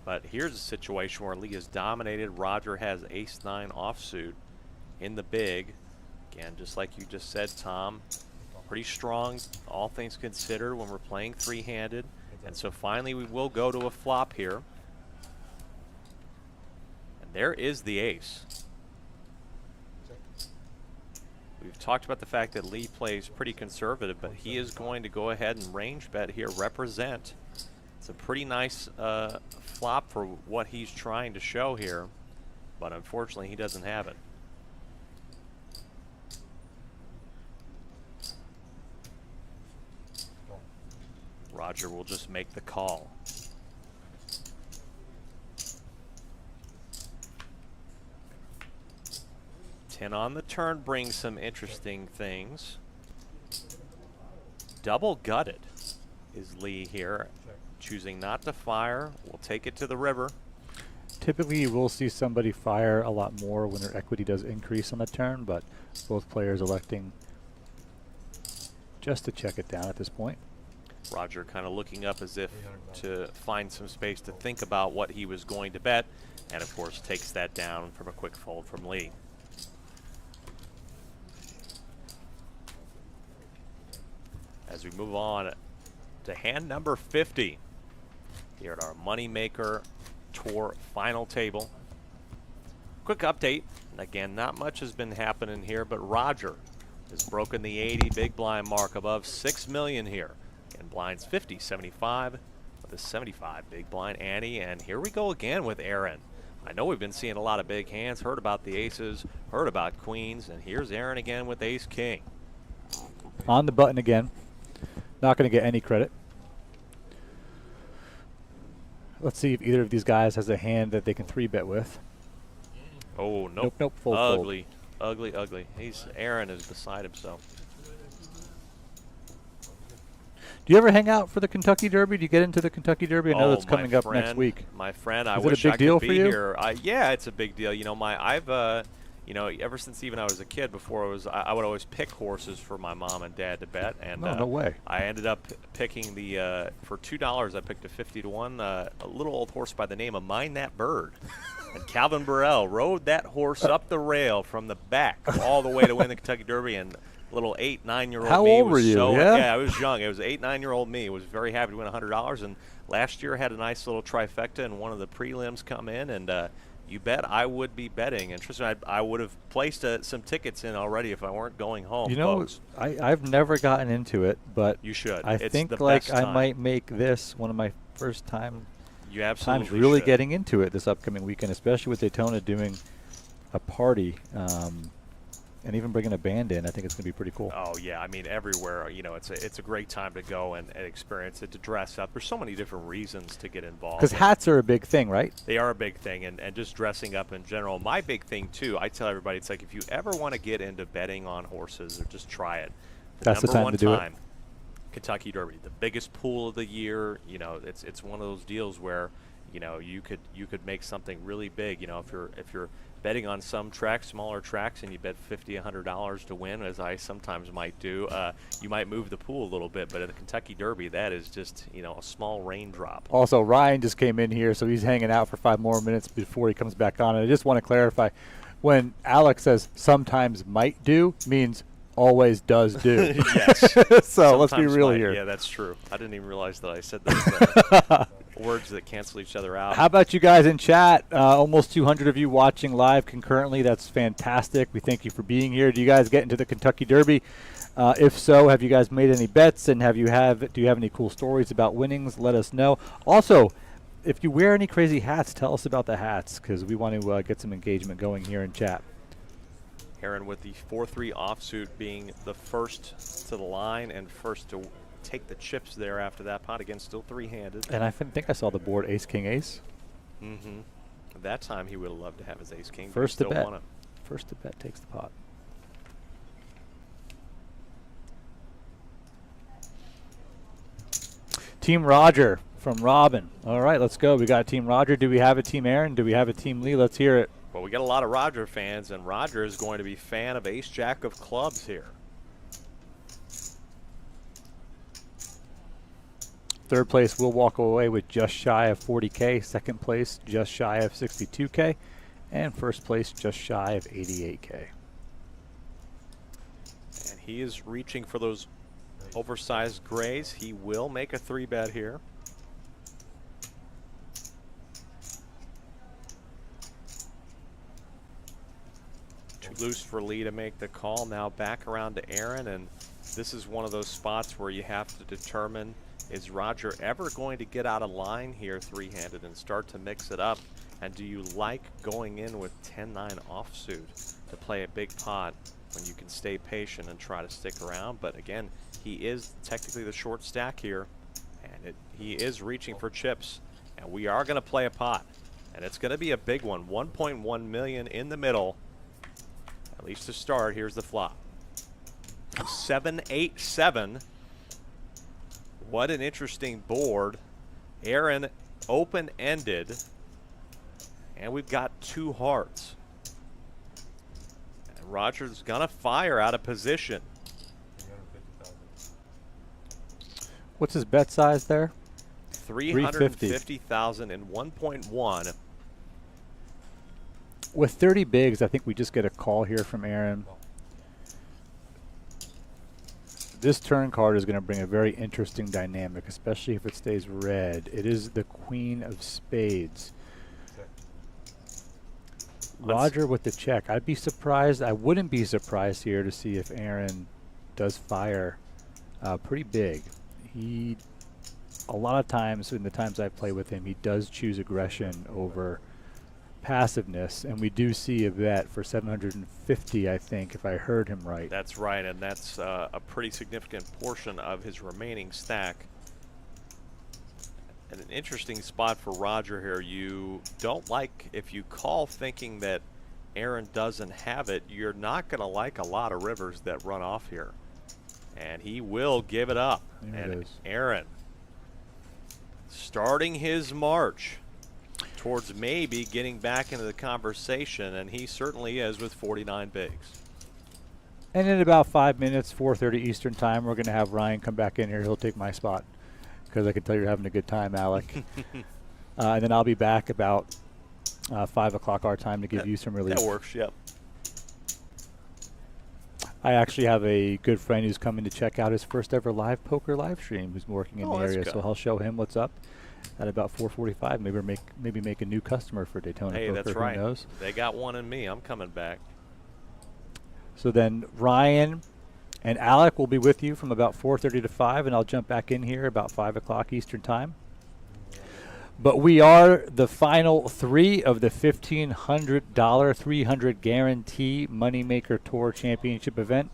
But here's a situation where Lee is dominated. Roger has ace-9 offsuit in the big. Again, just like you just said, Tom, pretty strong, all things considered, when we're playing 3-handed. And so finally we will go to a flop here. And there is the ace. We've talked about the fact that Lee plays pretty conservative, but he is going to go ahead and range bet here, represent. It's a pretty nice flop for what he's trying to show here, but unfortunately he doesn't have it. Roger will just make the call. On the turn brings some interesting things. Double gutted is Lee here, choosing not to fire. We'll take it to the river. Typically you will see somebody fire a lot more when their equity does increase on the turn, but both players electing just to check it down at this point. Roger kind of looking up as if to find some space to think about what he was going to bet, and of course takes that down from a quick fold from Lee. As we move on to hand number 50 here at our Moneymaker Tour final table. Quick update. Again, not much has been happening here, but Roger has broken the 80 big blind mark above 6 million here. And blinds 50, 75 with a 75 big blind ante. And here we go again with Aaron. I know we've been seeing a lot of big hands, heard about the aces, heard about queens, and here's Aaron again with ace king. On the button again. Not going to get any credit. Let's see if either of these guys has a hand that they can 3-bet with. Oh, nope. Nope, fold, ugly, ugly, ugly. Aaron is beside himself. Do you ever hang out for the Kentucky Derby? Do you get into the Kentucky Derby? I know that's coming up next week. My friend, I Is it a wish big I deal could for be you? here. Yeah, it's a big deal. You know, I've you know, ever since even I was a kid, before I would always pick horses for my mom and dad to bet, and No way. I ended up picking the for $2. I picked a 50-1 a little old horse by the name of Mind That Bird, and Calvin Burrell rode that horse up the rail from the back all the way to win the Kentucky Derby. And little 8, 9-year-old How me old were was you? so Yeah? I was young. It was 8, 9-year-old me was very happy to win $100, and last year had a nice little trifecta, and one of the prelims come in, and you bet I would be betting. And Tristan, I would have placed some tickets in already if I weren't going home. You know, folks. I've never gotten into it, but You should. I It's think the like best I time. might make this one of my first You times absolutely really should. getting into it this upcoming weekend, especially with Daytona doing a party and even bringing a band in. I think it's going to be pretty cool. Oh yeah, I mean everywhere. You know, it's a great time to go and experience it, to dress up. There's so many different reasons to get involved. Because hats are a big thing, right? They are a big thing, and just dressing up in general. My big thing too, I tell everybody, it's like if you ever want to get into betting on horses, or just try it. That's the number time one to do it. time, Kentucky Derby, the biggest pool of the year. You know, it's one of those deals where you know, you could make something really big. You know, if you're betting on some tracks, smaller tracks, and you bet $50, $100 to win, as I sometimes might do, you might move the pool a little bit. But at the Kentucky Derby, that is just, you know, a small raindrop. Also, Ryan just came in here, so he's hanging out for 5 more minutes before he comes back on. And I just want to clarify, when Alex says sometimes might do, means always does do. Yes. So let's be real might. here. Yeah, that's true. I didn't even realize that I said those words that cancel each other out. How about you guys in chat? Almost 200 of you watching live concurrently. That's fantastic. We thank you for being here. Do you guys get into the Kentucky Derby? If so, have you guys made any bets, and do you have any cool stories about winnings? Let us know. Also, if you wear any crazy hats, tell us about the hats, because we want to get some engagement going here in chat. Aaron with the 4-3 offsuit being the first to the line and first to take the chips there after that pot. Again, still three-handed. And I think I saw the board ace, king, ace. Mm-hmm. That time he would have loved to have his ace, king. First to bet. Won it. First to bet takes the pot. Team Roger from Robin. All right, let's go. We got Team Roger. Do we have a Team Aaron? Do we have a Team Lee? Let's hear it. Well, we got a lot of Roger fans, and Roger is going to be fan of ace-jack of clubs here. Third place will walk away with just shy of 40K. Second place, just shy of 62K. And first place, just shy of 88K. And he is reaching for those oversized grays. He will make a 3-bet here. Too loose for Lee to make the call. Now back around to Aaron, and this is one of those spots where you have to determine, is Roger ever going to get out of line here three-handed and start to mix it up? And do you like going in with 10-9 offsuit to play a big pot when you can stay patient and try to stick around? But again, he is technically the short stack here, and he is reaching for chips. And we are going to play a pot, and it's going to be a big one. 1.1 million in the middle, at least to start. Here's the flop. 7-8-7. What an interesting board. Aaron open-ended, and we've got 2 hearts. And Roger's gonna fire out of position. What's his bet size there? 350,000 and 1.1. With 30 bigs, I think we just get a call here from Aaron. This turn card is going to bring a very interesting dynamic, especially if it stays red. It is the Queen of Spades. Roger with the check. I'd be surprised. I wouldn't be surprised here to see if Aaron does fire pretty big. A lot of times, in the times I play with him, he does choose aggression over passiveness, and we do see a bet for 750, I think, if I heard him right. That's right, and that's a pretty significant portion of his remaining stack. And an interesting spot for Roger here. You don't like, if you call thinking that Aaron doesn't have it, you're not going to like a lot of rivers that run off here. And he will give it up. There and it is. Aaron starting his march towards maybe getting back into the conversation, and he certainly is with 49 bigs. And in about 5 minutes, 4:30 Eastern time, we're going to have Ryan come back in here. He'll take my spot, because I can tell you're having a good time, Alec. And then I'll be back about 5 o'clock our time to give you some relief. That works, yep. I actually have a good friend who's coming to check out his first ever live poker live stream, who's working in the that's area, good. so I'll show him what's up at about 4:45. Maybe make a new customer for Daytona Hey, Poker. that's Who right. knows? They got one in me. I'm coming back. So then Ryan and Alec will be with you from about 4:30 to 5, and I'll jump back in here about 5 o'clock Eastern time. But we are the final 3 of the $1,500 300 guarantee Moneymaker Tour Championship event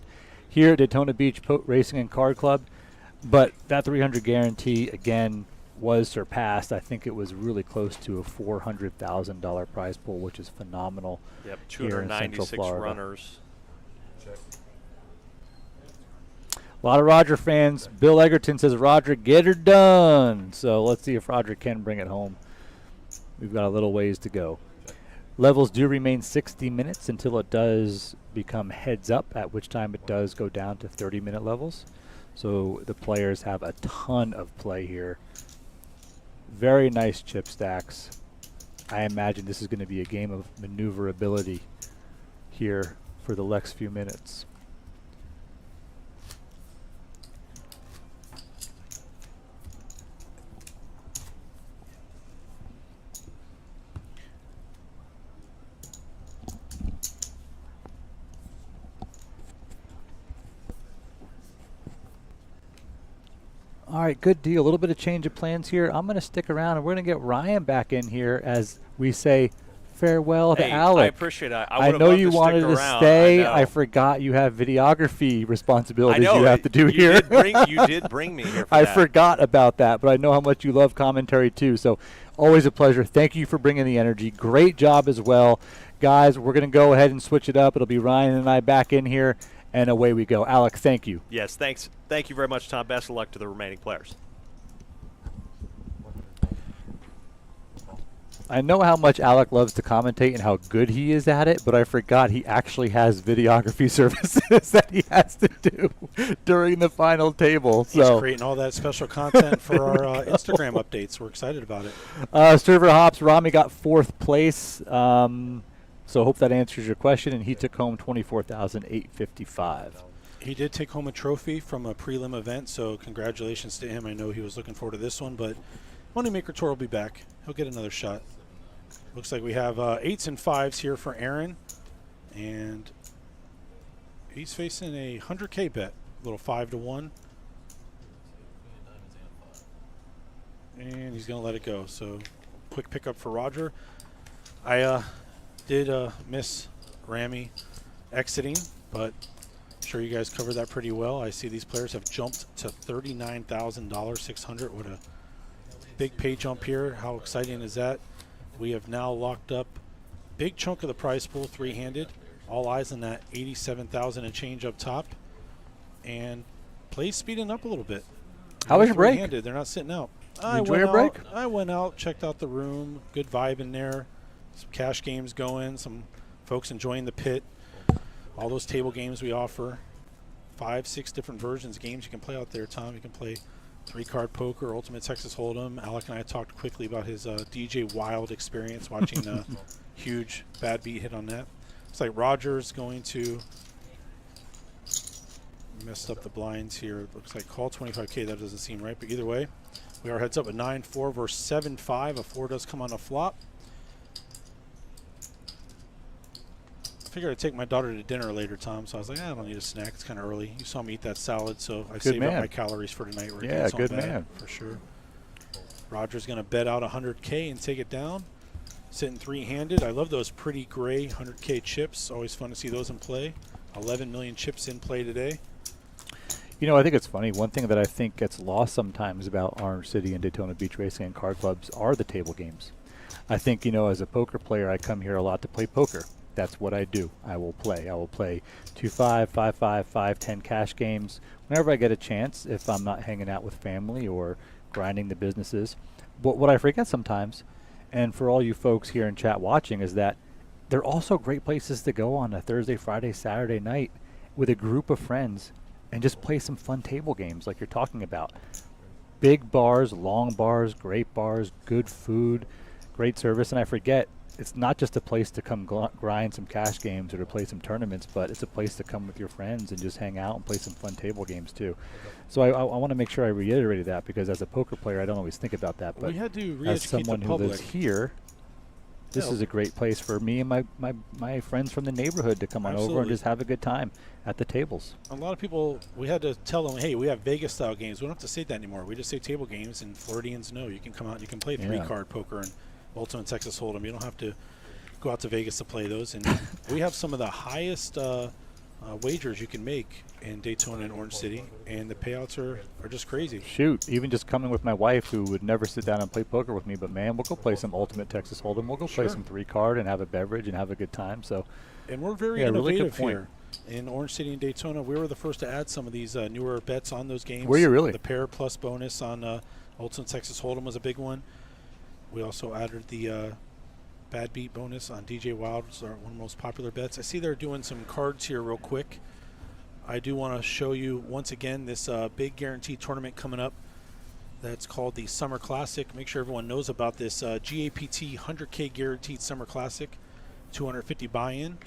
here at Daytona Beach Racing and Card Club. But that 300 guarantee, again, was surpassed. I think it was really close to a $400,000 prize pool, which is phenomenal. Yep, here in Central 296 Florida. runners. A lot of Roger fans. Bill Egerton says, Roger, get her done. So let's see if Roger can bring it home. We've got a little ways to go. Levels do remain 60 minutes until it does become heads up, at which time it does go down to 30-minute levels. So the players have a ton of play here. Very nice chip stacks. I imagine this is going to be a game of maneuverability here for the next few minutes. All right, good deal. A little bit of change of plans here. I'm going to stick around, and we're going to get Ryan back in here as we say farewell to Alec. I appreciate it. I know you wanted to stay. I forgot you have videography responsibilities you have to do here. You did bring me here for I that. forgot about that, but I know how much you love commentary too. So always a pleasure. Thank you for bringing the energy. Great job as well. Guys, we're going to go ahead and switch it up. It'll be Ryan and I back in here, and away we go. Alec, thank you. Yes, thanks. Thank you very much, Tom. Best of luck to the remaining players. I know how much Alec loves to commentate and how good he is at it, but I forgot he actually has videography services that he has to do during the final table. He's creating all that special content for our Instagram updates. We're excited about it. Server Hops, Rami got 4th place. So hope that answers your question, and he took home $24,855. He did take home a trophy from a prelim event, so congratulations to him. I know he was looking forward to this one, but Moneymaker Tour will be back. He'll get another shot. Looks like we have 8s and 5s here for Aaron, and he's facing a 100K bet, a little 5-1, and he's going to let it go. So quick pickup for Roger. I did miss Rami exiting, but I'm sure you guys covered that pretty well. I see these players have jumped to $39,000, 600. What a big pay jump here. How exciting is that? We have now locked up big chunk of the prize pool, 3-handed. All eyes on that 87,000 and change up top. And play speeding up a little bit. How was your break? They're not sitting out. Enjoy your break? I went out, checked out the room. Good vibe in there. Some cash games going. Some folks enjoying the pit. All those table games we offer. 5, 6 different versions, games you can play out there, Tom. You can play 3-card poker, Ultimate Texas Hold'em. Alec and I talked quickly about his DJ Wild experience, watching a huge bad beat hit on that. Looks like Roger's going to messed up the blinds here. It looks like call 25K. That doesn't seem right, but either way, we are heads up at 9-4 versus 7-5. A 4 does come on a flop. I figured I'd take my daughter to dinner later, Tom, so I was like, I don't need a snack. It's kind of early. You saw me eat that salad, so I saved up my calories for tonight. Yeah, good man. For sure. Roger's going to bet out 100K and take it down. Sitting 3-handed. I love those pretty gray 100K chips. Always fun to see those in play. 11 million chips in play today. You know, I think it's funny. One thing that I think gets lost sometimes about Orange City and Daytona Beach Racing and card clubs are the table games. I think, you know, as a poker player, I come here a lot to play poker. That's what I do. I will play. I will play 2-5, 5-5, 5-10 cash games whenever I get a chance, if I'm not hanging out with family or grinding the businesses. But what I forget sometimes, and for all you folks here in chat watching, is that they're also great places to go on a Thursday, Friday, Saturday night with a group of friends and just play some fun table games like you're talking about. Big bars, long bars, great bars, good food, great service. And I forget, it's not just a place to come grind some cash games or to play some tournaments, but it's a place to come with your friends and just hang out and play some fun table games too. So I want to make sure I reiterated that, because as a poker player, I don't always think about that. But we had to as someone who lives here, this is a great place for me and my friends from the neighborhood to come on over and just have a good time at the tables. A lot of people, we had to tell them, hey, we have Vegas-style games. We don't have to say that anymore. We just say table games, and Floridians know you can come out and you can play 3-card poker and Ultimate Texas Hold'em. You don't have to go out to Vegas to play those. And we have some of the highest wagers you can make in Daytona and Orange City, and the payouts are just crazy. Shoot, even just coming with my wife, who would never sit down and play poker with me, but man, we'll go play some Ultimate Texas Hold'em. We'll go play some 3-card and have a beverage and have a good time. So, and we're very innovative here in Orange City and Daytona. We were the first to add some of these newer bets on those games. Were you really? The pair plus bonus on Ultimate Texas Hold'em was a big one. We also added the bad beat bonus on DJ Wild. It's one of the most popular bets. I see they're doing some cards here real quick. I do want to show you once again this big guaranteed tournament coming up that's called the Summer Classic. Make sure everyone knows about this GAPT 100K guaranteed Summer Classic, 250 buy-in,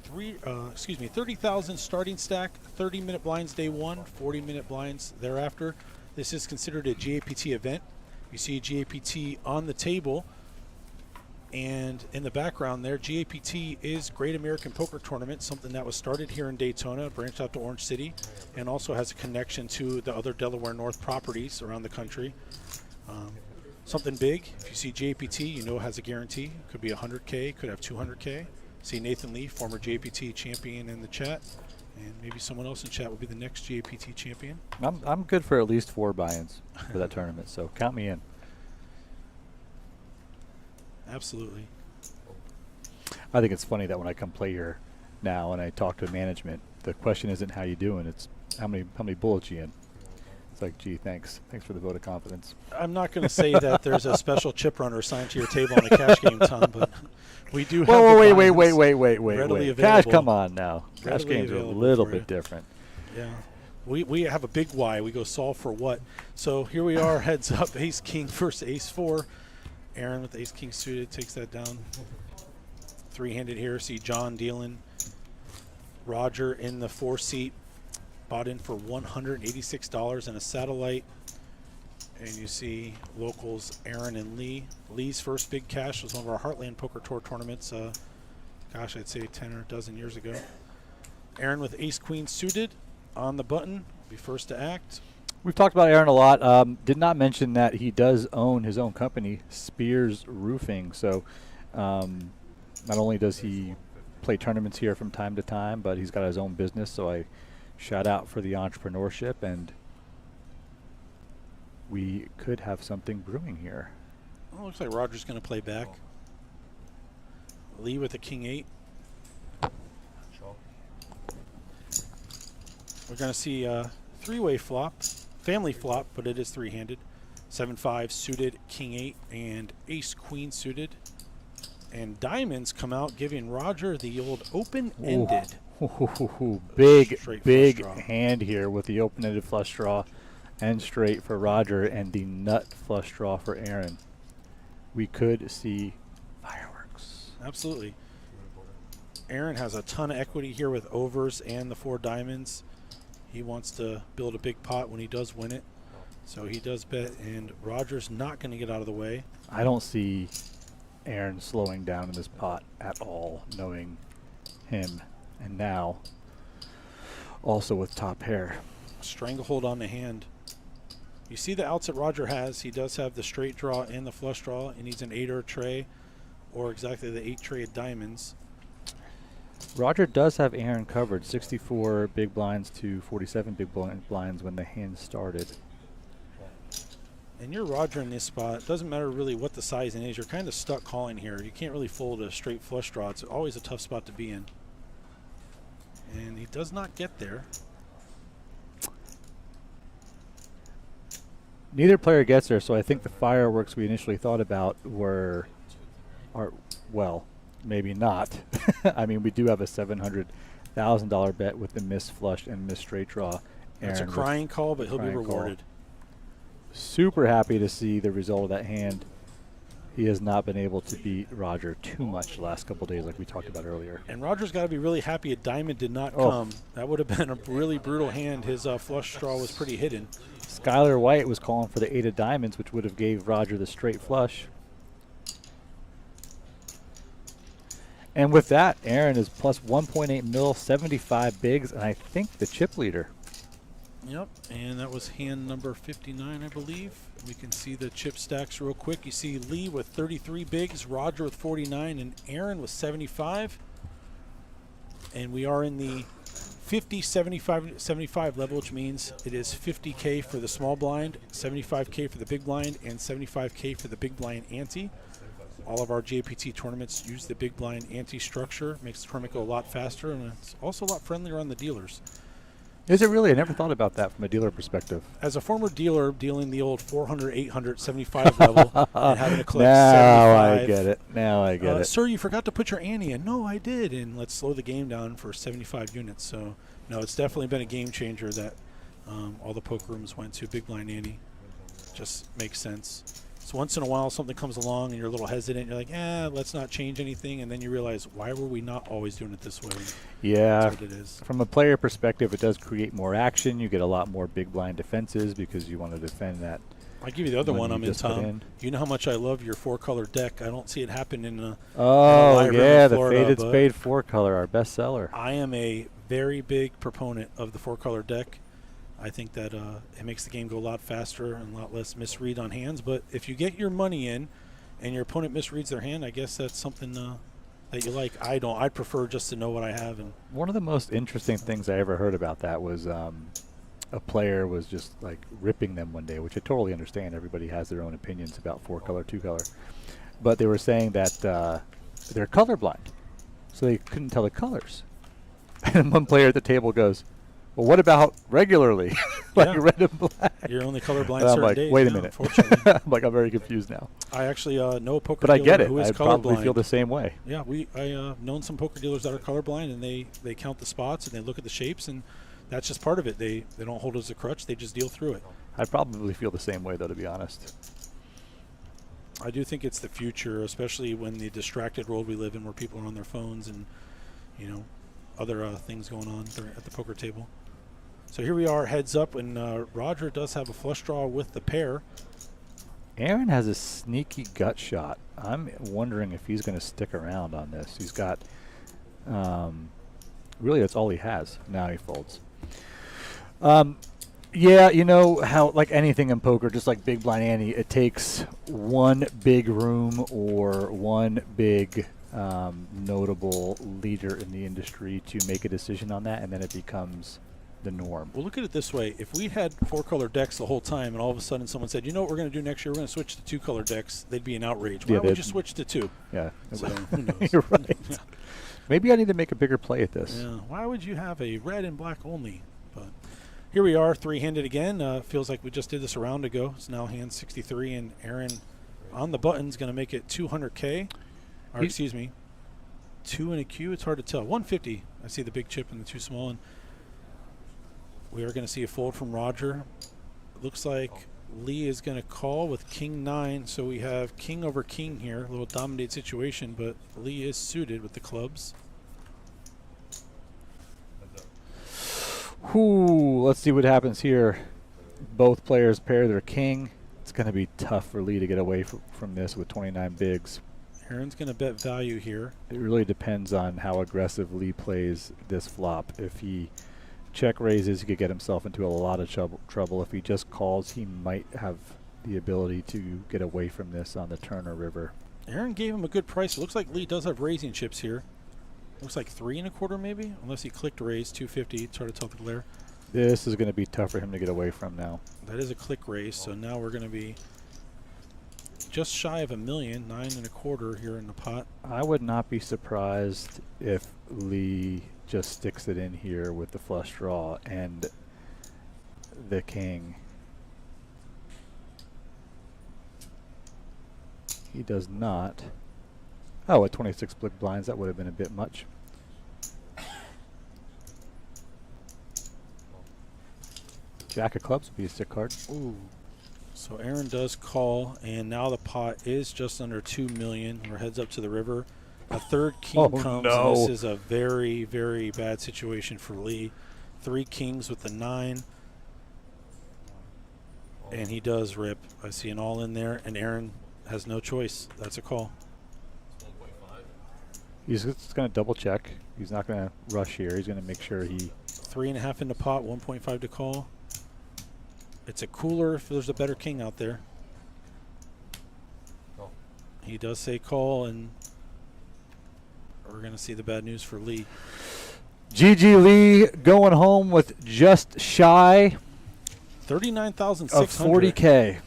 30,000 starting stack, 30-minute blinds day one, 40-minute blinds thereafter. This is considered a GAPT event. You see GAPT on the table, and in the background there, GAPT is Great American Poker Tournament, something that was started here in Daytona, branched out to Orange City, and also has a connection to the other Delaware North properties around the country. Something big. If you see GAPT, you know it has a guarantee. Could be 100K, could have 200K. See Nathan Lee, former GAPT champion, in the chat, and maybe someone else in chat will be the next GAPT champion. I'm good for at least 4 buy-ins for that tournament, so count me in. Absolutely. I think it's funny that when I come play here now and I talk to management, the question isn't how you doing, it's how many bullets you in. It's like, gee, thanks for the vote of confidence. I'm not going to say that there's a special chip runner assigned to your table on a cash game, Tom, but we do have Wait, readily Cash, available. come on now. Cash Readily games are a available little for bit you. different. Yeah. We have a big why. We go solve for what. So here we are, heads up, ace king versus ace 4. Aaron with ace king suited takes that down. 3-handed here. See John dealing. Roger in the 4 seat, bought in for $186 and a satellite. And you see locals Aaron and Lee. Lee's first big cash was one of our Heartland Poker Tour tournaments. Gosh, I'd say 10 or a dozen years ago. Aaron with ace queen suited on the button, be first to act. We've talked about Aaron a lot. Did not mention that he does own his own company, Spears Roofing. So not only does he play tournaments here from time to time, but he's got his own business. So I shout out for the entrepreneurship, and we could have something brewing here. Well, looks like Roger's going to play back. Lee with the king 8. We're going to see a 3-way flop, family flop, but it is 3-handed. 7-5 suited, king 8, and ace queen suited. And diamonds come out, giving Roger the old open-ended. Big Straight flush draw. hand here with the open-ended flush draw and straight for Roger, and the nut flush draw for Aaron. We could see fireworks. Absolutely. Aaron has a ton of equity here with overs and the 4 diamonds. He wants to build a big pot when he does win it. So he does bet, and Roger's not going to get out of the way. I don't see Aaron slowing down in this pot at all, knowing him. And now, also with top pair. Stranglehold on the hand. You see the outs that Roger has. He does have the straight draw and the flush draw. He needs an 8 or a tray, or exactly the 8 tray of diamonds. Roger does have Aaron covered, 64 big blinds to 47 big blinds when the hand started. And you're Roger in this spot. It doesn't matter really what the sizing is. You're kind of stuck calling here. You can't really fold a straight flush draw. It's always a tough spot to be in. And he does not get there. Neither player gets there, so I think the fireworks we initially thought about are well, maybe not. I mean, we do have a $700,000 bet with the missed flush and missed straight draw. It's a Aaron crying call, but he'll be crying call. rewarded. Super happy to see the result of that hand. He has not been able to beat Roger too much the last couple days, like we talked about earlier. And Roger's got to be really happy a diamond did not come. That would have been a really brutal hand. His flush draw was pretty hidden. Skylar White was calling for the 8 of diamonds, which would have gave Roger the straight flush. And with that, Aaron is plus 1.8 mil, 75 bigs, and I think the chip leader. Yep, and that was hand number 59, I believe. We can see the chip stacks real quick. You see Lee with 33 bigs, Roger with 49, and Aaron with 75. And we are in the 50, 75, 75 level, which means it is 50K for the small blind, 75K for the big blind, and 75K for the big blind ante. All of our JPT tournaments use the big blind ante structure. Makes the tournament go a lot faster, and it's also a lot friendlier on the dealers. Is it really? I never thought about that from a dealer perspective. As a former dealer dealing the old 400, 800, 75 level and having to collect Now 75. I get it. Now I get it. Sir, you forgot to put your ante in. No, I did. And let's slow the game down for 75 units. So, no, it's definitely been a game changer that all the poker rooms went to. Big blind ante. Just makes sense. So once in a while something comes along and you're a little hesitant. You're like, let's not change anything. And then you realize, why were we not always doing it this way? Yeah. That's what it is. From a player perspective, it does create more action. You get a lot more big blind defenses because you want to defend that. I'll give you the other money one I'm you in, just put Tom. in. You know how much I love your 4-color deck. I don't see it happen in a Oh, live room yeah, in the Florida, Faded but Spade 4-color, our best seller. I am a very big proponent of the 4-color deck. I think that it makes the game go a lot faster and a lot less misread on hands. But if you get your money in and your opponent misreads their hand, I guess that's something that you like. I don't. I'd prefer just to know what I have. And one of the most interesting things I ever heard about that was a player was just like ripping them one day, which I totally understand. Everybody has their own opinions about 4-color, 2-color. But they were saying that they're colorblind, so they couldn't tell the colors. And one player at the table goes, well, what about regularly? Like red and black. You're only colorblind I'm certain like, days. wait a now, minute. unfortunately. I'm like, I'm very confused now. I actually know a poker But I dealer get it. who is I probably colorblind. feel the same way. Yeah, I known some poker dealers that are colorblind, and they count the spots and they look at the shapes, and that's just part of it. They don't hold it as a crutch. They just deal through it. I probably feel the same way, though, to be honest. I do think it's the future, especially when the distracted world we live in, where people are on their phones and other things going on at the poker table. So here we are, heads up, and Roger does have a flush draw with the pair. Aaron has a sneaky gut shot. I'm wondering if he's going to stick around on this. He's got, really, that's all he has. Now he folds. Yeah, you know how, like anything in poker, just like big blind ante, it takes one big room or one big notable leader in the industry to make a decision on that, and then it becomes the norm. Well, look at it this way. If we had 4-color decks the whole time and all of a sudden someone said, you know what we're going to do next year? We're going to switch to 2-color decks, they'd be an outrage. Why would you switch to 2? Yeah. So, who knows? You're right. Maybe I need to make a bigger play at this. Yeah. Why would you have a red and black only? But here we are, 3-handed again. Feels like we just did this a round ago. It's now hand 63, and Aaron on the button's going to make it 200K. Or excuse me, 2 and a Q. It's hard to tell. 150. I see the big chip and the 2 small, and we are going to see a fold from Roger. Looks like Lee is going to call with King 9, so we have King over King here, a little dominate situation, but Lee is suited with the clubs. Ooh, let's see what happens here. Both players pair their king. It's going to be tough for Lee to get away from this with 29 bigs. Aaron's going to bet value here. It really depends on how aggressive Lee plays this flop. If he check raises, he could get himself into a lot of trouble. If he just calls, he might have the ability to get away from this on the turn or river. Aaron gave him a good price. It looks like Lee does have raising chips here. Looks like 3 1/4 maybe, unless he clicked raise 250. It's hard to tell the glare. This is going to be tough for him to get away from now. That is a click raise, so now we're going to be just shy of $1 million, 9 1/4 here in the pot. I would not be surprised if Lee just sticks it in here with the flush draw and the king. He does not. Oh, at 26 big blinds, that would have been a bit much. Jack of clubs would be a stick card. Ooh. So Aaron does call, and now the pot is just under 2 million. We're heads up to the river. A third king comes, no. and this is a very, very bad situation for Lee. 3 kings with the 9. And he does rip. I see an all in there, and Aaron has no choice. That's a call. He's just going to double check. He's not going to rush here. He's going to make sure he... 3.5 in the pot, 1.5 to call. It's a cooler if there's a better king out there. He does say call, and we're going to see the bad news for Lee. GG Lee going home with just shy 39,600 of 40K.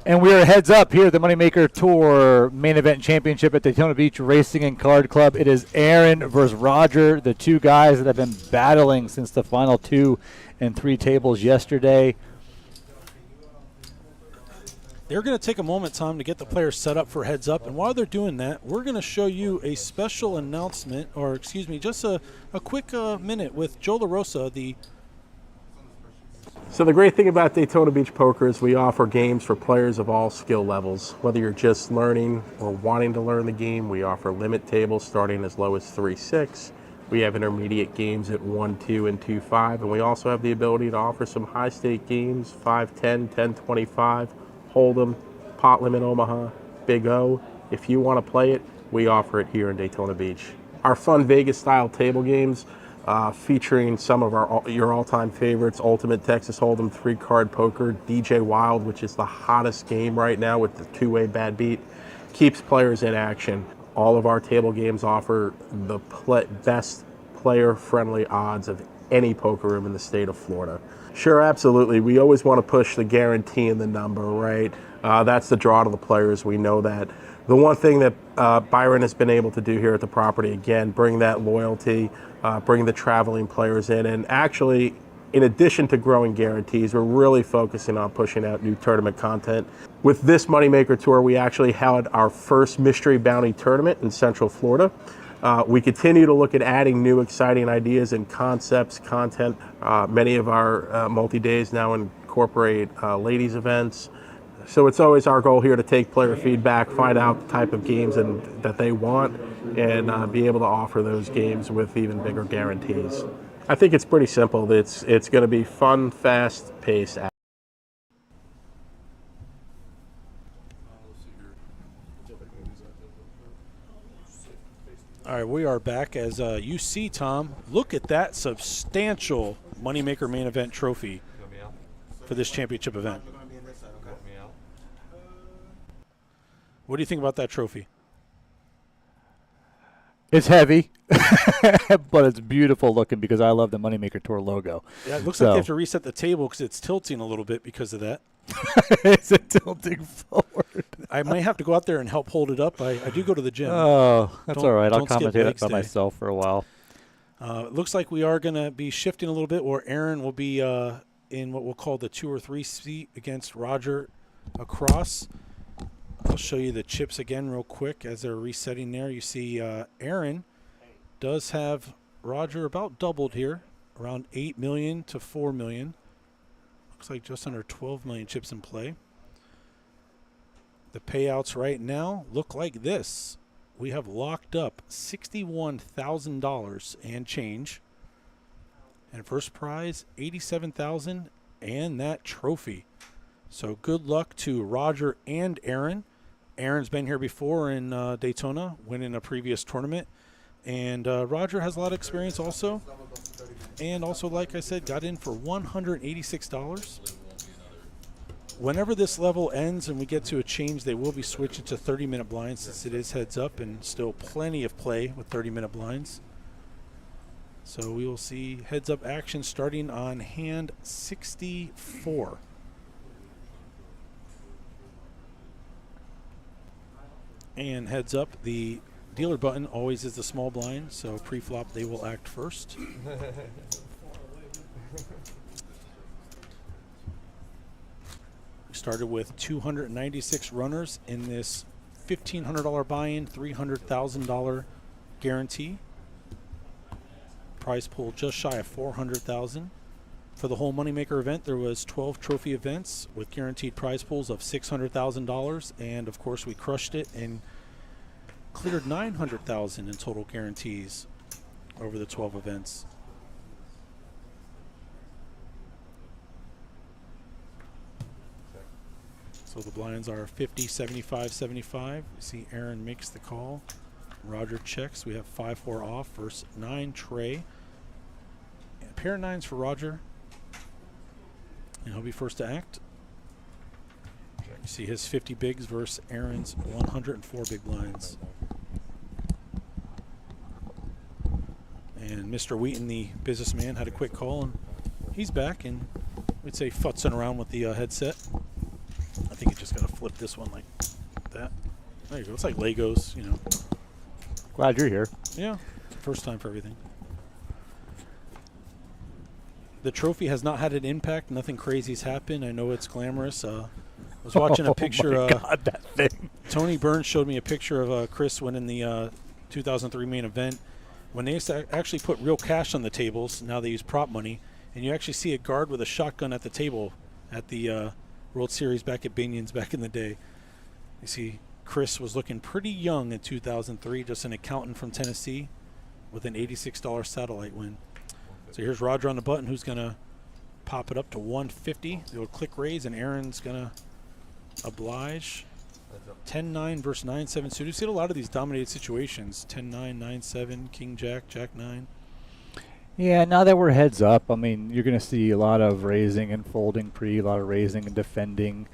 And we are heads up here at the Moneymaker Tour Main Event Championship at Daytona Beach Racing and Card Club. It is Aaron versus Roger, the two guys that have been battling since the final 2 and 3 tables yesterday. They're going to take a moment, Tom, to get the players set up for heads up. And while they're doing that, we're going to show you a special announcement, or excuse me, just a quick minute with Joe LaRosa, the So the great thing about Daytona Beach Poker is we offer games for players of all skill levels. Whether you're just learning or wanting to learn the game, we offer limit tables starting as low as 3-6. We have intermediate games at 1-2 and 2-5, and we also have the ability to offer some high-stake games, 5-10, 10-25, Hold'em, Pot Limit Omaha, Big O. If you want to play it, we offer it here in Daytona Beach. Our fun Vegas-style table games featuring some of your all-time favorites, Ultimate Texas Hold'em, 3-card poker, DJ Wild, which is the hottest game right now with the 2-way bad beat, keeps players in action. All of our table games offer the best player-friendly odds of any poker room in the state of Florida. Sure, absolutely. We always want to push the guarantee in the number, right? That's the draw to the players. We know that. The one thing that Byron has been able to do here at the property, again, bring that loyalty, bring the traveling players in, and actually, in addition to growing guarantees, we're really focusing on pushing out new tournament content. With this Moneymaker Tour, we actually held our first Mystery Bounty tournament in Central Florida. We continue to look at adding new exciting ideas and concepts, content. Many of our multi-days now incorporate ladies events. So it's always our goal here to take player feedback, find out the type of games that they want, and be able to offer those games with even bigger guarantees. I think it's pretty simple. It's going to be fun, fast-paced. All right, we are back. As you see, Tom, look at that substantial Moneymaker main event trophy for this championship event. What do you think about that trophy? It's heavy, but it's beautiful looking because I love the Moneymaker Tour logo. Yeah, it looks like they have to reset the table because it's tilting a little bit because of that. It's tilting forward. I might have to go out there and help hold it up. I do go to the gym. Oh, that's all right. I'll don't skip commentate leg it by day. myself for a while. It looks like we are going to be shifting a little bit, where Aaron will be in what we'll call the 2 or 3 seat against Roger across. I'll show you the chips again real quick as they're resetting there. You see Aaron does have Roger about doubled here, around 8 million to 4 million. Looks like just under 12 million chips in play. The payouts right now look like this. We have locked up $61,000 and change. And first prize, $87,000 and that trophy. So good luck to Roger and Aaron. Aaron's been here before in Daytona, winning a previous tournament. And Roger has a lot of experience also. And also, like I said, got in for $186. Whenever this level ends and we get to a change, they will be switching to 30-minute blinds since it is heads up, and still plenty of play with 30-minute blinds. So we will see heads up action starting on hand 64. And heads up, the dealer button always is the small blind, so pre-flop they will act first. We started with 296 runners in this $1,500 buy-in, $300,000 guarantee. Prize pool just shy of $400,000. For the whole Moneymaker event, there was 12 trophy events with guaranteed prize pools of $600,000, and of course we crushed it and cleared $900,000 in total guarantees over the 12 events. So the blinds are 50, 75, 75. You see Aaron makes the call. Roger checks. We have 5-4 off versus 9 tray. And pair of 9s for Roger. And he'll be first to act. You see his 50 bigs versus Aaron's 104 big blinds. And Mr. Wheaton, the businessman, had a quick call, and he's back, and we'd say futzing around with the headset. I think he just got a flip this one like that. There you go. It's like Legos, you know. Glad you're here. Yeah, first time for everything. The trophy has not had an impact. Nothing crazy's happened. I know it's glamorous. I was watching a picture. Oh my God, that thing. Tony Burns showed me a picture of Chris winning the 2003 main event. When they used to actually put real cash on the tables, now they use prop money, and you actually see a guard with a shotgun at the table at the World Series back at Binion's back in the day. You see Chris was looking pretty young in 2003, just an accountant from Tennessee with an $86 satellite win. So here's Roger on the button, who's going to pop it up to 150. The old click raise, and Aaron's going to oblige. 10-9 versus 9-7 suited. You've seen a lot of these dominated situations. 10-9, 9-7, King Jack, Jack 9. Yeah, now that we're heads up, I mean, you're going to see a lot of raising and folding pre, a lot of raising and defending.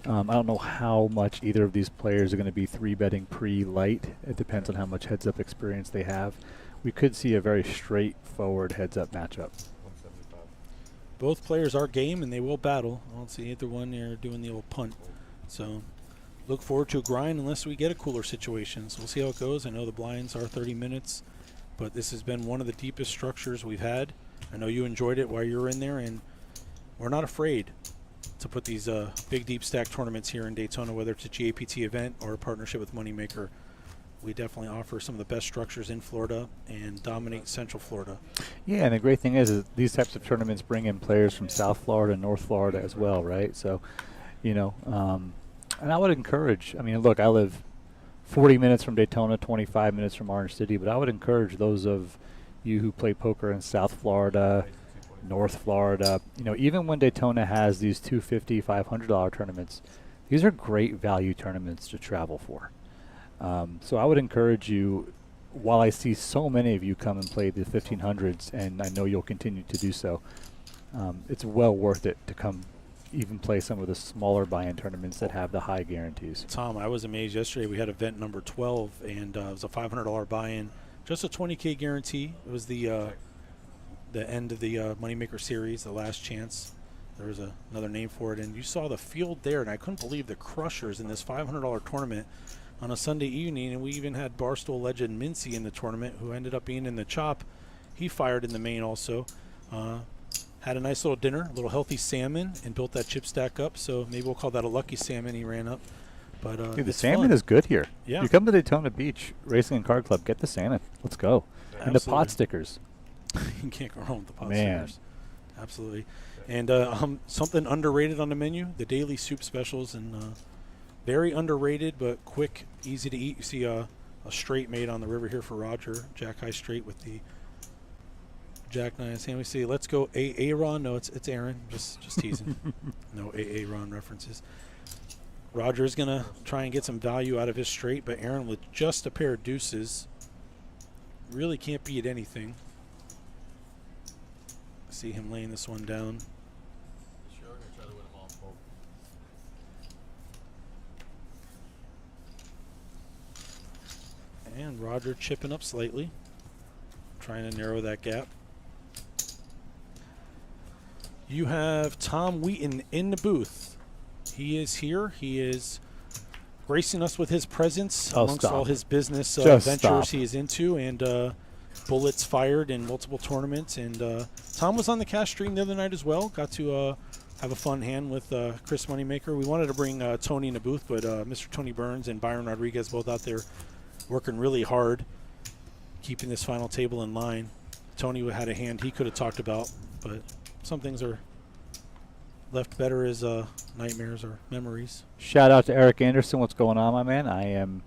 I don't know how much either of these players are going to be 3-betting pre-light. It depends on how much heads-up experience they have. We could see a very straightforward heads-up matchup. Both players are game, and they will battle. I don't see either one there doing the old punt. So look forward to a grind unless we get a cooler situation. So we'll see how it goes. I know the blinds are 30 minutes, but this has been one of the deepest structures we've had. I know you enjoyed it while you were in there, and we're not afraid to put these big deep stack tournaments here in Daytona, whether it's a GAPT event or a partnership with MoneyMaker. We definitely offer some of the best structures in Florida and dominate Central Florida. Yeah, and the great thing is these types of tournaments bring in players from South Florida and North Florida as well, right? So, you know, and I would encourage, I mean, look, I live 40 minutes from Daytona, 25 minutes from Orange City, but I would encourage those of you who play poker in South Florida, North Florida, you know, even when Daytona has these $250, $500 tournaments, these are great value tournaments to travel for. So I would encourage you, while I see so many of you come and play the 1500s, and I know you'll continue to do so, it's well worth it to come even play some of the smaller buy-in tournaments that have the high guarantees. Tom, I was amazed yesterday. We had event number 12, and it was a $500 buy-in, just a $20K guarantee. It was the end of the MoneyMaker series, the last chance. There was another name for it, and you saw the field there, and I couldn't believe the crushers in this $500 tournament on a Sunday evening. And we even had Barstool legend Mincy in the tournament, who ended up being in the chop. He fired in the main also. Had a nice little dinner, a little healthy salmon, and built that chip stack up. So maybe we'll call that a lucky salmon he ran up. But dude, the salmon is good here. Yeah. You come to Daytona Beach Racing and Card Club, get the salmon. Let's go. Absolutely. And the pot stickers. You can't go wrong with the pot Man. stickers. Absolutely. And something underrated on the menu, the daily soup specials, and very underrated but quick, easy to eat. You see a straight made on the river here for Roger, Jack High straight with the Jack 9 hand. We see, let's go Aaron. No, it's Aaron. Just teasing. No Aaron references. Roger's going to try and get some value out of his straight, but Aaron with just a pair of deuces really can't beat anything. See him laying this one down. And Roger chipping up slightly, trying to narrow that gap. You have Tom Wheaton in the booth. He is here. He is gracing us with his presence amongst all his business ventures he is into, and bullets fired in multiple tournaments. And Tom was on the cash stream the other night as well. Got to have a fun hand with Chris Moneymaker. We wanted to bring Tony in the booth, but Mr. Tony Burns and Byron Rodriguez both out there working really hard, keeping this final table in line. Tony had a hand he could have talked about, but some things are left better as nightmares or memories. Shout out to Eric Anderson. What's going on, my man? I am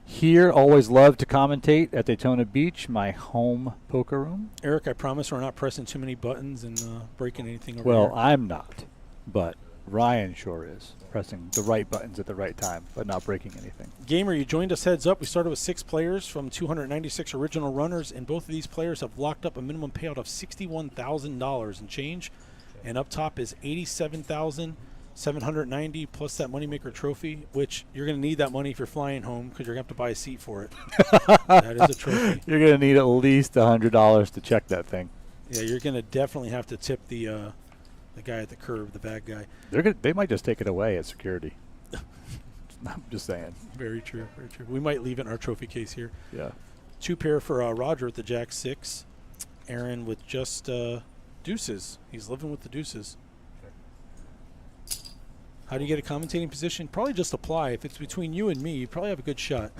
here. Always love to commentate at Daytona Beach, my home poker room. Eric, I promise we're not pressing too many buttons and breaking anything over Well, here. I'm not, but Ryan sure is. Pressing the right buttons at the right time, but not breaking anything. Gamer, you joined us heads up. We started with 6 players from 296 original runners, and both of these players have locked up a minimum payout of $61,000 and change. And up top is $87,790 plus that Moneymaker trophy, which you're going to need that money if you're flying home because you're going to have to buy a seat for it. That is a trophy. You're going to need at least $100 to check that thing. Yeah, you're going to definitely have to tip the guy at the curb, the bad guy. They might just take it away at security. I'm just saying. Very true. Very true. We might leave it in our trophy case here. Yeah. 2 pair for Roger with the Jack 6. Aaron with just deuces. He's living with the deuces. How do you get a commentating position? Probably just apply. If it's between you and me, you probably have a good shot.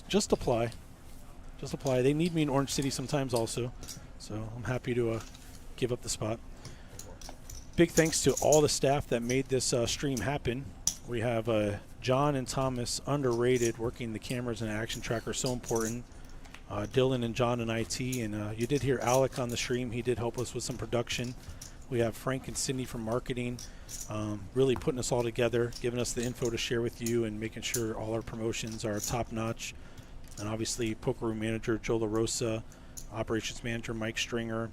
just apply. Just apply. They need me in Orange City sometimes also, so I'm happy to give up the spot. Big thanks to all the staff that made this stream happen. We have John and Thomas, underrated, working the cameras and action tracker, so important. Dylan and John in IT, and you did hear Alec on the stream. He did help us with some production. We have Frank and Sydney from marketing, really putting us all together, giving us the info to share with you, and making sure all our promotions are top notch. And obviously, Poker Room Manager Joe LaRosa, Operations Manager Mike Stringer,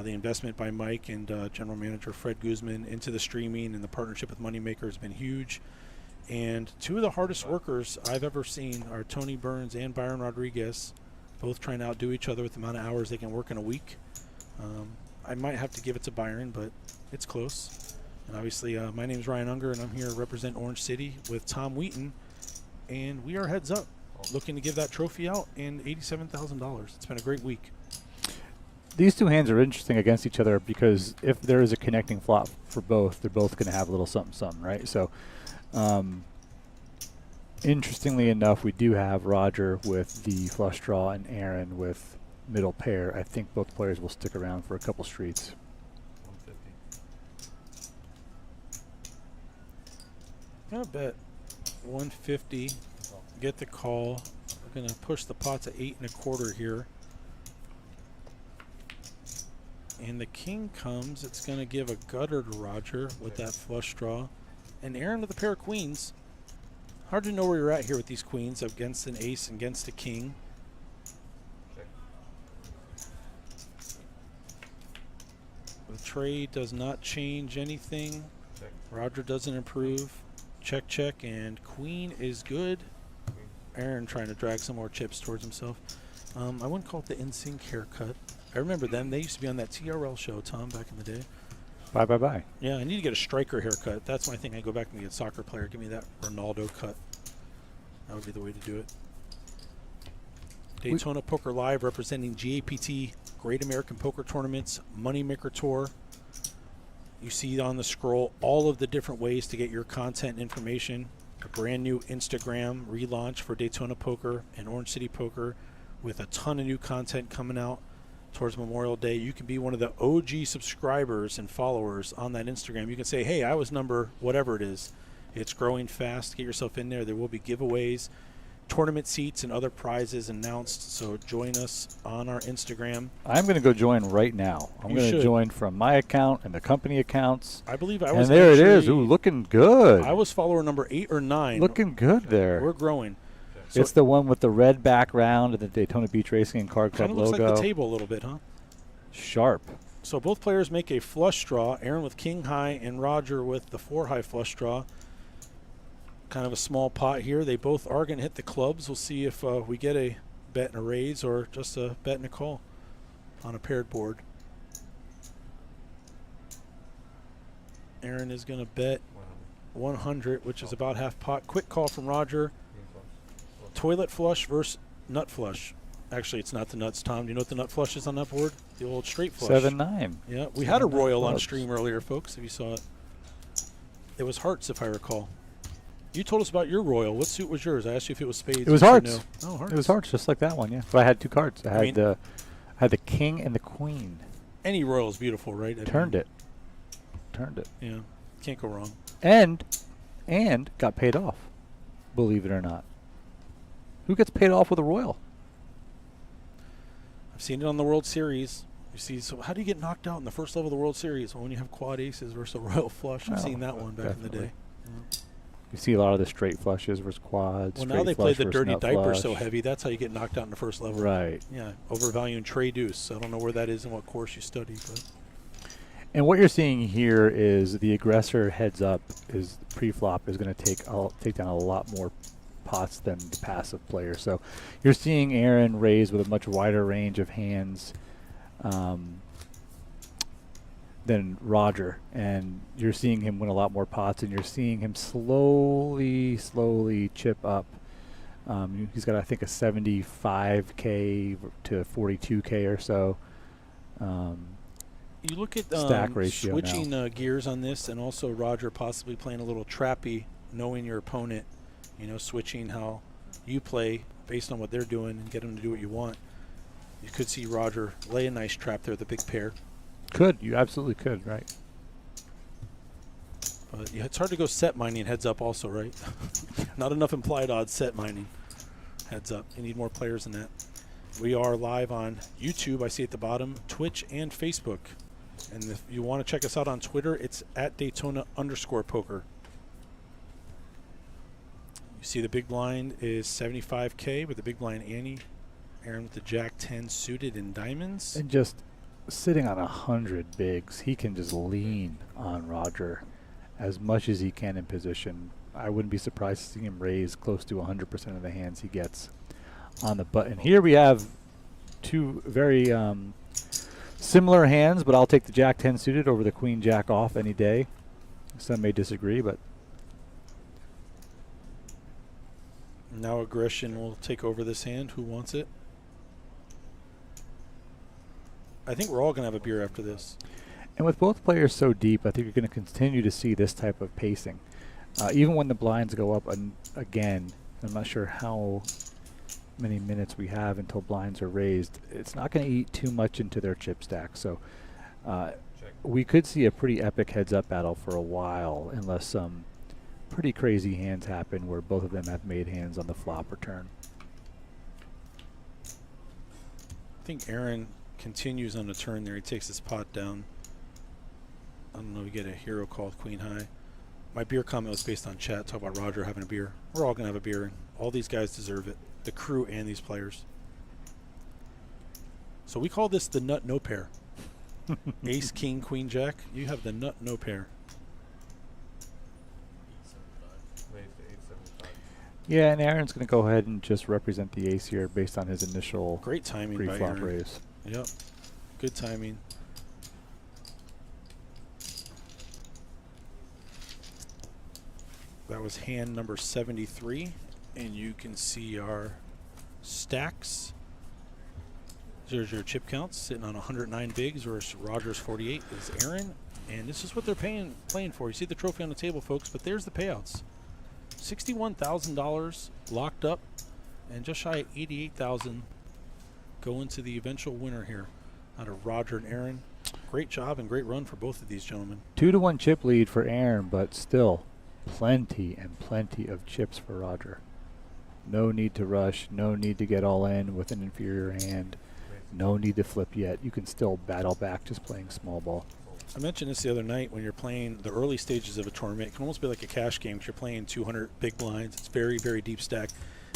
the investment by Mike, and General Manager Fred Guzman into the streaming, and the partnership with MoneyMaker has been huge. And 2 of the hardest workers I've ever seen are Tony Burns and Byron Rodriguez, both trying to outdo each other with the amount of hours they can work in a week. I might have to give it to Byron, but it's close. And obviously, my name is Ryan Unger, and I'm here to represent Orange City with Tom Wheaton. And we are heads up, looking to give that trophy out and $87,000. It's been a great week. These 2 hands are interesting against each other because if there is a connecting flop for both, they're both going to have a little something, right? So, interestingly enough, we do have Roger with the flush draw and Aaron with middle pair. I think both players will stick around for a couple streets. 150. I bet 150. Get the call. We're going to push the pot to 8 1/4 here. And the king comes. It's going to give a gutter to Roger with that flush draw. And Aaron with a pair of queens. Hard to know where you're at here with these queens against an ace and against a king. The trade does not change anything. Roger doesn't improve. Check, check, and queen is good. Aaron trying to drag some more chips towards himself. I wouldn't call it the NSYNC haircut. I remember them. They used to be on that TRL show, Tom, back in the day. Bye, bye, bye. Yeah, I need to get a striker haircut. That's my thing. I go back and get a soccer player. Give me that Ronaldo cut. That would be the way to do it. Daytona Poker Live representing GAPT, Great American Poker Tournaments, MoneyMaker Tour. You see on the scroll all of the different ways to get your content information. A brand new Instagram relaunch for Daytona Poker and Orange City Poker with a ton of new content coming out towards Memorial Day. You can be one of the OG subscribers and followers on that Instagram. You can say, hey, I was number whatever it is. It's growing fast. Get yourself in there. There will be giveaways, tournament seats, and other prizes announced. So join us on our Instagram. I'm going to go join right now. I'm going to join from my account and the company accounts. I believe I was. And there it is. Ooh, looking good. I was follower number 8 or 9. Looking good there. We're growing. So it's the one with the red background and the Daytona Beach Racing and Card Club logo. Kind of looks like the table a little bit, huh? Sharp. So both players make a flush draw. Aaron with king high and Roger with the 4 high flush draw. Kind of a small pot here. They both are going to hit the clubs. We'll see if we get a bet and a raise or just a bet and a call on a paired board. Aaron is going to bet 100, which is about half pot. Quick call from Roger. Toilet flush versus nut flush. Actually, it's not the nuts, Tom. Do you know what the nut flush is on that board? The old straight flush. 7-9. Yeah, we had a royal on stream earlier, folks, if you saw it. It was hearts, if I recall. You told us about your royal. What suit was yours? I asked you if it was spades. It was hearts. No. Oh, hearts. It was hearts, just like that one, yeah. But I had 2 cards. I had the king and the queen. Any royal is beautiful, right? Turned it. Yeah, can't go wrong. And got paid off, believe it or not. Who gets paid off with a royal? I've seen it on the World Series. You see, so how do you get knocked out in the first level of the World Series? Well, when you have quad aces versus a royal flush. I've seen that one back in the day. Yeah. You see a lot of the straight flushes versus quads. Well, now they play the dirty diaper so heavy. That's how you get knocked out in the first level. Right. Yeah, overvaluing Trey Deuce. I don't know where that is and what course you study, but. And what you're seeing here is the aggressor heads up is pre-flop is going to take down a lot more pots than the passive player. So you're seeing Aaron raise with a much wider range of hands. than Roger, and you're seeing him win a lot more pots, and you're seeing him slowly chip up. He's got, I think, a 75K to 42K or so. You look at stack ratio switching gears on this, and also Roger possibly playing a little trappy, knowing your opponent, switching how you play based on what they're doing and get them to do what you want. You could see Roger lay a nice trap there, the big pair. You absolutely could, right? But yeah, it's hard to go set mining heads up also, right? Not enough implied odds set mining heads up. You need more players than that. We are live on YouTube, I see at the bottom, Twitch and Facebook. And if you want to check us out on Twitter, it's at Daytona_poker. You see the big blind is 75K with the big blind Annie. Aaron with the Jack 10 suited in diamonds. And just sitting on 100 bigs, he can just lean on Roger as much as he can in position. I wouldn't be surprised to see him raise close to 100% of the hands he gets on the button. Here we have two very similar hands, but I'll take the Jack 10 suited over the Queen Jack off any day. Some may disagree, but now aggression will take over this hand. Who wants it? I think we're all going to have a beer after this. And with both players so deep, I think you're going to continue to see this type of pacing. Even when the blinds go up again, I'm not sure how many minutes we have until blinds are raised. It's not going to eat too much into their chip stack. So we could see a pretty epic heads-up battle for a while unless some pretty crazy hands happen where both of them have made hands on the flop or turn. I think Aaron continues on the turn there. He takes his pot down. I don't know, we get a hero called Queen High. My beer comment was based on chat. Talk about Roger having a beer. We're all going to have a beer, and all these guys deserve it. The crew and these players. So we call this the nut no pair. Ace, King, Queen, Jack. You have the nut no pair. Yeah, and Aaron's going to go ahead and just represent the ace here based on his initial great timing by pre-flop Aaron. raise. Yep, good timing. That was hand number 73, and you can see our stacks. There's your chip counts sitting on 109 bigs, whereas Roger's 48 is Aaron, and this is what they're playing for. You see the trophy on the table, folks, but there's the payouts. $61,000 locked up, and just shy of $88,000 going to the eventual winner here out of Roger and Aaron. Great job and great run for both of these gentlemen. 2-1 chip lead for Aaron, but still plenty and plenty of chips for Roger. No need to rush, no need to get all in with an inferior hand, no need to flip yet. You can still battle back just playing small ball. I mentioned this the other night when you're playing the early stages of a tournament. It can almost be like a cash game because you're playing 200 big blinds. It's very, very deep stack.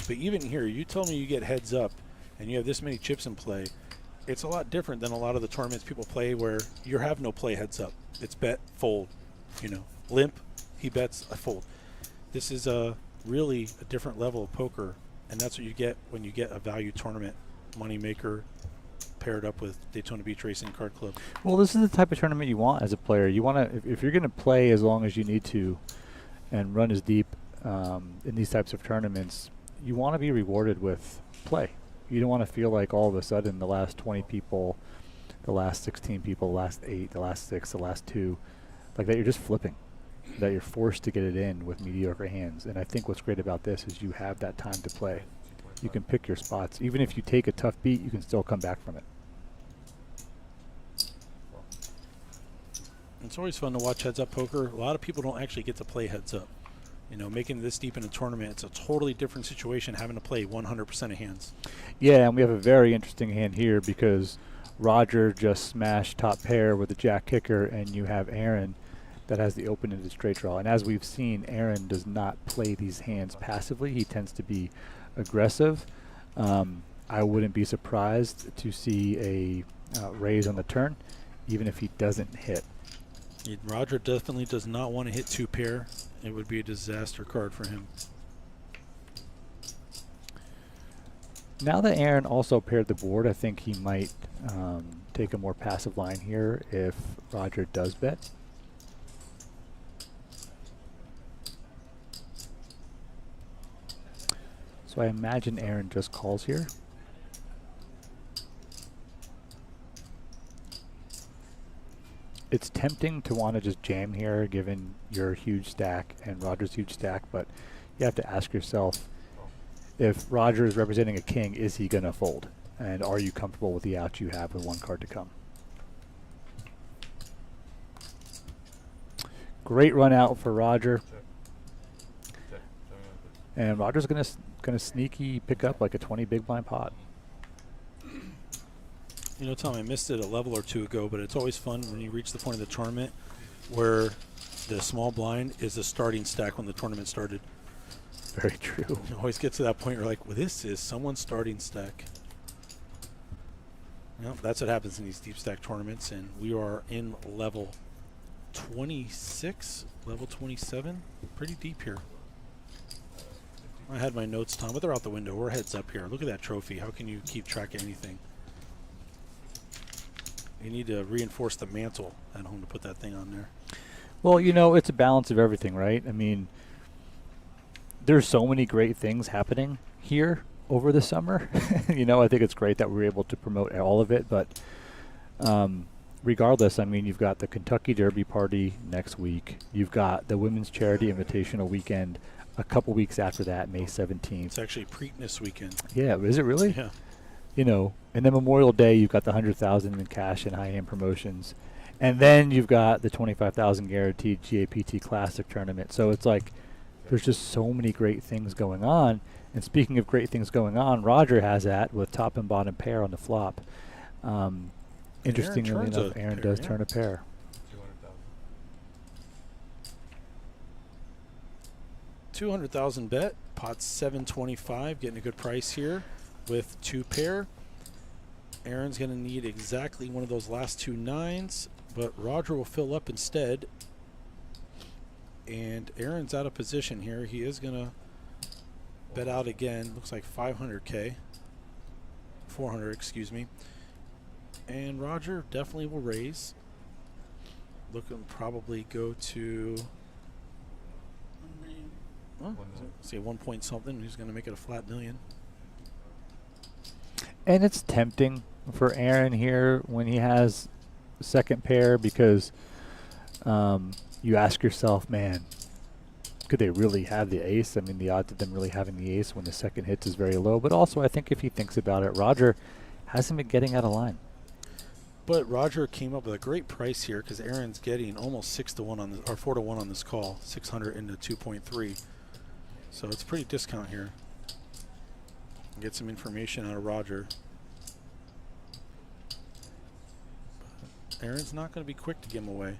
But even here, you tell me you get heads up and you have this many chips in play. It's a lot different than a lot of the tournaments people play where you have no play heads up. It's bet, fold, limp, he bets, I fold. This is really a different level of poker, and that's what you get when you get a value tournament moneymaker paired up with Daytona Beach Racing Card Club. Well, this is the type of tournament you want as a player. You want to, if you're going to play as long as you need to and run as deep in these types of tournaments, you want to be rewarded with play. You don't want to feel like all of a sudden the last 20 people, the last 16 people, the last 8, the last 6, the last 2, like that you're just flipping, that you're forced to get it in with mediocre hands. And I think what's great about this is you have that time to play. You can pick your spots. Even if you take a tough beat, you can still come back from it. It's always fun to watch heads up poker. A lot of people don't actually get to play heads up. Making this deep in a tournament, it's a totally different situation having to play 100% of hands. Yeah, and we have a very interesting hand here because Roger just smashed top pair with the jack kicker, and you have Aaron that has the open-ended straight draw. And as we've seen, Aaron does not play these hands passively. He tends to be aggressive. I wouldn't be surprised to see a raise on the turn, even if he doesn't hit. Roger definitely does not want to hit 2 pair. It would be a disaster card for him. Now that Aaron also paired the board, I think he might take a more passive line here if Roger does bet. So I imagine Aaron just calls here. It's tempting to want to just jam here given your huge stack and Roger's huge stack, but you have to ask yourself, if Roger is representing a king, is he going to fold? And are you comfortable with the out you have with one card to come? Great run out for Roger. And Roger's going to sneaky pick up like a 20 big blind pot. You know, Tom, I missed it a level or two ago, but it's always fun when you reach the point of the tournament where the small blind is the starting stack when the tournament started. Very true. You always get to that point where you're like, well, this is someone's starting stack. You know, that's what happens in these deep stack tournaments, and we are in level 26, level 27. Pretty deep here. I had my notes, Tom, but they're out the window. We're heads up here. Look at that trophy. How can you keep track of anything? You need to reinforce the mantle at home to put that thing on there. Well, you know, it's a balance of everything, right? I mean, there's so many great things happening here over the summer. You know, I think it's great that we're able to promote all of it, but regardless, I mean, you've got the Kentucky Derby party next week. You've got the Women's Charity Invitational weekend a couple weeks after that, May 17th. It's actually Preakness weekend. Yeah, is it really? Yeah. You know, and then Memorial Day, you've got the 100,000 in cash and high-end promotions. And then you've got the 25,000 guaranteed GAPT Classic tournament. So it's like there's just so many great things going on. And speaking of great things going on, Roger has that with top and bottom pair on the flop. Interestingly enough, Aaron does turn a pair. 200,000 bet, pot 725, getting a good price here with two pair. Aaron's going to need exactly one of those last two nines, but Roger will fill up instead. And Aaron's out of position here. He is going to bet out again. Looks like 500K. 400, excuse me. And Roger definitely will raise. Looking probably go to, say 1 point something. He's going to make it a flat million. And it's tempting for Aaron here when he has second pair because you ask yourself, man, could they really have the ace? I mean, the odds of them really having the ace when the second hits is very low. But also, I think if he thinks about it, Roger hasn't been getting out of line. But Roger came up with a great price here because Aaron's getting almost 6 to 1 on this, or 4 to 1 on this call, 600 into 2.3. So it's pretty discount here. Get some information out of Roger. But Aaron's not going to be quick to give him away.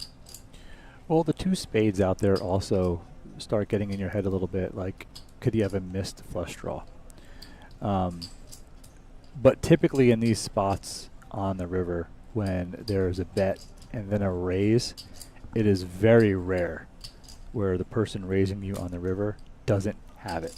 Well, the two spades out there also start getting in your head a little bit. Like, could he have a missed flush draw? But typically in these spots on the river, when there's a bet and then a raise, it is very rare where the person raising you on the river doesn't have it.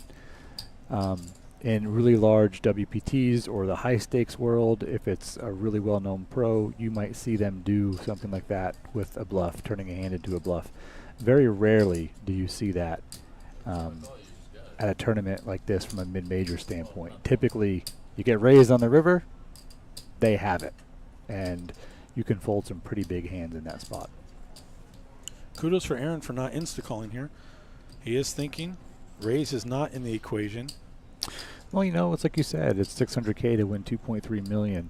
In really large WPTs or the high stakes world, if it's a really well-known pro, you might see them do something like that with a bluff, turning a hand into a bluff. Very rarely do you see that at a tournament like this from a mid-major standpoint. Typically, you get raised on the river, they have it. And you can fold some pretty big hands in that spot. Kudos for Aaron for not insta-calling here. He is thinking. Raise is not in the equation. Well, you know, it's like you said, it's 600K to win 2.3 million.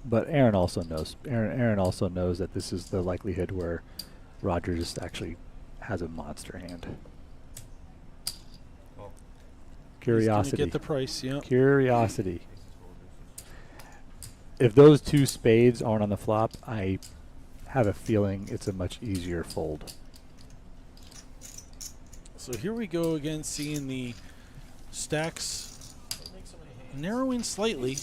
But Aaron also knows. Aaron also knows that this is the likelihood where Roger just actually has a monster hand. Curiosity. Get the price, yeah. Curiosity. If those two spades aren't on the flop, I have a feeling it's a much easier fold. So here we go again, seeing the stacks narrowing slightly.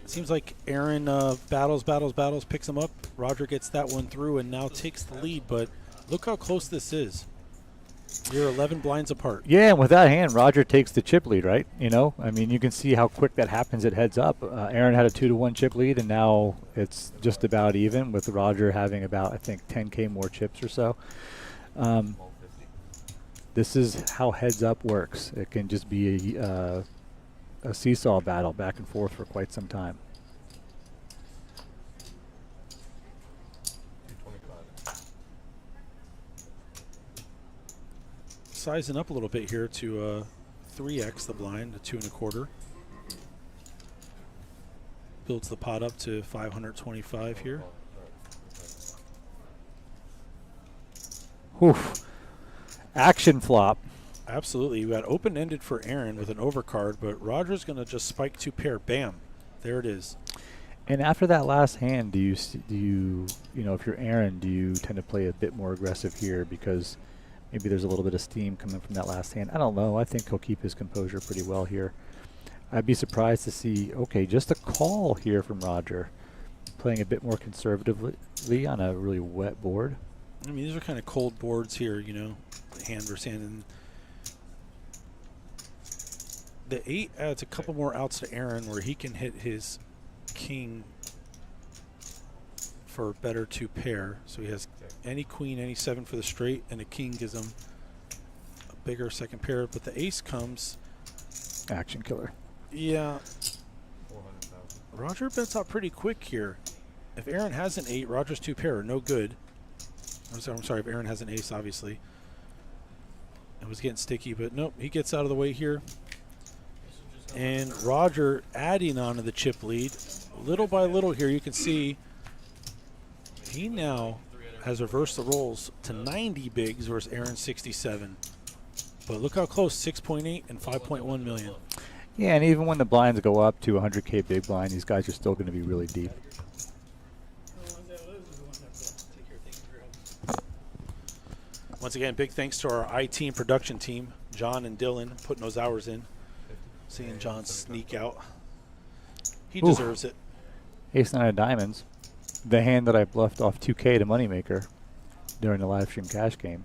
Seems like Aaron battles, picks them up. Roger gets that one through and now takes the lead, but look how close this is. You're 11 blinds apart. Yeah, and with that hand, Roger takes the chip lead, right? You know, I mean, you can see how quick that happens at heads up. Aaron had a 2-1 chip lead, and now it's just about even with Roger having about, I think, 10K more chips or so. This is how heads up works. It can just be a seesaw battle back and forth for quite some time. Sizing up a little bit here to 3x the blind, to 2 1/4. Builds the pot up to 525 here. Oof. Action flop. Absolutely. You got open-ended for Aaron with an overcard, but Roger's going to just spike 2 pair. Bam. There it is. And after that last hand, do you know, if you're Aaron, do you tend to play a bit more aggressive here because maybe there's a little bit of steam coming from that last hand? I don't know. I think he'll keep his composure pretty well here. I'd be surprised to see, okay, just a call here from Roger, playing a bit more conservatively on a really wet board. I mean, these are kind of cold boards here, you know, hand versus hand. And the 8 adds a couple more outs to Aaron where he can hit his king for a better 2 pair. So he has any queen, any 7 for the straight, and a king gives him a bigger second pair. But the ace comes. Action killer. Yeah. Roger bets out pretty quick here. If Aaron has an 8, Roger's 2 pair are no good. I'm sorry, if Aaron has an ace, obviously. It was getting sticky, but nope, he gets out of the way here. And Roger adding on to the chip lead. Little by little here, you can see he now has reversed the roles to 90 bigs versus Aaron 67. But look how close, 6.8 and 5.1 million. Yeah, and even when the blinds go up to 100K big blind, these guys are still going to be really deep. Once again, big thanks to our IT and production team, John and Dylan, putting those hours in. Seeing John sneak out. He deserves it. Ace-9 of diamonds. The hand that I bluffed off 2K to moneymaker during the live stream cash game.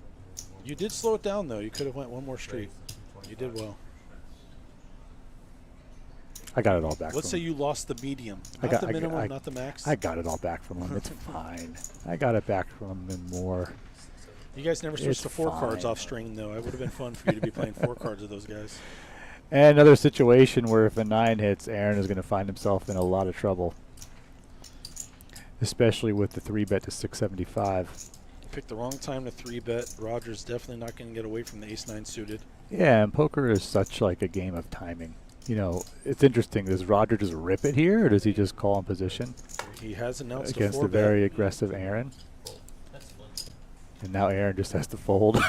You did slow it down, though. You could have went one more straight. You did well. I got it all back. Let's say you lost the medium. Not the minimum, not the max. I got it all back from him. It's fine. I got it back from him and more. You guys never switched to 4 cards off string, though. It would have been fun for you to be playing 4 cards with those guys. And another situation where if a 9 hits, Aaron is going to find himself in a lot of trouble. Especially with the 3-bet to 675. You picked the wrong time to 3-bet. Roger's definitely not going to get away from the ace-9 suited. Yeah, and poker is such like a game of timing. You know, it's interesting. Does Roger just rip it here, or does he just call in position? He has announced against a very aggressive Aaron. And now Aaron just has to fold.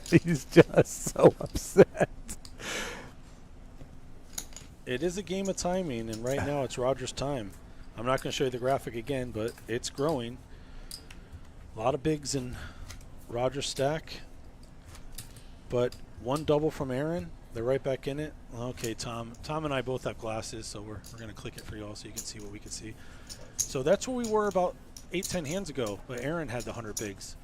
He's just so upset. It is a game of timing, and right now it's Roger's time. I'm not going to show you the graphic again, but it's growing. A lot of bigs in Roger's stack. But one double from Aaron. They're right back in it. Okay, Tom. Tom and I both have glasses, so we're going to click it for you all so you can see what we can see. So that's where we were about 8-10 hands ago, but Aaron had the 100 bigs.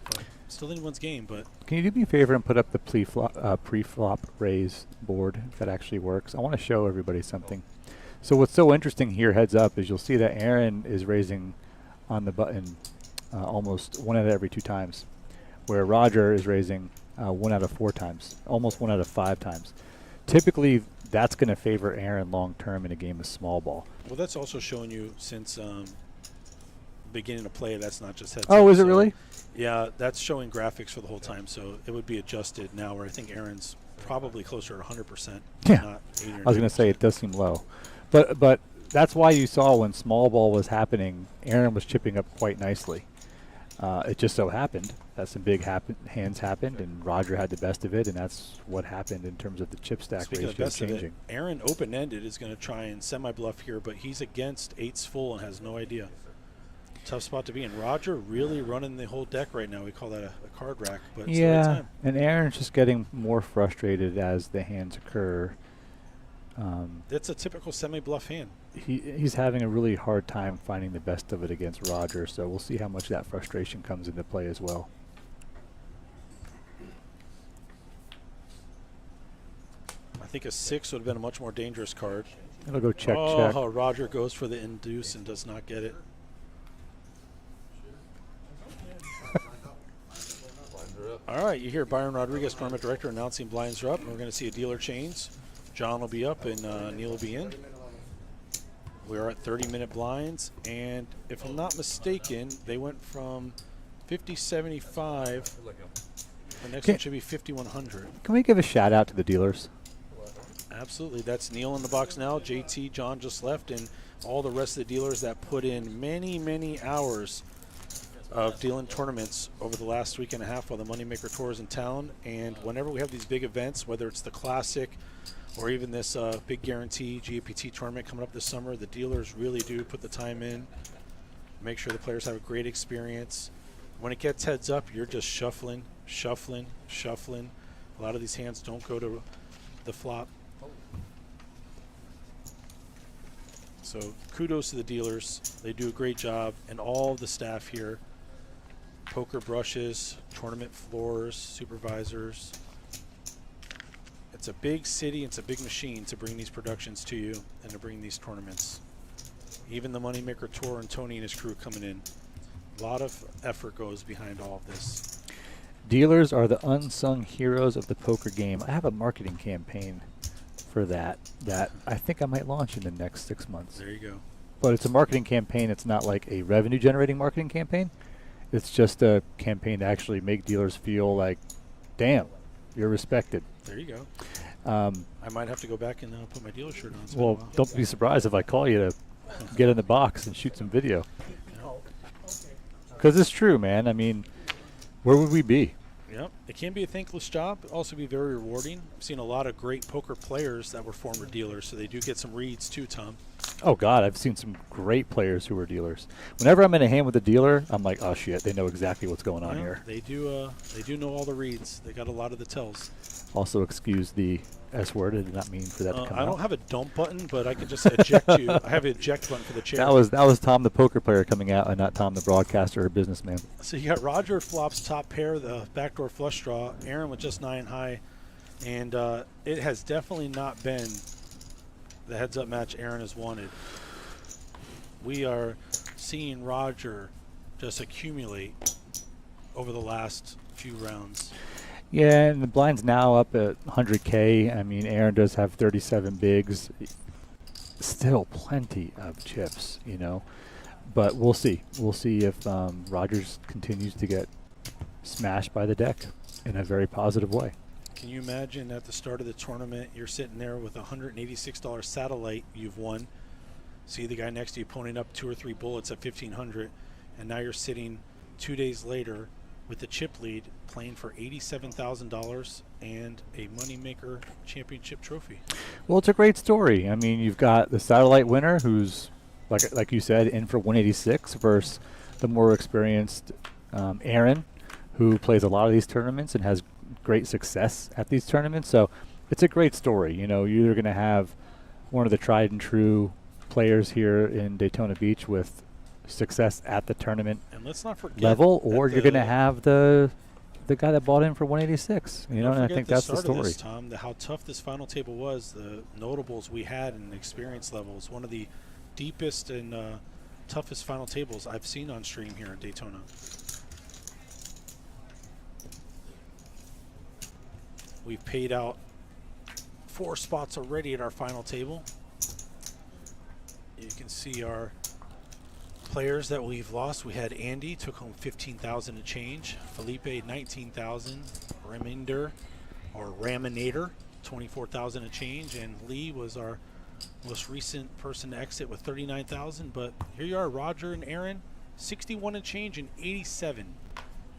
But still anyone's game, but... Can you do me a favor and put up the pre-flop raise board, if that actually works? I want to show everybody something. So what's so interesting here, heads up, is you'll see that Aaron is raising on the button almost 1 out of every 2 times, where Roger is raising 1 out of 4 times, almost 1 out of 5 times. Typically, that's going to favor Aaron long-term in a game of small ball. Well, that's also showing you since beginning to play, that's not just heads Oh, up, is it really? Yeah, that's showing graphics for the whole time, so it would be adjusted now, where I think Aaron's probably closer to 100%. Yeah, not 80 or I was going to say it does seem low. But that's why you saw when small ball was happening, Aaron was chipping up quite nicely. It just so happened that some big hands happened, and Roger had the best of it, and that's what happened in terms of the chip stack Speaking of ratio best changing. of it, Aaron open-ended is going to try and semi-bluff here, but he's against 8s full and has no idea. Tough spot to be in. Roger really running the whole deck right now. We call that a card rack, but it's the right time. And Aaron's just getting more frustrated as the hands occur. That's a typical semi-bluff hand. He's having a really hard time finding the best of it against Roger, so we'll see how much that frustration comes into play as well. think a 6 would have been a much more dangerous card. It'll go check, oh, check. Roger goes for the induce and does not get it. All right, you hear Byron Rodriguez, tournament director, announcing blinds are up, and we're going to see a dealer change. John will be up and Neil will be in. We are at 30-minute blinds, and if I'm not mistaken, they went from 50.75. The next one should be 5100. Can we give a shout out to the dealers? Absolutely. That's Neil in the box now. JT, John just left, and all the rest of the dealers that put in many, many hours of dealing tournaments over the last week and a half while the Moneymaker Tour is in town. And whenever we have these big events, whether it's the Classic or even this big guarantee GAPT tournament coming up this summer, the dealers really do put the time in, make sure the players have a great experience. When it gets heads up, you're just shuffling. A lot of these hands don't go to the flop. So kudos to the dealers. They do a great job, and all of the staff here. Poker brushes, tournament floors, supervisors. It's a big city, it's a big machine to bring these productions to you and to bring these tournaments. Even the Moneymaker Tour and Tony and his crew coming in. A lot of effort goes behind all of this. Dealers are the unsung heroes of the poker game. I have a marketing campaign for that I think I might launch in the next 6 months. There you go. But it's a marketing campaign. It's not like a revenue generating marketing campaign. It's just a campaign to actually make dealers feel like, damn, you're respected. There you go. I might have to go back and put my dealer shirt on. It's Well, don't be surprised if I call you to get in the box and shoot some video. Because it's true, man. I mean, where would we be? Yep. It can be a thankless job, but also be very rewarding. I've seen a lot of great poker players that were former dealers, so they do get some reads too, Tom. Oh, God, I've seen some great players who are dealers. Whenever I'm in a hand with a dealer, I'm like, oh, shit, they know exactly what's going on here. They do know all the reads. They got a lot of the tells. Also, excuse the S word. I did not mean for that to come out. I don't have a dump button, but I can just eject you. I have an eject button for the chair. That was Tom the poker player coming out, and not Tom the broadcaster or businessman. So you got Roger flops top pair, the backdoor flush draw. Aaron with just 9 high, and it has definitely not been the heads-up match Aaron has wanted. We are seeing Roger just accumulate over the last few rounds. Yeah, and the blind's now up at 100K. I mean, Aaron does have 37 bigs. Still plenty of chips, you know. But we'll see. We'll see if Rogers continues to get smashed by the deck in a very positive way. Can you imagine at the start of the tournament, you're sitting there with a $186 satellite you've won. See the guy next to you ponying up 2 or 3 bullets at 1,500, and now you're sitting 2 days later with the chip lead playing for $87,000 and a Moneymaker Championship trophy. Well, it's a great story. I mean, you've got the satellite winner who's, like you said, in for 186 versus the more experienced Aaron, who plays a lot of these tournaments and has great success at these tournaments. So it's a great story. You know, you're either going to have one of the tried and true players here in Daytona Beach with success at the tournament and let's not forget level, or you're going to have the guy that bought in for 186. You know, and I think that's the story. This, Tom, how tough this final table was, the notables we had and experience levels, one of the deepest and toughest final tables I've seen on stream here in Daytona. We've paid out 4 spots already at our final table. You can see our players that we've lost. We had Andy took home 15,000 and change. Felipe 19,000. Reminder or Raminator 24,000 and change. And Lee was our most recent person to exit with 39,000. But here you are, Roger and Aaron, 61 and change and 87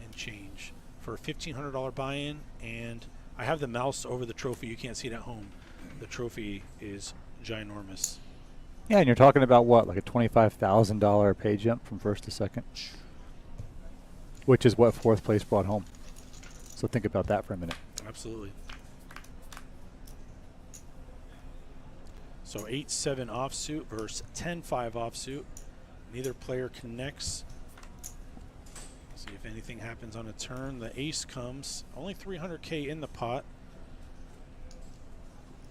and change for a $1,500 buy-in. And I have the mouse over the trophy. You can't see it at home. The trophy is ginormous. Yeah, and you're talking about what, like a $25,000 pay jump from first to second, which is what 4th place brought home. So think about that for a minute. Absolutely. So 8-7 offsuit versus 10-5 offsuit. Neither player connects. See if anything happens on a turn. The ace comes. Only 300K in the pot.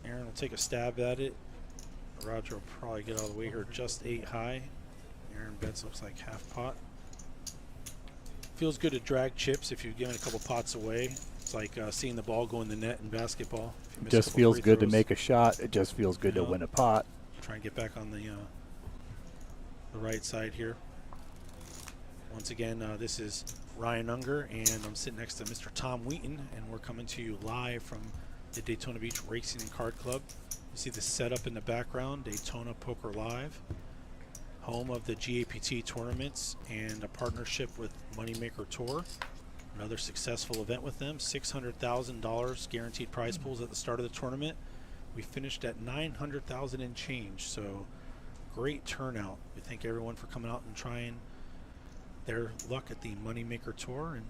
Aaron will take a stab at it. Roger will probably get all the way here just 8 high. Aaron bets looks like half pot. Feels good to drag chips if you've given a couple pots away. It's like seeing the ball go in the net in basketball. It just feels good to make a shot. It just feels good to win a pot. Try and get back on the right side here. Once again, this is Ryan Unger, and I'm sitting next to Mr. Tom Wheaton, and we're coming to you live from the Daytona Beach Racing and Card Club. You see the setup in the background, Daytona Poker Live, home of the GAPT tournaments and a partnership with MoneyMaker Tour. Another successful event with them, $600,000 guaranteed prize pools at the start of the tournament. We finished at $900,000 and change, so great turnout. We thank everyone for coming out and trying their luck at the MoneyMaker Tour, and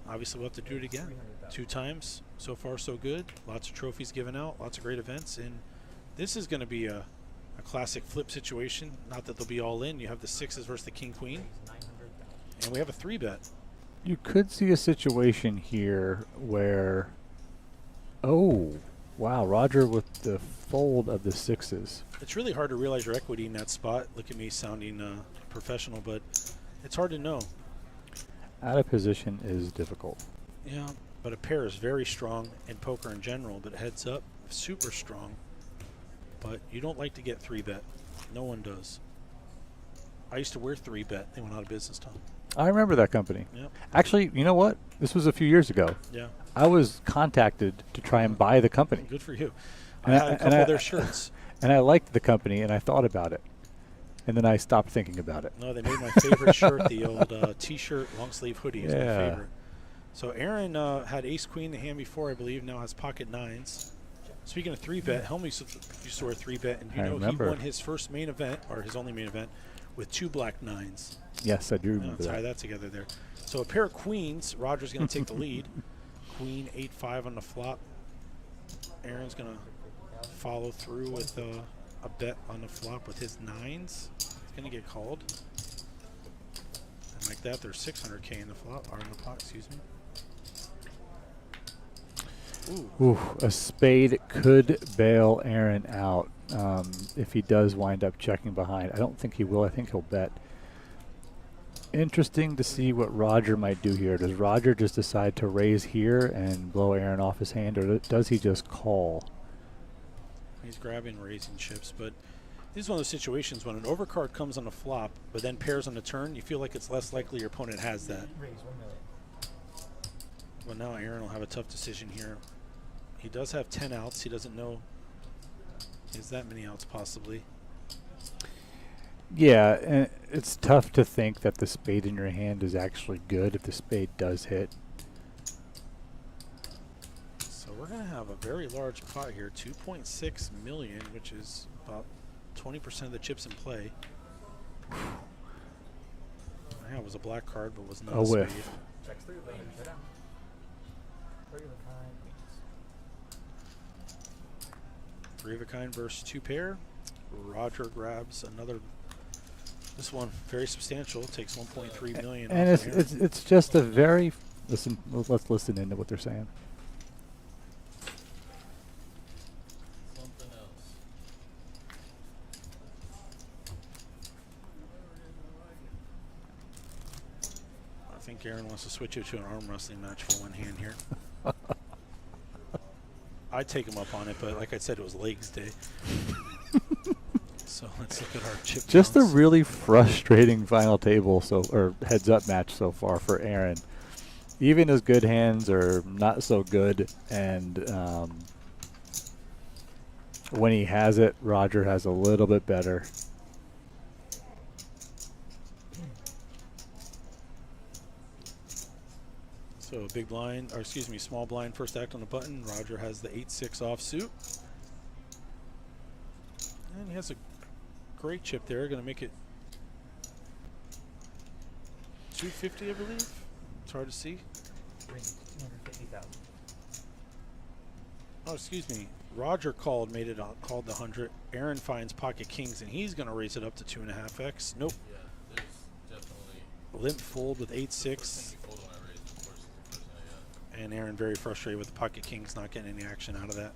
obviously we'll have to do it again 2 times. So far so good. Lots of trophies given out, lots of great events, and this is going to be a classic flip situation. Not that they'll be all in. You have the 6s versus the king queen, and we have a 3-bet. You could see a situation here where, oh wow, Roger with the fold of the 6s. It's really hard to realize your equity in that spot. Look at me sounding professional, but it's hard to know. Out of position is difficult. Yeah, but a pair is very strong in poker in general, but heads up, super strong. But you don't like to get 3-bet. No one does. I used to wear 3-bet. They went out of business, Tom. I remember that company. Yep. Actually, you know what? This was a few years ago. Yeah. I was contacted to try and buy the company. Good for you. And I had a couple of their shirts. And I liked the company, and I thought about it. And then I stopped thinking about it. No, they made my favorite shirt, the old T-shirt long sleeve hoodie is my favorite. So Aaron had ace-queen the hand before, I believe, now has pocket 9s. Speaking of 3-bet, Helmy used to wear 3-bet, and you know he won his first main event, or his only main event, with 2 black 9s. Yes, I do remember Let's tie that together there. So a pair of queens, Roger's going to take the lead. Queen 8-5 on the flop. Aaron's going to follow through with a bet on the flop with his 9s. It's going to get called. And like that, there's 600K in the flop, or in the pot, excuse me. Ooh, a spade could bail Aaron out if he does wind up checking behind. I don't think he will. I think he'll bet. Interesting to see what Roger might do here. Does Roger just decide to raise here and blow Aaron off his hand, or does he just call? He's grabbing raising chips, but this is one of those situations when an overcard comes on the flop, but then pairs on the turn, you feel like it's less likely your opponent has that. Well, now Aaron will have a tough decision here. He does have 10 outs. He doesn't know he has that many outs possibly. Yeah, and it's tough to think that the spade in your hand is actually good if the spade does hit. So we're going to have a very large pot here, 2.6 million, which is about 20% of the chips in play. Yeah, it was a black card, but was not a whiff. spade. Checks through, but shut down. Regular kind. 3 of a kind versus 2 pair. Roger grabs another. This one very substantial. Takes 1.3 million. And it's just a very let's listen into what they're saying. Something else. I think Aaron wants to switch it to an arm wrestling match for one hand here. I'd take him up on it, but like I said, it was legs day. So let's look at our chip Just counts. a really frustrating final table, or heads up match so far for Aaron. Even his good hands are not so good, and when he has it, Roger has a little bit better. So big blind, or excuse me, small blind first act on the button. Roger has the 8-6 offsuit. And he has a great chip there, going to make it 250, I believe. It's hard to see. 250,000. Oh, excuse me. Roger called the 100. Aaron finds pocket kings, and he's going to raise it up to 2.5x. Nope. Yeah, there's definitely Limp fold with 8-6. fold when I raised, of course, And Aaron very frustrated with the pocket kings not getting any action out of that.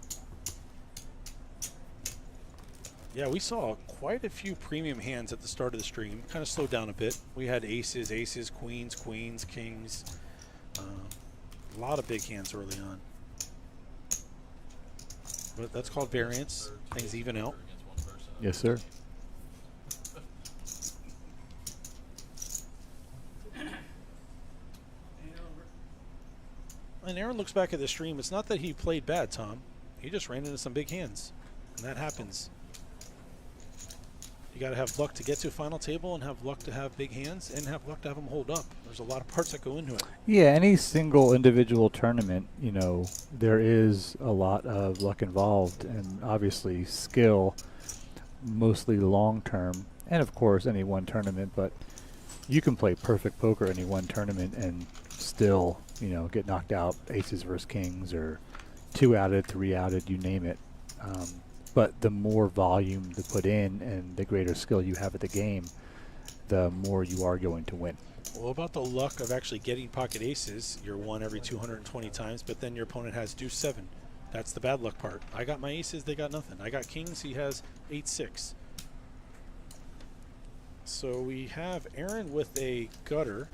Yeah, we saw quite a few premium hands at the start of the stream. Kind of slowed down a bit. We had aces, queens, kings. A lot of big hands early on. But that's called variance. Things even out. Yes, sir. And Aaron looks back at the stream. It's not that he played bad, Tom. He just ran into some big hands. And that happens. You got to have luck to get to a final table and have luck to have big hands and have luck to have them hold up. There's a lot of parts that go into it. Yeah, any single individual tournament, you know, there is a lot of luck involved and obviously skill, mostly long term, and of course any one tournament, but you can play perfect poker any one tournament and still, you know, get knocked out aces versus kings or 2-outed, 3-outed, you name it. But the more volume to put in and the greater skill you have at the game, the more you are going to win. Well, about the luck of actually getting pocket aces, you're won every 220 times, but then your opponent has deuce 7. That's the bad luck part. I got my aces, they got nothing. I got kings, he has 8-6. So we have Aaron with a gutter,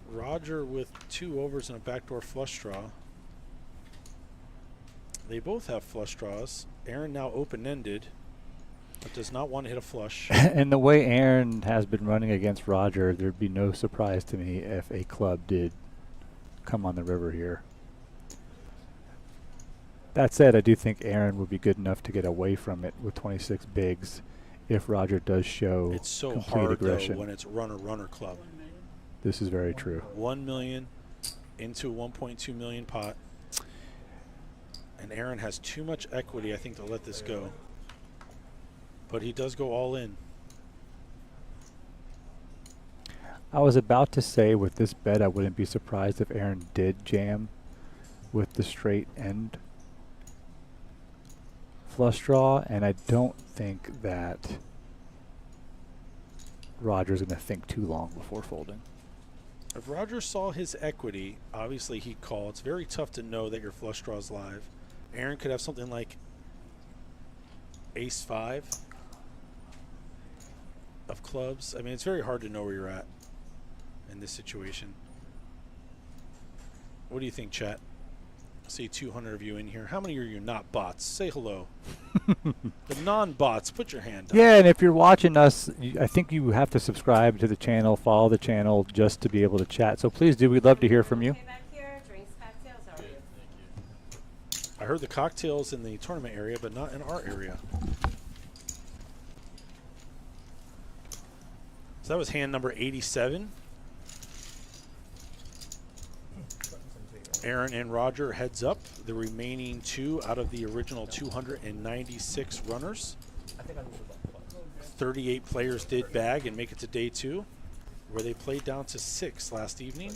Roger with 2 overs and a backdoor flush draw. They both have flush draws. Aaron now open-ended, but does not want to hit a flush. And the way Aaron has been running against Roger, there'd be no surprise to me if a club did come on the river here. That said, I do think Aaron would be good enough to get away from it with 26 bigs if Roger does show It's so complete hard, aggression. though, when it's runner club. This is very true. 1 million into a 1.2 million pot. And Aaron has too much equity, I think, to let this go. But he does go all in. I was about to say with this bet, I wouldn't be surprised if Aaron did jam with the straight end flush draw, and I don't think that Roger's going to think too long before folding. If Roger saw his equity, obviously he'd call. It's very tough to know that your flush draw is live. Aaron could have something like ace-5 of clubs. I mean, it's very hard to know where you're at in this situation. What do you think, chat? I see 200 of you in here. How many are you not bots? Say hello. The non-bots, put your hand up. Yeah, and if you're watching us, I think you have to subscribe to the channel, follow the channel just to be able to chat. So please do. We'd love to hear from you. I heard the cocktails in the tournament area, but not in our area. So that was hand number 87. Aaron and Roger heads up. The remaining 2 out of the original 296 runners. 38 players did bag and make it to day 2, where they played down to 6 last evening.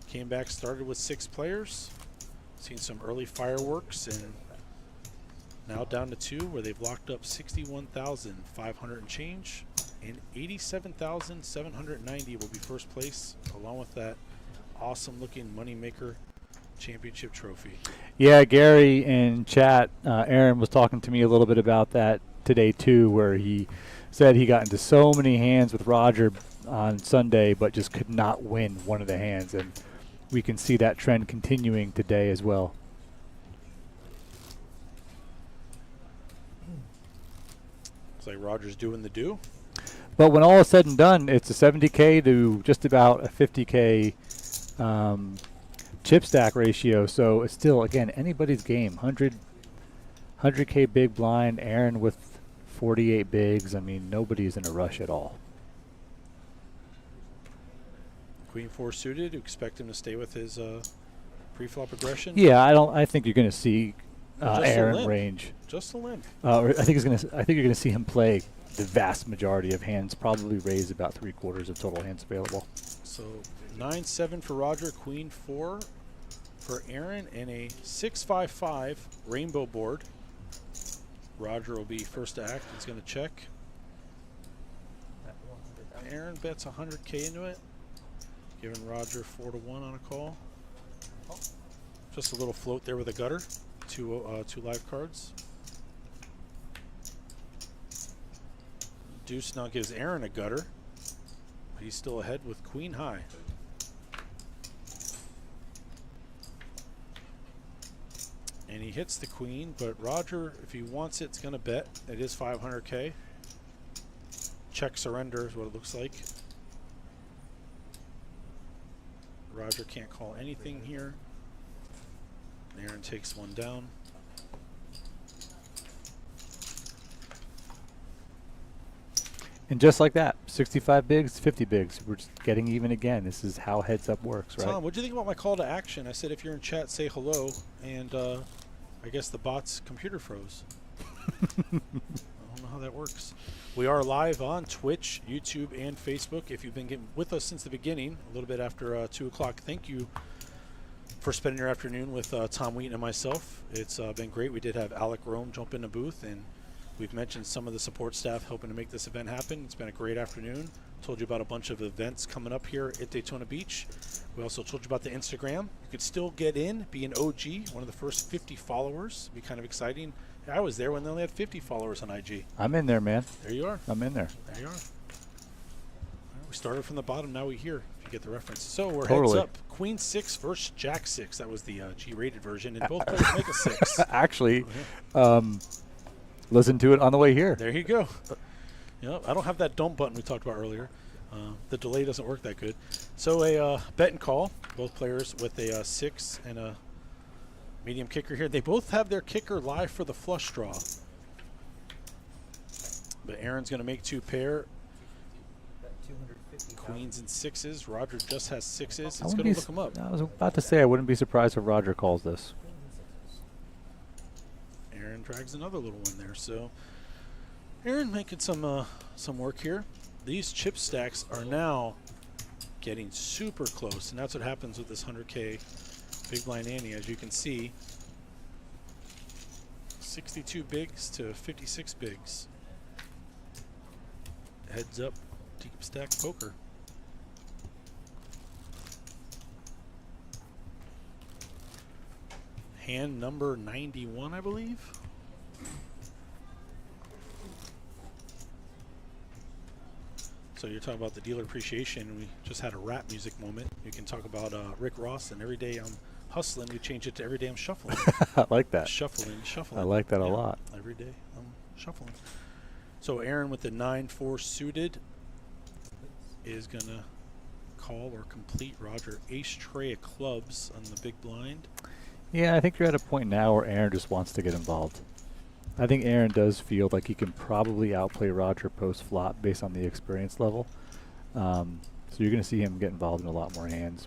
Came back, started with 6 players. Seen some early fireworks, and now down to 2, where they've locked up 61,500 and change, and 87,790 will be first place, along with that awesome-looking MoneyMaker Championship trophy. Yeah, Gary in chat, Aaron was talking to me a little bit about that today too, where he said he got into so many hands with Roger on Sunday, but just could not win one of the hands, and we can see that trend continuing today as well. Looks like Roger's doing the do. But when all is said and done, it's a 70K to just about a 50K chip stack ratio. So it's still, again, anybody's game. 100K big blind, Aaron with 48 bigs. I mean, nobody's in a rush at all. Queen 4 suited. Expect him to stay with his pre-flop aggression. Yeah, I think you're going to see Just a Aaron limp. range. Just a limp. I think you're going to see him play the vast majority of hands. Probably raise about 3/4 of total hands available. So 9-7 for Roger, Queen 4 for Aaron, and a 6-5-5 rainbow board. Roger will be first to act. He's going to check. Aaron bets 100K into it, giving Roger 4-1 on a call. Just a little float there with a gutter. Two live cards. Deuce now gives Aaron a gutter. He's still ahead with queen high. And he hits the queen, but Roger, if he wants it, it's going to bet. It is 500K. Check surrender is what it looks like. Roger can't call anything here. Aaron takes one down. And just like that, 65 bigs, 50 bigs. We're just getting even again. This is how heads up works, right? Tom, what do you think about my call to action? I said if you're in chat, say hello, and I guess the bot's computer froze. I don't know how that works. We are live on Twitch, YouTube, and Facebook. If you've been getting with us since the beginning, a little bit after 2 o'clock, thank you for spending your afternoon with Tom Wheaton and myself. It's been great. We did have Alec Rome jump in the booth, and we've mentioned some of the support staff helping to make this event happen. It's been a great afternoon. Told you about a bunch of events coming up here at Daytona Beach. We also told you about the Instagram. You could still get in, be an OG, one of the first 50 followers. It'd be kind of exciting. I was there when they only had 50 followers on IG. I'm in there, man. There you are. I'm in there. There you are. We started from the bottom, now we here, if you get the reference. So we're Totally. heads up. Queen 6 versus Jack 6. That was the G-rated version, and both players make a 6. Actually, listen to it on the way here. There you go. I don't have that don't button we talked about earlier. The delay doesn't work that good. So a bet and call. Both players with a 6 and a medium kicker here. They both have their kicker live for the flush draw. But Aaron's going to make 2 pair. Queens and 6s. Roger just has 6s. It's going to look him up. I was about to say I wouldn't be surprised if Roger calls this. Aaron drags another little one there. So Aaron making some work here. These chip stacks are now getting super close, and that's what happens with this 100K big blind ante. As you can see, 62 bigs to 56 bigs. Heads up, deep stack poker. Hand number 91, I believe. So you're talking about the dealer appreciation. We just had a rap music moment. You can talk about Rick Ross, and every day I'm hustling. We change it to every day I'm shuffling. I like that. Shuffling. I like that a lot. Every day I'm shuffling. So Aaron with the 9-4 suited is going to call or complete. Roger, ace tray of clubs on the big blind. Yeah, I think you're at a point now where Aaron just wants to get involved. I think Aaron does feel like he can probably outplay Roger post-flop based on the experience level. So you're going to see him get involved in a lot more hands.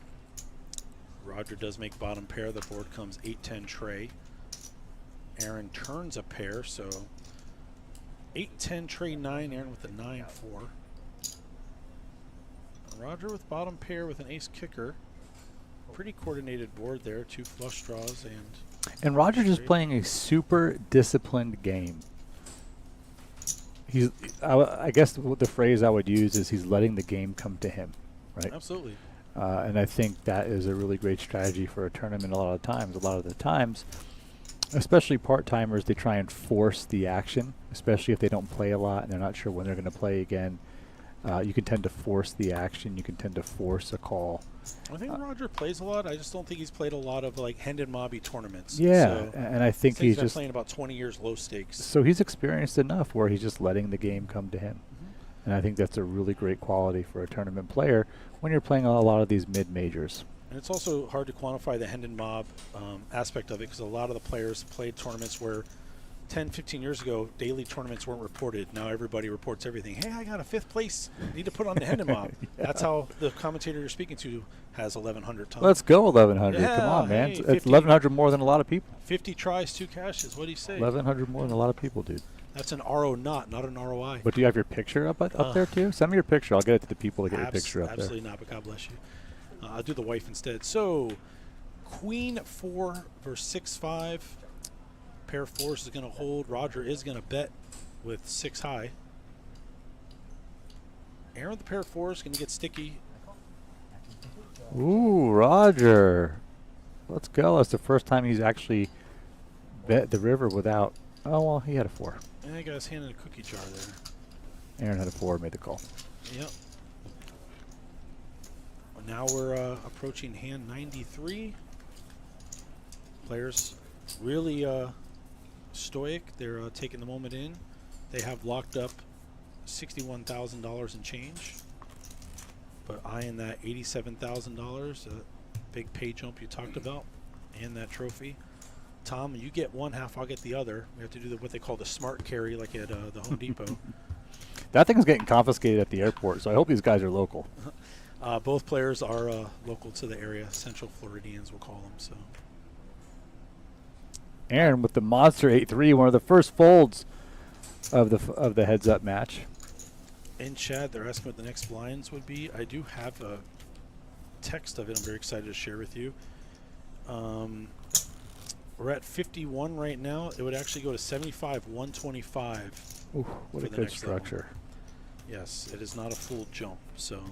Roger does make bottom pair. The board comes 8-10 tray. Aaron turns a pair, so 8-10 tray 9. Aaron with the 9-4. Roger with bottom pair with an ace kicker. Pretty coordinated board there. 2 flush draws and Roger's just playing a super disciplined game. I guess the phrase I would use is he's letting the game come to him, right? Absolutely. And I think that is a really great strategy for a tournament a lot of times. A lot of the times, especially part-timers, they try and force the action, especially if they don't play a lot and they're not sure when they're going to play again. You can tend to force the action. You can tend to force a call. I think Roger plays a lot. I just don't think he's played a lot of like Hendon Mobby tournaments. Yeah, so and I think he's been just playing about 20 years low stakes. So he's experienced enough where he's just letting the game come to him. And I think that's a really great quality for a tournament player when you're playing a lot of these mid-majors. And it's also hard to quantify the Hendon Mob aspect of it because a lot of the players played tournaments where 10, 15 years ago, daily tournaments weren't reported. Now everybody reports everything. Hey, I got a 5th place. Need to put on the Hendon Mob. Yeah. That's how the commentator you're speaking to has 1,100 times. Let's go 1,100. Yeah, come on, man. hey, It's 1,100 more than a lot of people. 50 tries, 2 cashes. What do you say? 1,100 more than a lot of people, dude. That's an RO not an ROI. But do you have your picture up there, too? Send me your picture. I'll get it to the people to get your picture up there. Absolutely not, but God bless you. I'll do the wife instead. So, Queen 4 versus 6-5. Pair of 4s is going to hold. Roger is going to bet with 6 high. Aaron with the pair of 4s is going to get sticky. Ooh, Roger. Let's go. That's the first time he's actually bet the river without. Oh, well, he had a 4. And he got his hand in a cookie jar there. Aaron had a 4, made the call. Yep. Now we're approaching hand 93. Players really stoic. They're taking the moment in. They have locked up $61,000 in change, but eyeing that $87,000, big pay jump you talked about, and that trophy. Tom, you get one half, I'll get the other. We have to do what they call the smart carry, like at the Home Depot. That thing's getting confiscated at the airport, so I hope these guys are local. Both players are local to the area. Central Floridians, we'll call them. So, Aaron with the monster 8-3, one of the first folds of the heads-up match. in chat, they're asking what the next blinds would be. I do have a text of it. I'm very excited to share with you. We're at 51 right now. It would actually go to 75, 125. Ooh, what a good structure. Yes, it is not a full jump. So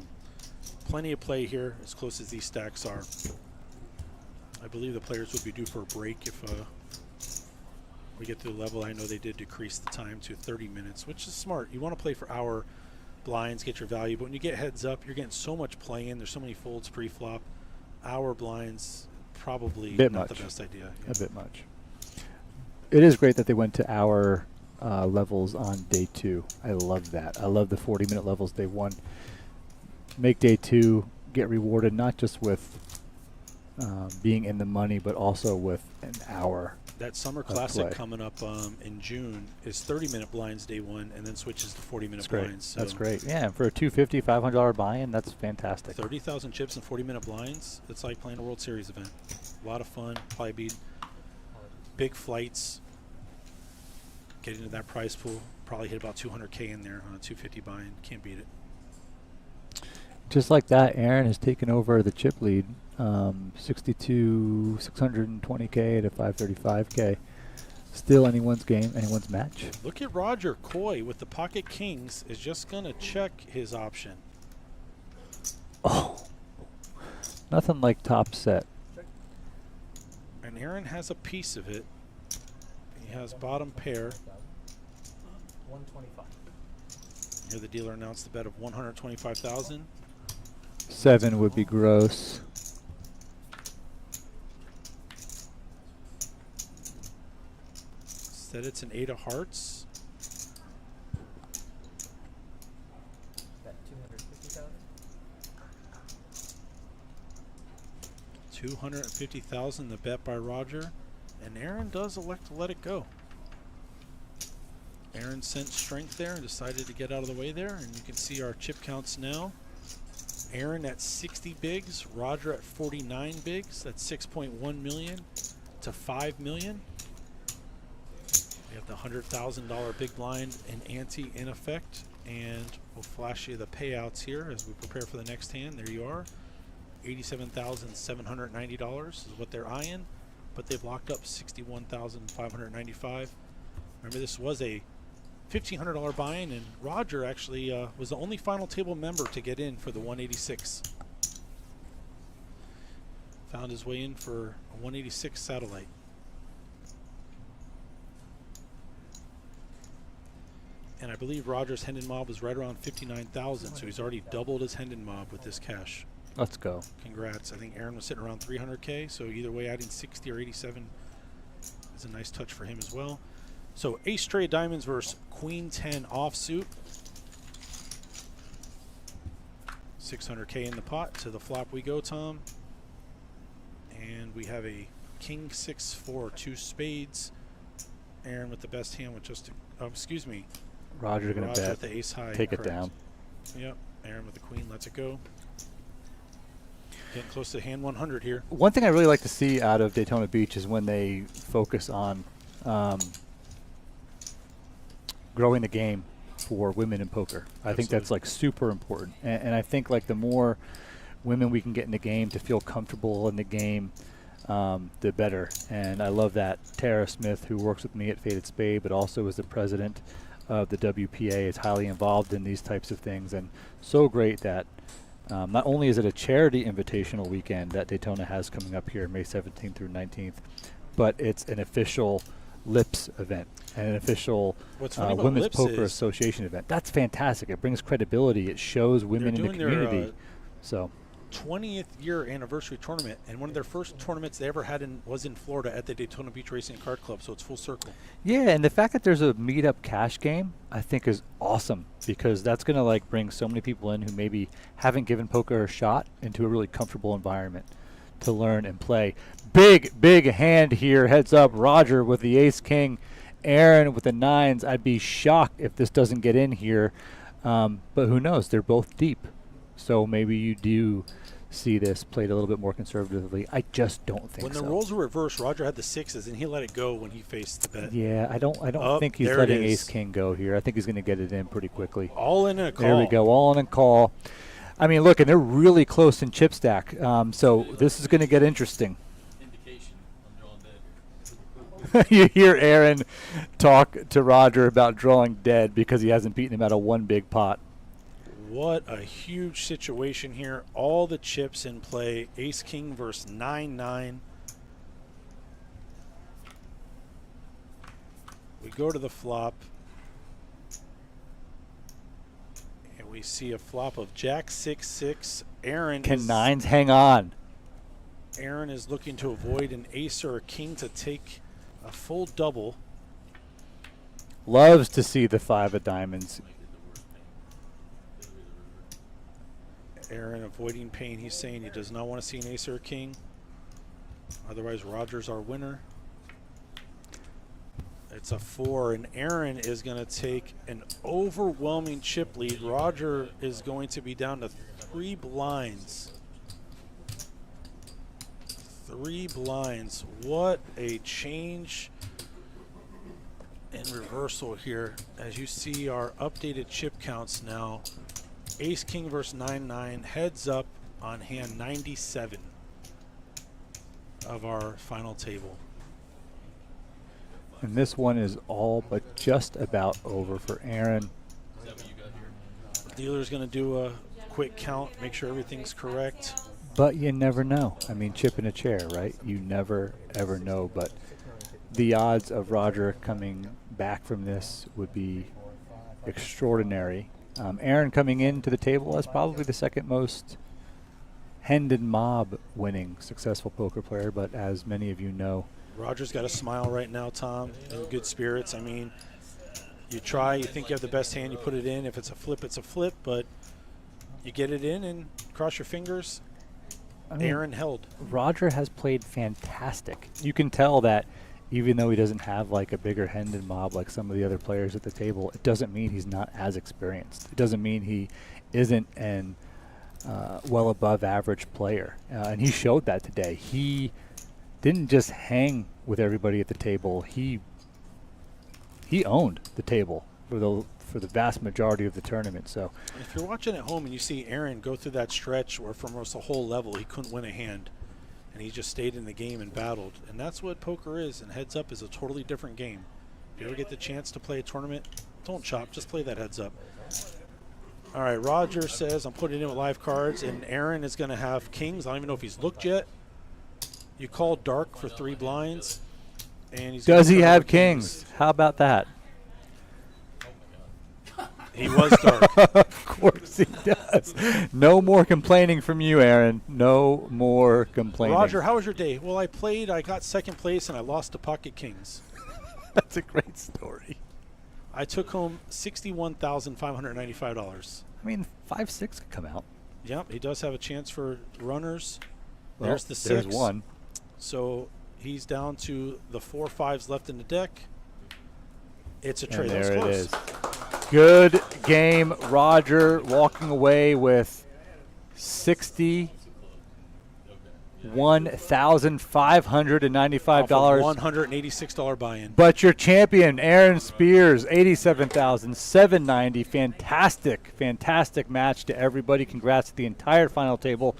plenty of play here as close as these stacks are. I believe the players would be due for a break if we get to the level. I know they did decrease the time to 30 minutes, which is smart. You want to play for hour blinds, get your value, but when you get heads up, you're getting so much play in. There's so many folds pre-flop. Hour blinds, probably not the best idea. Yeah. A bit much. It is great that they went to hour levels on day 2. I love that. I love the 40-minute levels day 1. Make day 2 get rewarded not just with being in the money, but also with an hour. That Summer Classic coming up in June is 30-minute blinds day 1, and then switches to 40-minute blinds. So that's great. Yeah, and for a $250, $500 buy-in, that's fantastic. 30,000 chips and 40-minute blinds. It's like playing a World Series event. A lot of fun. Probably be big flights. Get into that prize pool. Probably hit about 200K in there on a 250 buy-in. Can't beat it. Just like that, Aaron has taken over the chip lead. 62, 620K to 535K. Still anyone's game, anyone's match. Look at Roger Coy with the pocket kings is just going to check his option. Oh, nothing like top set. And Aaron has a piece of it. He has bottom pair. 125. Here the dealer announced the bet of 125,000. 7 would be gross. Said it's an 8 of hearts. That 250,000. 250,000 the bet by Roger, and Aaron does elect to let it go. Aaron sensed strength there and decided to get out of the way there, and you can see our chip counts now. Aaron at 60 bigs, Roger at 49 bigs. That's 6.1 million to 5 million. We have the $100,000 big blind and ante in effect, and we'll flash you the payouts here as we prepare for the next hand. There you are. $87,790 is what they're eyeing, but they've locked up $61,595. Remember, this was a $1,500 buy-in, and Roger actually was the only final table member to get in for the 186. Found his way in for a 186 satellite. And I believe Roger's Hendon Mob was right around 59,000, so he's already doubled his Hendon Mob with this cash. Let's go. Congrats. I think Aaron was sitting around 300K, so either way, adding 60 or 87 is a nice touch for him as well. So ace straight diamonds versus queen 10 offsuit. 600K in the pot. To the flop we go, Tom. And we have a king 6-4, 2 spades. Aaron with the best hand with just, excuse me. Roger gonna bet. With the ace high. Take correct. it down. Yep. Aaron with the queen lets it go. Getting close to hand 100 here. One thing I really like to see out of Daytona Beach is when they focus on growing the game for women in poker. I think that's like super important. And I think like the more women we can get in the game to feel comfortable in the game, the better. And I love that Tara Smith, who works with me at Faded Spade, but also is the president of the WPA, is highly involved in these types of things. And so great that not only is it a charity invitational weekend that Daytona has coming up here May 17th through 19th, but it's an official LIPS event, an official What's funny about Women's LIPS Poker is Association event. That's fantastic. It brings credibility. It shows women in the doing their, community. So 20th year anniversary tournament, and one of their first tournaments they ever had was in Florida at the Daytona Beach Racing and Card Club, so it's full circle. yeah, and the fact that there's a meetup cash game, I think is awesome, because that's going to like bring so many people in who maybe haven't given poker a shot into a really comfortable environment to learn and play. Big hand here. Heads up, Roger with the ace king, Aaron with the nines. I'd be shocked if this doesn't get in here, but who knows? They're both deep, so maybe you do see this played a little bit more conservatively. I just don't think When so. the roles were reversed, Roger had the sixes, and he let it go when he faced the bet. Yeah, I don't Oh, think he's there it letting is. ace king go here. I think he's going to get it in pretty quickly. All in and a call. There we go, all in a call. I mean, look, and they're really close in chip stack, so this is going to get interesting. Indication I'm drawing dead. You hear Aaron talk to Roger about drawing dead because he hasn't beaten him out of one big pot. What a huge situation here. All the chips in play. Ace King versus 9-9. We go to the flop. And we see a flop of Jack 6-6. Can nines hang on? Aaron is looking to avoid an ace or a king to take a full double. Loves to see the five of diamonds. Aaron avoiding pain. He's saying he does not want to see an ace or a king. Otherwise, Roger's our winner. It's a 4, and Aaron is going to take an overwhelming chip lead. Roger is going to be down to 3 blinds. 3 blinds. What a change and reversal here. As you see our updated chip counts now. Ace King versus 9-9, heads up on hand 97 of our final table. And this one is all but just about over for Aaron. The dealer's going to do a quick count, make sure everything's correct. But you never know. I mean, chip in a chair, right? You never, ever know. But the odds of Roger coming back from this would be extraordinary. Aaron coming into the table as probably the second most Hendon Mob winning successful poker player, but as many of you know, Roger's got a smile right now, Tom, in good spirits. I mean, you try, you think you have the best hand, you put it in. If it's a flip, it's a flip, but you get it in and cross your fingers. I mean, Aaron held. Roger has played fantastic. You can tell that even though he doesn't have like a bigger Hendon Mob like some of the other players at the table, it doesn't mean he's not as experienced. It doesn't mean he isn't an well above average player. And he showed that today. He didn't just hang with everybody at the table. He owned the table for the vast majority of the tournament. So If you're watching at home and you see Aaron go through that stretch where from almost a whole level he couldn't win a hand, and he just stayed in the game and battled, and that's what poker is, and heads up is a totally different game. If you ever get the chance to play a tournament, don't chop, just play that heads up. All right, Roger says I'm putting in with live cards, and Aaron is going to have kings. I don't even know if he's looked yet. You call dark for 3 blinds, and he's does he gonna have cover kings? How about that? He was dark. Of course he does. No more complaining from you, Aaron. No more complaining. Roger, how was your day? Well, I played, I got second place, and I lost to pocket kings. That's a great story. I took home $61,595. I mean, 5-6 could come out. Yep, he does have a chance for runners. Well, there's the 6. There's one. So he's down to the 4 5s left in the deck. It's a trade. And there That it was is. close. Good game. Roger walking away with $61,595. $186 buy-in. But your champion, Aaron Spears, $87,790. Fantastic match to everybody. Congrats to the entire final table.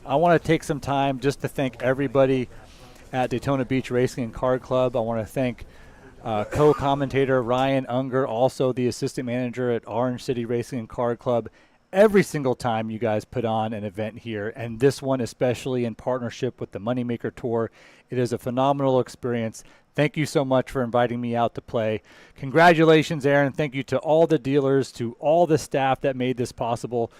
I want to take some time just to thank everybody at Daytona Beach Racing and Card Club. I want to thank co-commentator Ryan Unger, also the assistant manager at Orange City Racing and Card Club, every single time you guys put on an event here, and this one especially in partnership with the Moneymaker Tour. It is a phenomenal experience. Thank you so much for inviting me out to play. Congratulations, Aaron. Thank you to all the dealers, to all the staff that made this possible.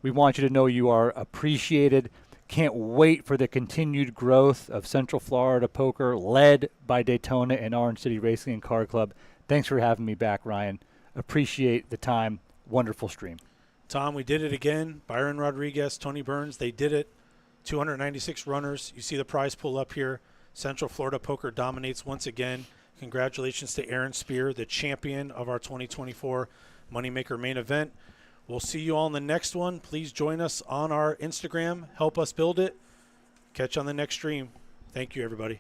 We want you to know you are appreciated. Can't wait for the continued growth of Central Florida Poker, led by Daytona and Orange City Racing and Card Club. Thanks for having me back, Ryan. Appreciate the time. Wonderful stream. Tom, we did it again. Byron Rodriguez, Tony Burns, they did it. 296 runners. You see the prize pool up here. Central Florida Poker dominates once again. Congratulations to Aaron Spear, the champion of our 2024 Moneymaker main event. We'll see you all in the next one. Please join us on our Instagram. Help us build it. Catch you on the next stream. Thank you, everybody.